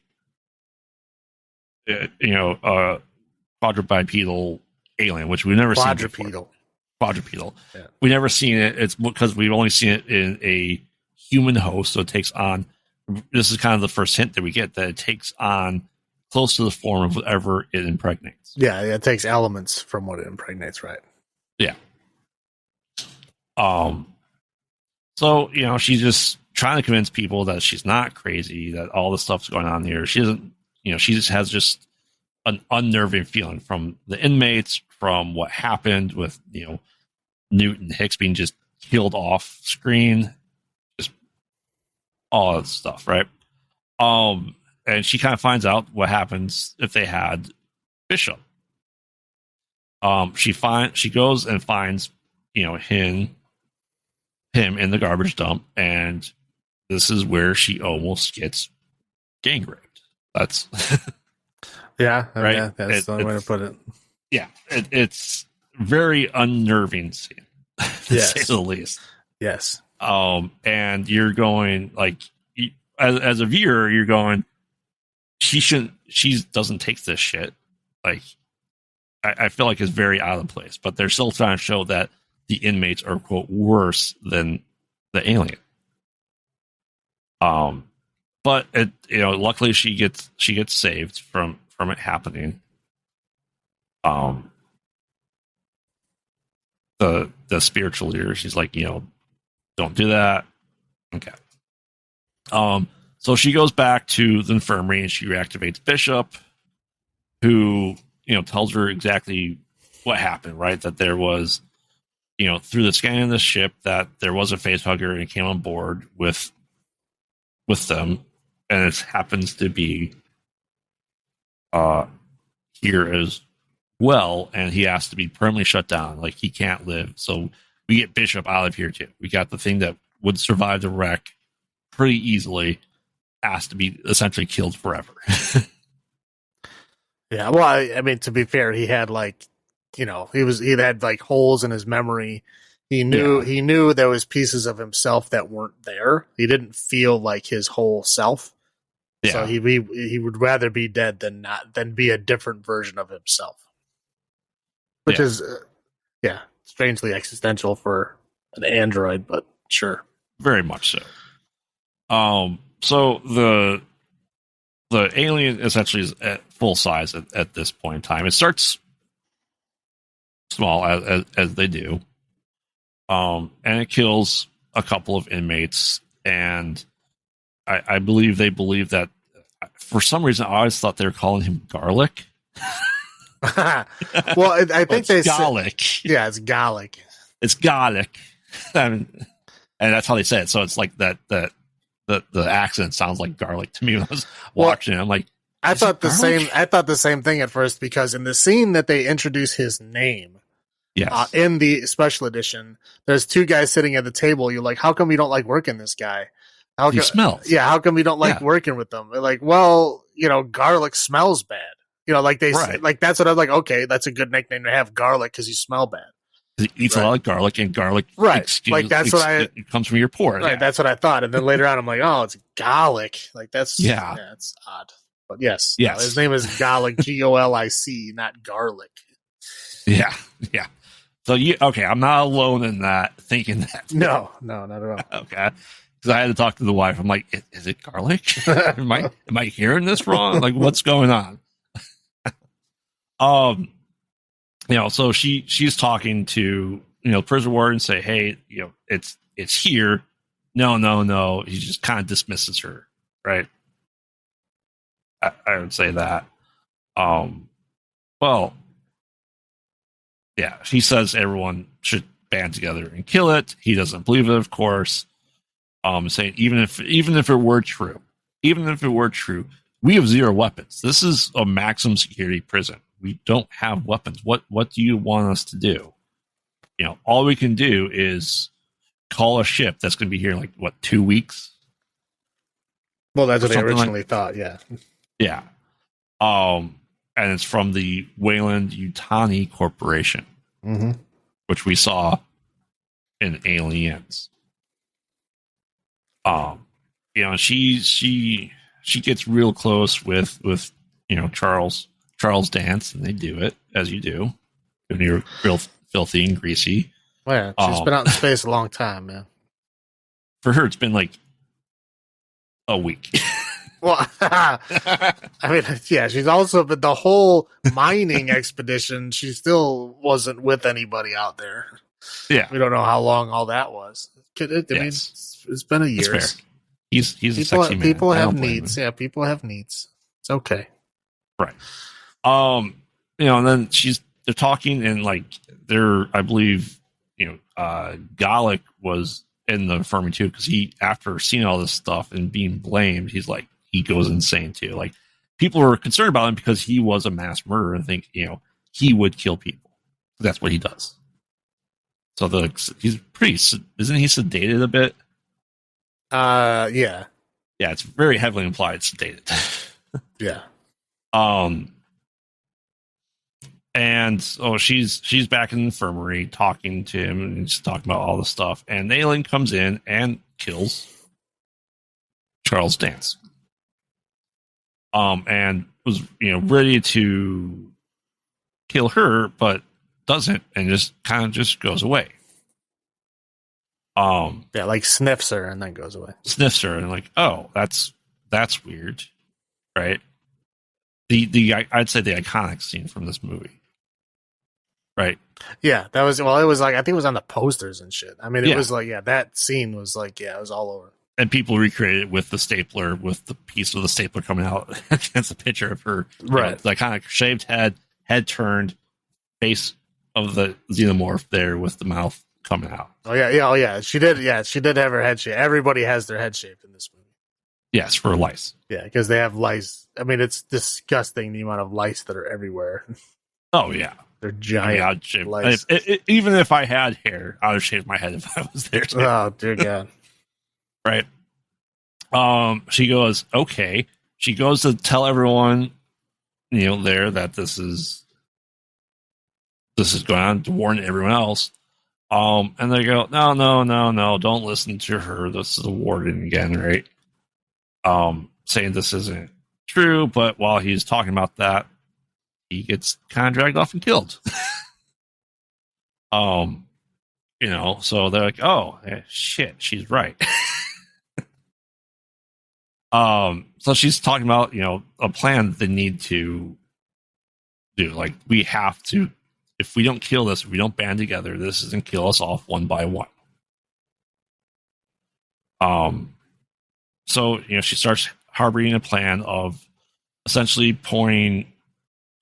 quadrupedal alien, which we've never seen before. Quadrupedal. Yeah. We never seen it. It's because we've only seen it in a human host. So it takes on. This is kind of the first hint that we get that it takes on close to the form of whatever it impregnates. Yeah, it takes elements from what it impregnates, right? Yeah. So she's just trying to convince people that she's not crazy, that all this stuff's going on here. She doesn't. She just has just an unnerving feeling from the inmates, from what happened with Newton Hicks being just killed off screen, just all that stuff, right? And she kind of finds out what happens if they had Bishop. She goes and finds him in the garbage dump, and this is where she almost gets gang raped. That's yeah, right. Yeah, that's the only way to put it. Yeah, it's very unnerving scene, to say the least. Yes. And you're going as a viewer, you're going, she doesn't take this shit. Like, I feel like it's very out of place, but they're still trying to show that the inmates are, quote, worse than the alien. But luckily she gets saved from it happening. The spiritual leader, she's like, don't do that. Okay. So she goes back to the infirmary and she reactivates Bishop, who, tells her exactly what happened, right? That there was, through the scanning of the ship, that there was a facehugger and it came on board with them. And it happens to be here as well. And he has to be permanently shut down. Like, he can't live. So we get Bishop out of here too. We got the thing that would survive the wreck pretty easily, has to be essentially killed forever. Yeah, well, I mean, to be fair, he had he had holes in his memory. He knew there was pieces of himself that weren't there. He didn't feel like his whole self. Yeah. So he would rather be dead than be a different version of himself. Which is strangely existential for an android, but sure. Very much so. So the alien essentially is at full size at this point in time. It starts small as they do, and it kills a couple of inmates. And I believe they believe that, for some reason, I always thought they were calling him Garlic. Well, I think they Garlic. Yeah, it's Garlic. It's Garlic. And that's how they say it. So it's like that. The accent sounds like garlic to me when I was watching it. I'm like, I thought the same thing at first, because in the scene that they introduce his name, in the special edition, there's two guys sitting at the table. You're like, how come you don't like working this guy? He smells. Yeah, how come you don't like working with them? They're like, well, garlic smells bad. Like they like, that's what I'm like. Okay, that's a good nickname to have, Garlic, because you smell bad. He eats a lot of garlic, and garlic, right? Like that's what it comes from your pores, right? Yeah. That's what I thought, and then later on, I'm like, oh, it's garlic. Like that's it's odd, but yes, no, his name is Golic, Golic, not garlic. Yeah. So I'm not alone in that thinking that. No, not at all. Okay, because I had to talk to the wife. I'm like, is it garlic? am I hearing this wrong? Like, what's going on? So she's talking to, prison warden and say, hey, it's here. No. He just kind of dismisses her. Right. I would say that. Well, yeah, he says everyone should band together and kill it. He doesn't believe it, of course. Saying even if it were true, we have 0 weapons. This is a maximum security prison. We don't have weapons. What do you want us to do? All we can do is call a ship that's going to be here in 2 weeks. Well, that's what they originally thought. Yeah. Yeah. And it's from the Weyland-Yutani Corporation, which we saw in Aliens. She gets real close with Charles Dance, and they do it as you do when you're real filthy and greasy. Well, yeah, she's been out in space a long time, man. For her, it's been a week. Well, I mean, yeah, she's also been the whole mining expedition. She still wasn't with anybody out there. Yeah, we don't know how long all that was. I mean, it's been a year. He's a sexy man. People have needs. Yeah, people have needs. It's okay. Right. And then they're talking, and I believe, Golic was in the infirmary too, because after seeing all this stuff and being blamed, he goes insane too. People were concerned about him because he was a mass murderer and think, he would kill people. That's what he does. So he's isn't he sedated a bit? Yeah. Yeah, it's very heavily implied sedated. Yeah. And she's back in the infirmary talking to him, and she's talking about all the stuff. And the alien comes in and kills Charles Dance. And was ready to kill her, but doesn't, and just goes away. Yeah, sniffs her and then goes away. Sniffs her and oh, that's weird, right? I'd say the iconic scene from this movie. Right. Yeah, that was, it was I think it was on the posters and shit. I mean, it was that scene was it was all over. And people recreated it with the stapler, with the piece of the stapler coming out against a picture of her. Right. The iconic shaved head turned, face of the xenomorph there with the mouth coming out. Oh yeah. She did have her head shaved. Everybody has their head shaved in this movie. Yes, for lice. Yeah, because they have lice. I mean, it's disgusting the amount of lice that are everywhere. Oh yeah. They're giant lice. Even if I had hair, I would shave my head if I was there too. Oh dear God. Right. She goes, okay. She goes to tell everyone, there that this is going on, to warn everyone else. And they go, no, don't listen to her. This is a warden again, right? Saying this isn't true, but while he's talking about that, he gets kind of dragged off and killed. So they're like, oh shit, she's right. So she's talking about, a plan that they need to do. We have to, if we don't kill this, if we don't band together, this is going to kill us off one by one. So, she starts harboring a plan of essentially pouring,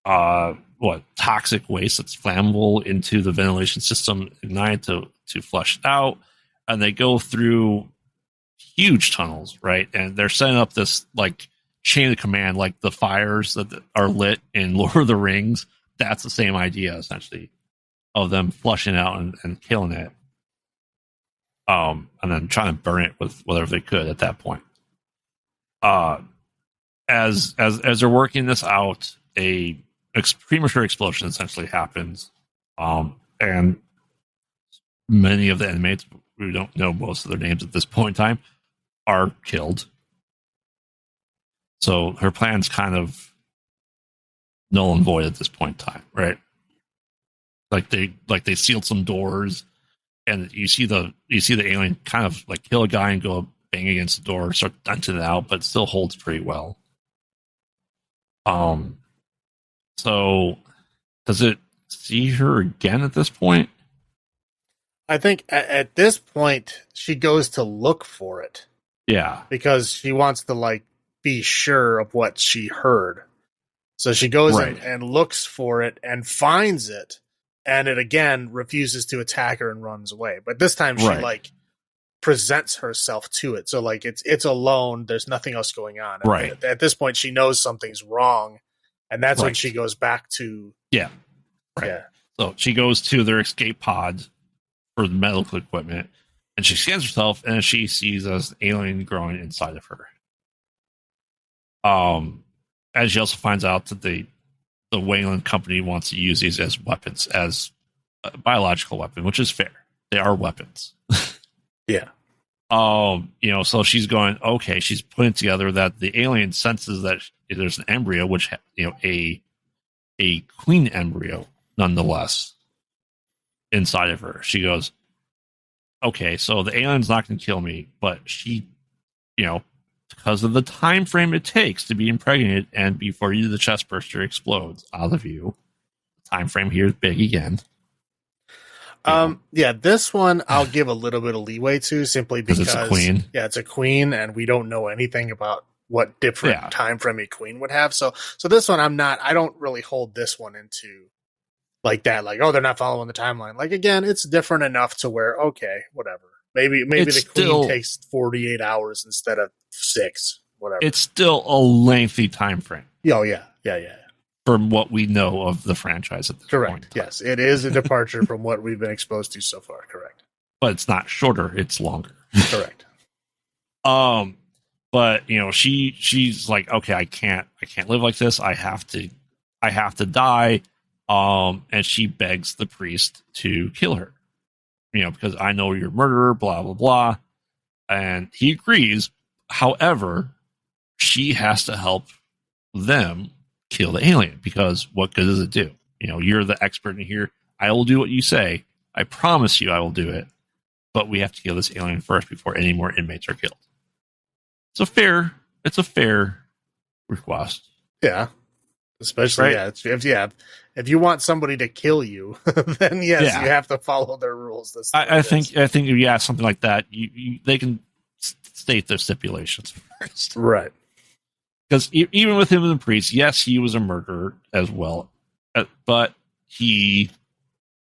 toxic waste that's flammable into the ventilation system, ignite to flush it out. And they go through huge tunnels, right? And they're setting up this chain of command, like the fires that are lit in Lord of the Rings. That's the same idea, essentially, of them flushing out and killing it. And then trying to burn it with whatever they could at that point. As they're working this out, a premature explosion essentially happens. And many of the inmates, we don't know most of their names at this point in time, are killed. So her plan's kind of null and void at this point in time, right? Like they sealed some doors, and you see the alien kind of like kill a guy and go bang against the door, start dunking it out, but it still holds pretty well. So does it see her again at this point? I think at this point she goes to look for it. Yeah. Because she wants to like be sure of what she heard. So she goes and looks for it and finds it, and it again refuses to attack her and runs away. But this time she like presents herself to it. So like it's alone, there's nothing else going on. Right. At this point she knows something's wrong, and that's when she goes back to Yeah. So she goes to their escape pod for the medical equipment, and she scans herself, and she sees an alien growing inside of her. And she also finds out that the Wayland company wants to use these as weapons, as a biological weapon, which is fair. They are weapons. Yeah. So she's going, okay, she's putting together that the alien senses that there's an embryo, which, a queen embryo, nonetheless, inside of her. She goes, okay, so the alien's not going to kill me, but she, because of the time frame it takes to be impregnated and before the chest burster explodes out of you, the time frame here is big again. Yeah, this one I'll give a little bit of leeway to, simply because it's a queen. Yeah, it's a queen, and we don't know anything about what different time frame a queen would have. So this one I don't really hold this one into like that. Like, oh, they're not following the timeline. Like, again, it's different enough to where, okay, whatever. Maybe the queen takes 48 hours instead of 6, whatever. It's still a lengthy time frame. Oh, yeah. From what we know of the franchise at this point. Correct. Yes, it is a departure from what we've been exposed to so far. Correct. But it's not shorter; it's longer. Correct. But she's like, okay, I can't live like this. I have to die. And she begs the priest to kill her. Because I know you're a murderer. Blah blah blah. And he agrees. However, she has to help them kill the alien, because what good does it do? You're the expert in here. I will do what you say. I promise you I will do it. But we have to kill this alien first before any more inmates are killed. It's a fair request. Yeah. Especially, if you want somebody to kill you, then yes, you have to follow their rules. I think something like that. They can state their stipulations first, right? Because even with him and the priest, yes, he was a murderer as well, but he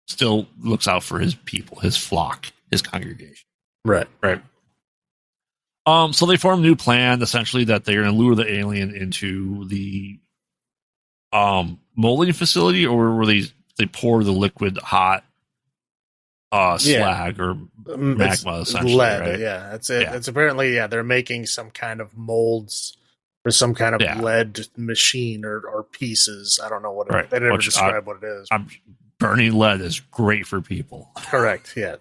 still looks out for his people, his flock, his congregation. Right. So they form a new plan, essentially, that they're going to lure the alien into the molding facility, or where they pour the liquid hot slag or magma, essentially. Lead, right? Yeah, that's it. It's apparently, they're making some kind of molds or some kind of lead machine or pieces. I don't know what they never describe what it is. Burning lead is great for people. Correct, yeah.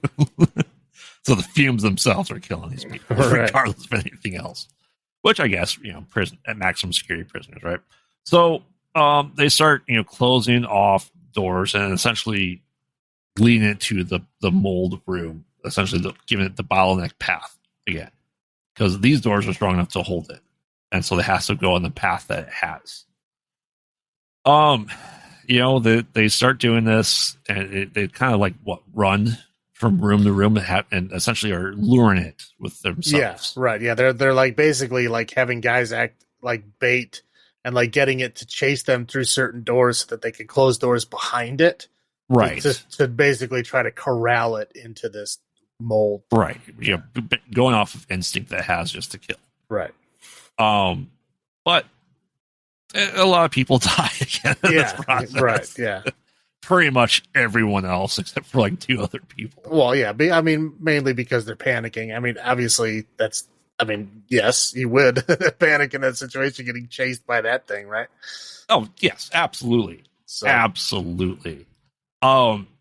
So the fumes themselves are killing these people, regardless of anything else. Which I guess, prison at maximum security prisoners, right? So they start, closing off doors and essentially leading it to the mold room, essentially giving it the bottleneck path again, because these doors are strong enough to hold it, and so it has to go on the path that it has. They start doing this, and they kind of run from room to room and essentially are luring it with themselves. Yeah, right. Yeah, they're like basically like having guys act like bait and like getting it to chase them through certain doors so that they can close doors behind it. Right. To basically try to corral it into this mold. Right. Going off of instinct that it has just to kill. Right. But a lot of people die again in this process. Right. Yeah. Pretty much everyone else except for 2 other people. Well, yeah. I mean, mainly because they're panicking. I mean, obviously yes, you would panic in that situation, getting chased by that thing, right? Oh, yes, absolutely. Absolutely. However,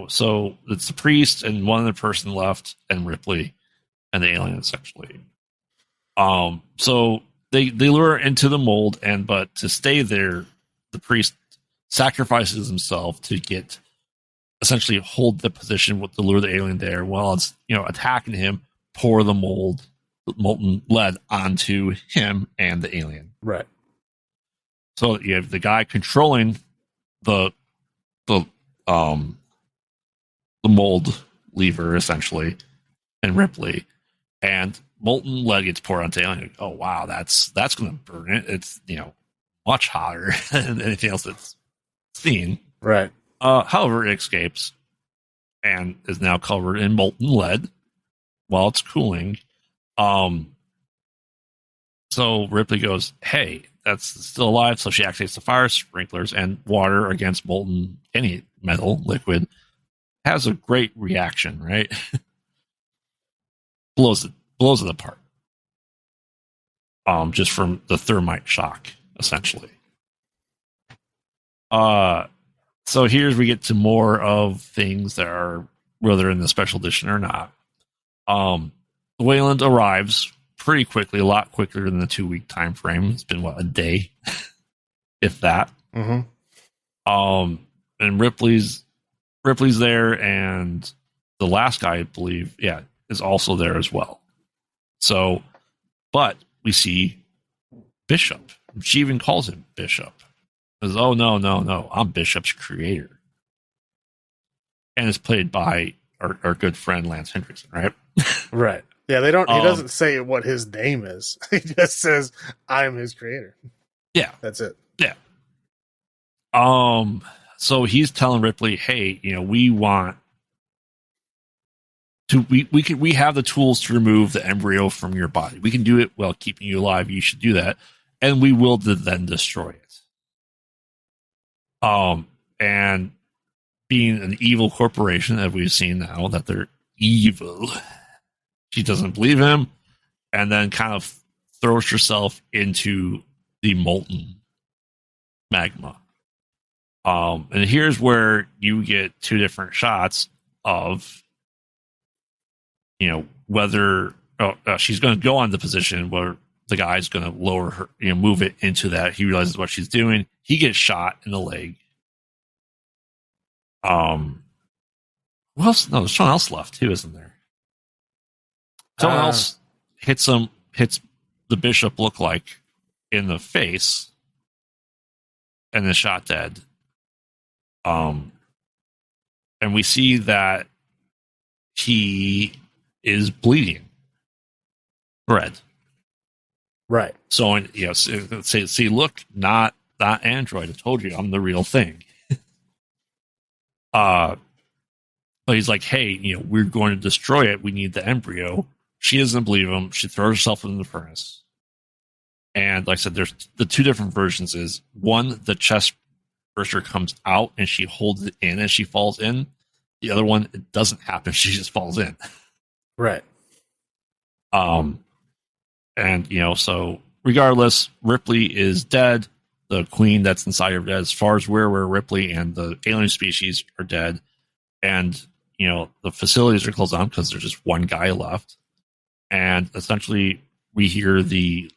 so it's the priest and one other person left, and Ripley and the alien essentially. So they lure her into the mold, but to stay there, the priest sacrifices himself to essentially hold the position with the lure the alien there while it's attacking him, pour the molten lead onto him and the alien. Right. So you have the guy controlling the mold lever essentially, and Ripley, and molten lead gets poured onto the alien. Oh wow, that's going to burn it. It's much hotter than anything else it's seen. Right. However, it escapes and is now covered in molten lead while it's cooling. So Ripley goes, "Hey, that's still alive." So she activates the fire sprinklers, and water against any metal liquid has a great reaction, right? blows it apart. Just from the thermite shock, essentially. So here's we get to more of things that are whether in the special edition or not. Wayland arrives pretty quickly, a lot quicker than the 2-week time frame. It's been a day, if that. Mm-hmm. And Ripley's there, and the last guy, I believe, is also there as well. So, but we see Bishop. She even calls him Bishop. Says, "Oh no, I'm Bishop's creator," and it's played by our good friend Lance Henriksen, right? Right. Yeah, they don't. He doesn't say what his name is. He just says, "I'm his creator." Yeah, that's it. Yeah. So he's telling Ripley, "Hey, we want to. We have the tools to remove the embryo from your body. We can do it while keeping you alive. You should do that, and we will then destroy it." And being an evil corporation, as we've seen now that they're evil, she doesn't believe him, and then kind of throws herself into the molten magma. And here's where you get two different shots of, whether she's going to go on the position where the guy's going to lower her, move it into that. He realizes what she's doing. He gets shot in the leg. What else? No, there's someone else left too, isn't there? Someone else hits the Bishop lookalike in the face, and is shot dead. And we see that he is bleeding red. Right. So, see, look, not Android. I told you, I'm the real thing. But he's like, "Hey, we're going to destroy it. We need the embryo." She doesn't believe him. She throws herself in the furnace. And like I said, there's the two different versions. Is one, the chest burster comes out and she holds it in as she falls in. The other one, it doesn't happen. She just falls in. Right. And so regardless, Ripley is dead. The queen that's inside her dead. As far as where Ripley and the alien species are dead, and the facilities are closed down because there's just one guy left. And essentially, we hear the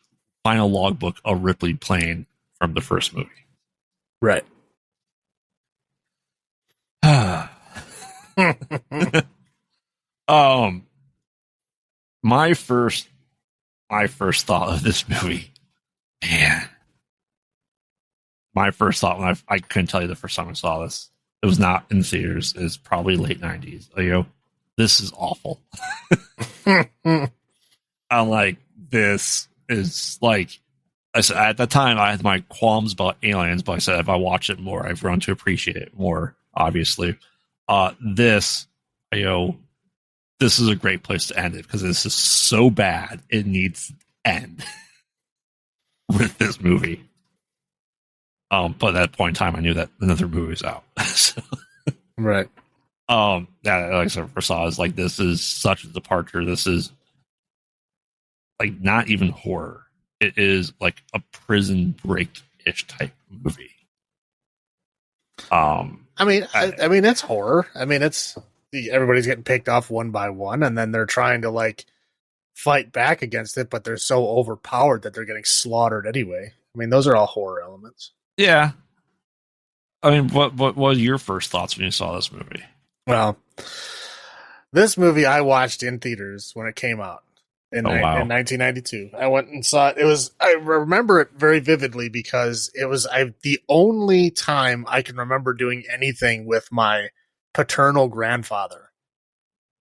final logbook of Ripley playing from the first movie. Right. My first thought of this movie, man. My first thought when I couldn't tell you the first time I saw this. It was not in theaters. It's probably late 90s. This is awful. I'm like, this is like, I said at the time I had my qualms about aliens, but I said if I watch it more, I've grown to appreciate it more. Obviously, this is a great place to end it because this is so bad it needs to end with this movie. But at that point in time, I knew that another movie was out. So, right. Like I said, first saw, I was like, this is such a departure. This is like not even horror. It is like a prison break-ish type movie. I mean, it's horror. I mean, it's everybody's getting picked off one by one, and then they're trying to like fight back against it, but they're so overpowered that they're getting slaughtered anyway. I mean, those are all horror elements. Yeah. I mean, what were your first thoughts when you saw this movie? Well, this movie I watched in theaters when it came out in 1992. I went and saw it. I remember it very vividly because it was the only time I can remember doing anything with my paternal grandfather.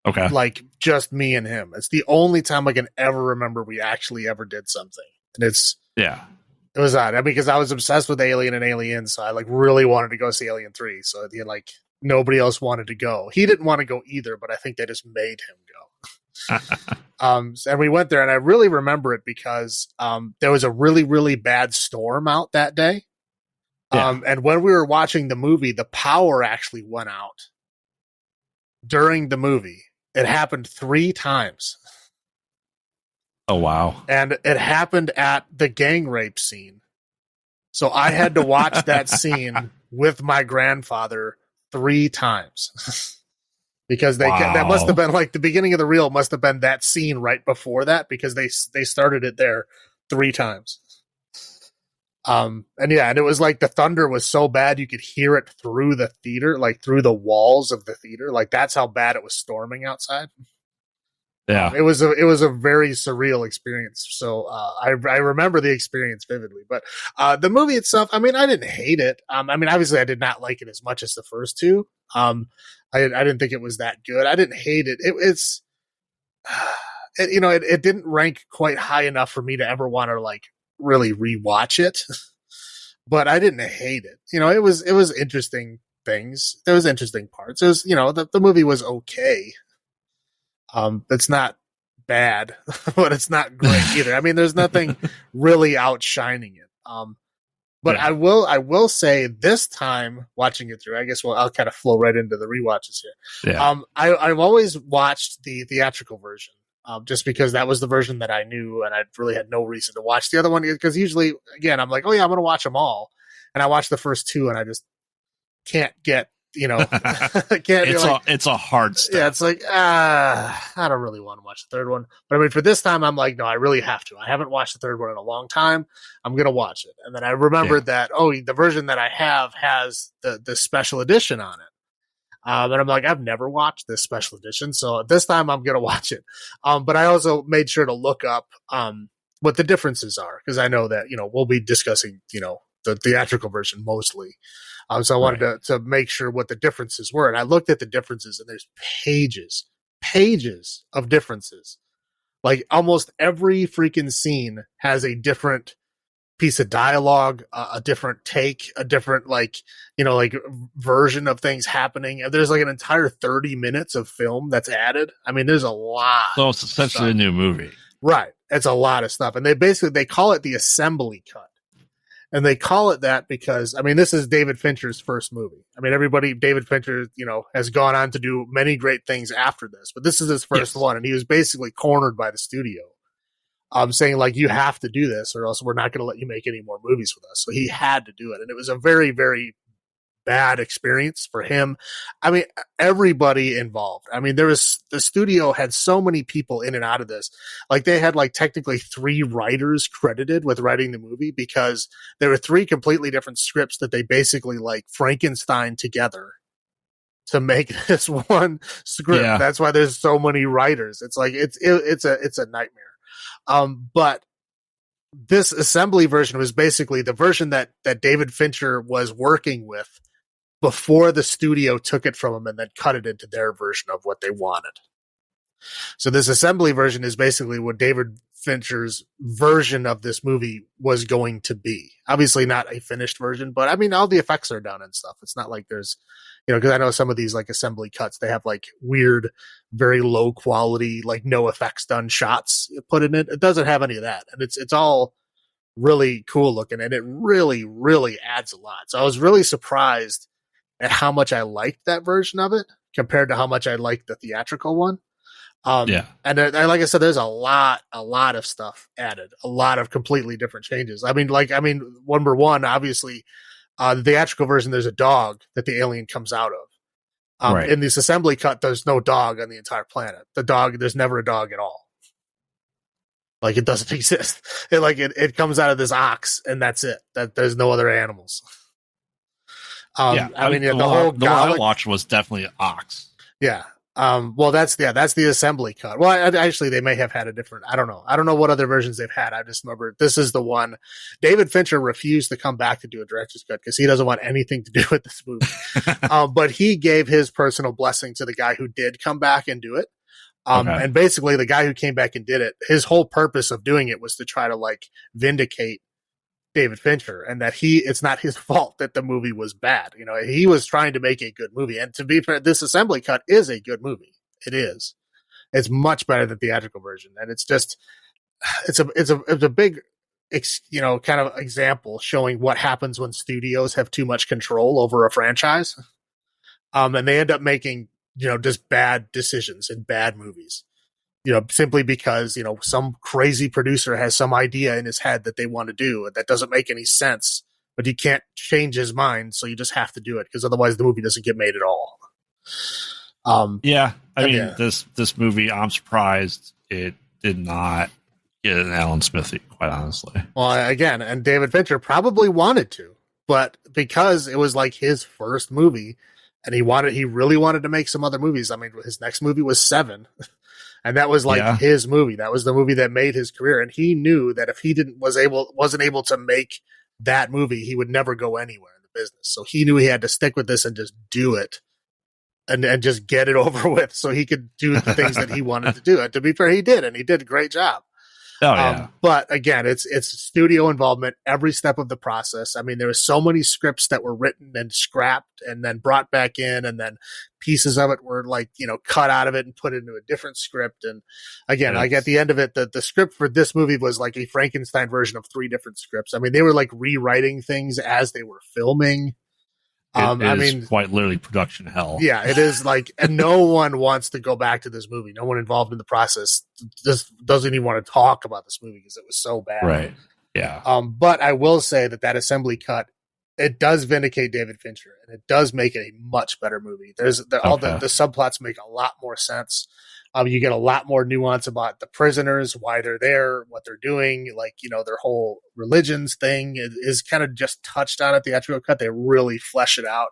Okay. Like just me and him. It's the only time I can ever remember we actually ever did something. And it was odd. I mean, because I was obsessed with Alien and Aliens, so I like really wanted to go see Alien 3. So like nobody else wanted to go. He didn't want to go either, but I think they just made him go. And we went there, and I really remember it because there was a really, really bad storm out that day. Yeah. And when we were watching the movie, the power actually went out during the movie. It happened 3 times. Oh, wow. And it happened at the gang rape scene. So I had to watch that scene with my grandfather 3 times. Because that must have been like the beginning of the reel must have been that scene right before that, because they started it there 3 times. And it was like the thunder was so bad you could hear it through the theater, like through the walls of the theater. Like that's how bad it was storming outside. Yeah, it was a very surreal experience. So I remember the experience vividly. But the movie itself, I mean, I didn't hate it. I mean, obviously, I did not like it as much as the first 2. I didn't think it was that good. I didn't hate it. It didn't rank quite high enough for me to ever want to like really rewatch it. But I didn't hate it. It was interesting things. There was interesting parts. It was, the movie was okay. It's not bad, but it's not great either. I mean, there's nothing really outshining it. But yeah. I will say this time watching it through, I guess I'll kind of flow right into the rewatches here. Yeah. I've always watched the theatrical version, just because that was the version that I knew, and I really had no reason to watch the other one, because usually, again, I'm like, oh yeah, I'm going to watch them all. And I watched the first 2 and I just can't get, it's a hard step. Yeah, it's like, I don't really want to watch the third one. But I mean, for this time, I'm like, no, I really have to. I haven't watched the third one in a long time. I'm going to watch it. And then I remembered that, the version that I have has the special edition on it. And I'm like, I've never watched this special edition. So this time I'm going to watch it. But I also made sure to look up what the differences are, because I know that, we'll be discussing, the theatrical version mostly. So I wanted to make sure what the differences were. And I looked at the differences, and there's pages of differences. Like almost every freaking scene has a different piece of dialogue, a different take, a different version of things happening. And there's like an entire 30 minutes of film that's added. I mean, there's a lot. So it's essentially a new movie. Right. It's a lot of stuff. And they call it the assembly cut. And they call it that because, I mean, this is David Fincher's first movie. I mean, David Fincher, has gone on to do many great things after this, but this is his first one. And he was basically cornered by the studio, saying like, you have to do this or else we're not going to let you make any more movies with us. So he had to do it. And it was a very, very bad experience for him. I mean, everybody involved. I mean, the studio had so many people in and out of this. Like they had like technically 3 writers credited with writing the movie, because there were 3 completely different scripts that they basically like Frankenstein together to make this one script. Yeah. That's why there's so many writers. It's like, it's a nightmare. But this assembly version was basically the version that David Fincher was working with before the studio took it from him and then cut it into their version of what they wanted. So this assembly version is basically what David Fincher's version of this movie was going to be. Obviously not a finished version, but I mean, all the effects are done and stuff. It's not like there's, because I know some of these like assembly cuts, they have like weird, very low quality, like no effects done shots put in it. It doesn't have any of that. And it's all really cool looking, and it really, really adds a lot. So I was really surprised at how much I liked that version of it compared to how much I liked the theatrical one. And like I said, there's a lot of stuff added, a lot of completely different changes. I mean, number one, obviously, The theatrical version, there's a dog that the alien comes out of. Right. In this assembly cut, there's no dog on the entire planet. There's never a dog at all. Like, it doesn't exist. It comes out of this ox, and that's it. That there's no other animals. The one I watched was definitely an ox. Yeah. That's the assembly cut. Well, actually, they may have had a different. I don't know. I don't know what other versions they've had. I just remember this is the one. David Fincher refused to come back to do a director's cut because he doesn't want anything to do with this movie. But he gave his personal blessing to the guy who did come back and do it. And basically, the guy who came back and did it, his whole purpose of doing it was to try to like vindicate David Fincher, and that it's not his fault that the movie was bad. You know, he was trying to make a good movie. And to be fair, this assembly cut is a good movie. It is. It's much better than the theatrical version. And it's just, it's a big, kind of example showing what happens when studios have too much control over a franchise. And they end up making, just bad decisions in bad movies. Simply because, some crazy producer has some idea in his head that they want to do that doesn't make any sense, but he can't change his mind. So you just have to do it because otherwise the movie doesn't get made at all. This movie, I'm surprised it did not get an Alan Smithy, quite honestly. Well, again, and David Fincher probably wanted to, but because it was like his first movie and he really wanted to make some other movies. I mean, his next movie was Seven. And that was his movie. That was the movie that made his career. And he knew that if he wasn't able to make that movie, he would never go anywhere in the business. So he knew he had to stick with this and just do it and just get it over with so he could do the things that he wanted to do. And to be fair, he did, and he did a great job. Oh, yeah. But again, it's studio involvement every step of the process. I mean, there were so many scripts that were written and scrapped and then brought back in, and then pieces of it were cut out of it and put into a different script. And again, at the end of it, the script for this movie was like a Frankenstein version of 3 different scripts. I mean, they were like rewriting things as they were filming. It is quite literally production hell. Yeah, it is and no one wants to go back to this movie. No one involved in the process just doesn't even want to talk about this movie because it was so bad. Right. Yeah. But I will say that assembly cut, it does vindicate David Fincher, and it does make it a much better movie. All the subplots make a lot more sense. You get a lot more nuance about the prisoners, why they're there, what they're doing, their whole religions thing is kind of just touched on at the theatrical cut. They really flesh it out.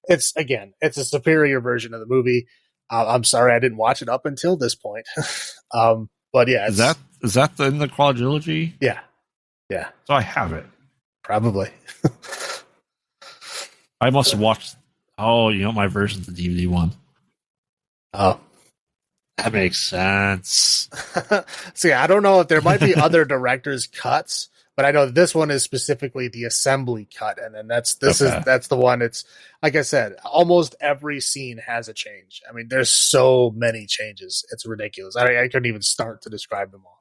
It's a superior version of the movie. I'm sorry I didn't watch it up until this point. But yeah. Is that in the quadrilogy? Yeah. Yeah. So I have it. Probably. I must have watched, my version's the DVD one. Oh. That makes sense. So yeah, I don't know if there might be other directors' cuts, but I know this one is specifically the assembly cut, and then that's the one. It's like I said, almost every scene has a change. I mean, there's so many changes; it's ridiculous. I couldn't even start to describe them all.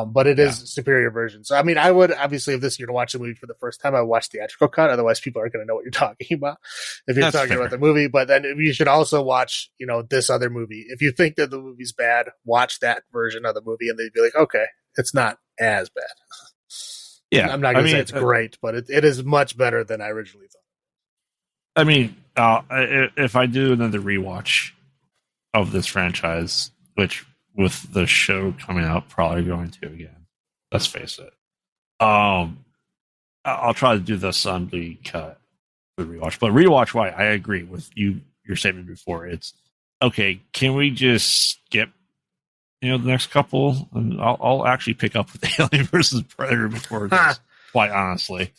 But it is a superior version. So I mean, I would obviously, if this you're to watch the movie for the first time, I would watch the theatrical cut. Otherwise, people aren't going to know what you're talking about if you're talking about the movie. But then you should also watch, this other movie. If you think that the movie's bad, watch that version of the movie, and they'd be like, okay, it's not as bad. Yeah, I'm not going to say it's great, but it is much better than I originally thought. I mean, if I do another rewatch of this franchise, which with the show coming out, probably going to again. Let's face it. I'll try to do the assembly cut for rewatch, but rewatch. Why I agree with your statement before. It's okay. Can we just skip, the next couple? And I'll actually pick up with Alien versus Predator before this. Quite honestly,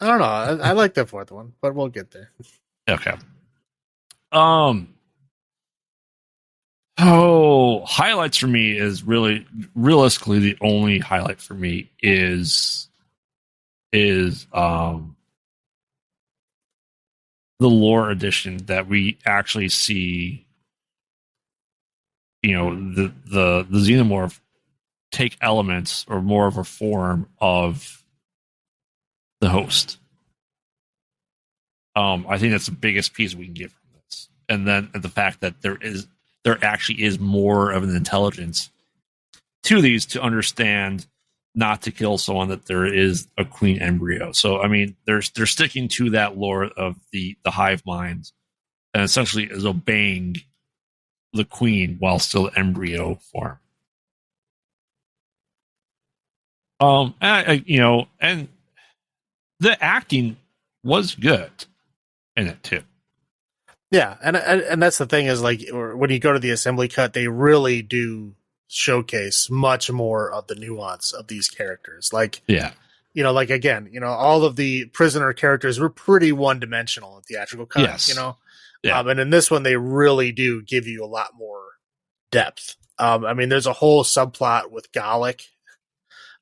I don't know. I like the fourth one, but we'll get there. Okay. Highlights for me is realistically the only highlight for me is the lore edition that we actually see, the xenomorph take elements or more of a form of the host. I think that's the biggest piece we can get from this. And then the fact that there actually is more of an intelligence to these to understand not to kill someone that there is a queen embryo. So I mean, they're sticking to that lore of the hive mind, and essentially is obeying the queen while still embryo form. And the acting was good in it too. Yeah, and that's the thing is, like, when you go to the assembly cut, they really do showcase much more of the nuance of these characters. Like, yeah, like, again, all of the prisoner characters were pretty one dimensional in theatrical cut. Yes. Yeah. And in this one, they really do give you a lot more depth. I mean, there's a whole subplot with Gallic.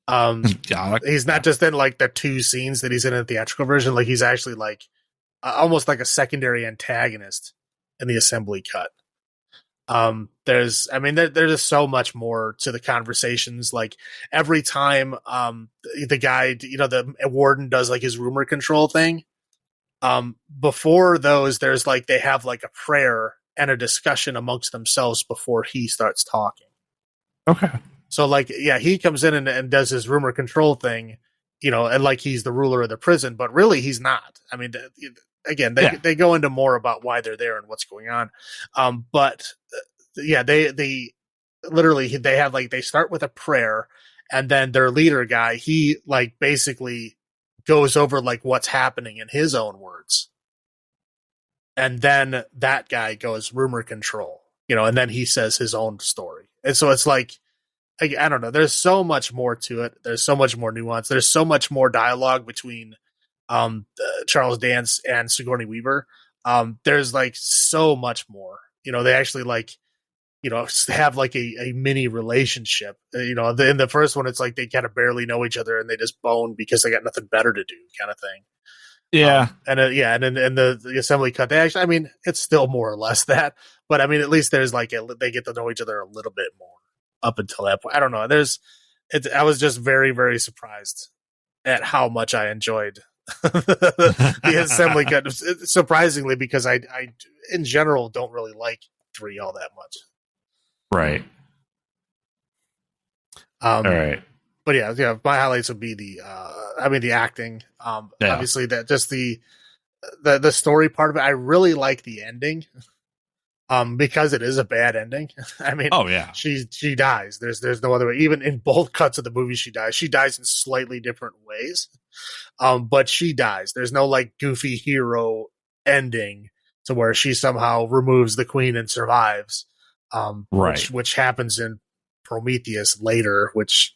He's not just in like the 2 scenes that he's in the theatrical version. Like, he's actually like almost like a secondary antagonist in the assembly cut. There's just so much more to the conversations. Like, every time the guy, the warden does like his rumor control thing. Before those, there's like, they have like a prayer and a discussion amongst themselves before he starts talking. Okay. So, like, yeah, he comes in and does his rumor control thing, and like he's the ruler of the prison, but really he's not. I mean, again, they go into more about why they're there and what's going on. They literally, they start with a prayer, and then their leader guy, he like basically goes over like what's happening in his own words. And then that guy goes rumor control, and then he says his own story. And so it's like, I don't know. There's so much more to it. There's so much more nuance. There's so much more dialogue between Charles Dance and Sigourney Weaver. There's like so much more. They actually like, have like a mini relationship. In the first one, it's like they kind of barely know each other and they just bone because they got nothing better to do, kind of thing. Yeah. And in the assembly cut, they actually, I mean, it's still more or less that, but I mean, at least there's like they get to know each other a little bit more up until that point. I don't know. I was just very, very surprised at how much I enjoyed the assembly cut. Surprisingly, because I in general don't really like 3 all that much. Right. All right. But yeah, my highlights would be the acting. Obviously, that just the story part of it. I really like the ending. Because it is a bad ending. I mean, oh yeah, she dies. There's no other way. Even in both cuts of the movie, she dies. She dies in slightly different ways. But she dies. There's no like goofy hero ending to where she somehow removes the queen and survives. Right. Which happens in Prometheus later, which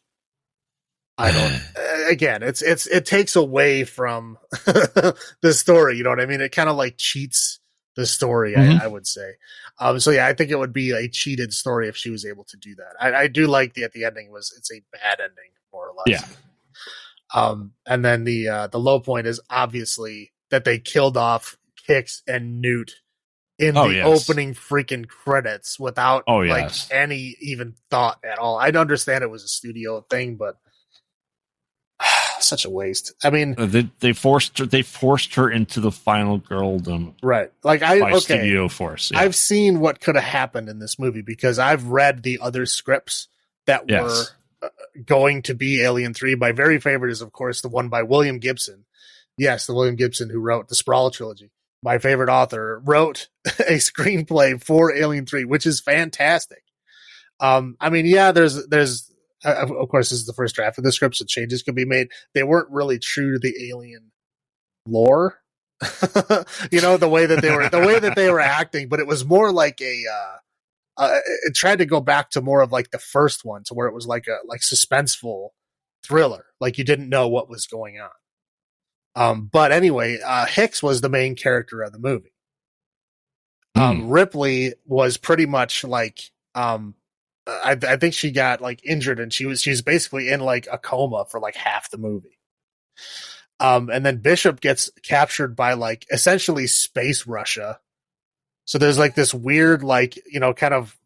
I don't. Again, it takes away from the story. You know what I mean? It kind of like cheats the story, I would say. So yeah, I think it would be a cheated story if she was able to do that. I do like the ending it's a bad ending, more or less. Yeah. And then the low point is obviously that they killed off Hicks and Newt in the opening freaking credits without any even thought at all. I understand it was a studio thing, but such a waste. I mean, they forced her into the final girldom, right? Like studio force. Yeah. I've seen what could have happened in this movie because I've read the other scripts that were going to be Alien 3. My very favorite is, of course, the one by William Gibson. Yes, the William Gibson who wrote the Sprawl trilogy. My favorite author wrote a screenplay for Alien 3, which is fantastic. I mean, yeah, there's of course, this is the first draft of the script, so changes could be made. They weren't really true to the Alien lore, the way that they were acting, but it was more like it tried to go back to more of like the first one, to where it was like a suspenseful thriller, like you didn't know what was going on. But anyway, Hicks was the main character of the movie. Ripley was pretty much like I think she got like injured and she's basically in like a coma for like half the movie. And then Bishop gets captured by like essentially space Russia. So there's like this weird, like, kind of,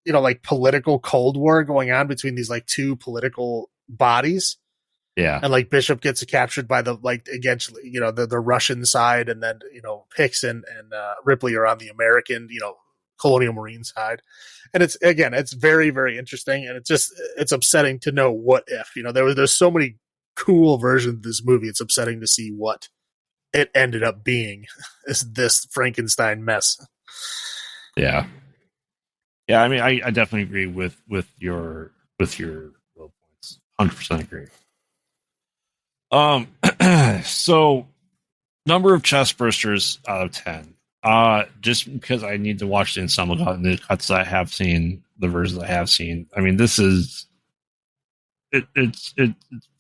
like political Cold War going on between these like 2 political bodies. Yeah. And like Bishop gets captured by the, like, against, the Russian side. And then, Hicks and Ripley are on the American, colonial marine side. And it's very, very interesting, and it's upsetting to know what if. There's so many cool versions of this movie. It's upsetting to see what it ended up being, is this Frankenstein mess. Yeah. I mean, I definitely agree with your low points. 100% agree. So number of chest bursters out of 10. Just because I need to watch the ensemble cut and the cuts I have seen, the versions I have seen. I mean, this is it's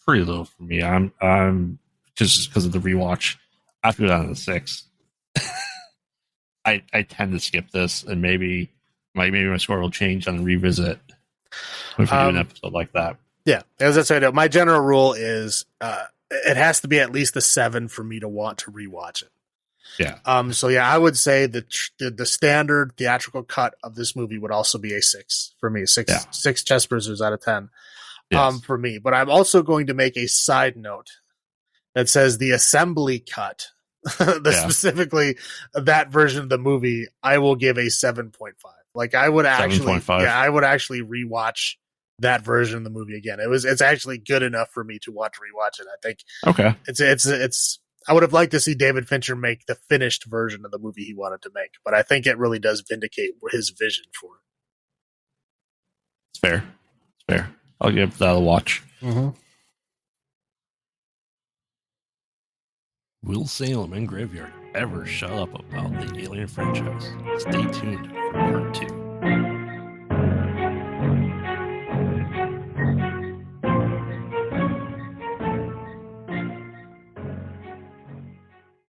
pretty low for me. I'm just because of the rewatch. I have to go down to the 6. I tend to skip this, and maybe my score will change on the revisit if we do an episode like that. Yeah, as I said, my general rule is it has to be at least a 7 for me to want to rewatch it. Yeah. So yeah, I would say the standard theatrical cut of this movie would also be a 6 for me. Six chest bursters out of 10. Yes. For me. But I'm also going to make a side note that says the assembly cut, specifically that version of the movie, I will give a 7.5. Like I would actually, 7.5. I would actually rewatch that version of the movie again. It's actually good enough for me to rewatch it. I think. Okay. It's. I would have liked to see David Fincher make the finished version of the movie he wanted to make, but I think it really does vindicate his vision for it. It's fair. I'll give that a watch. Mm-hmm. Will Salem and Graveyard ever shut up about the Alien franchise? Stay tuned for part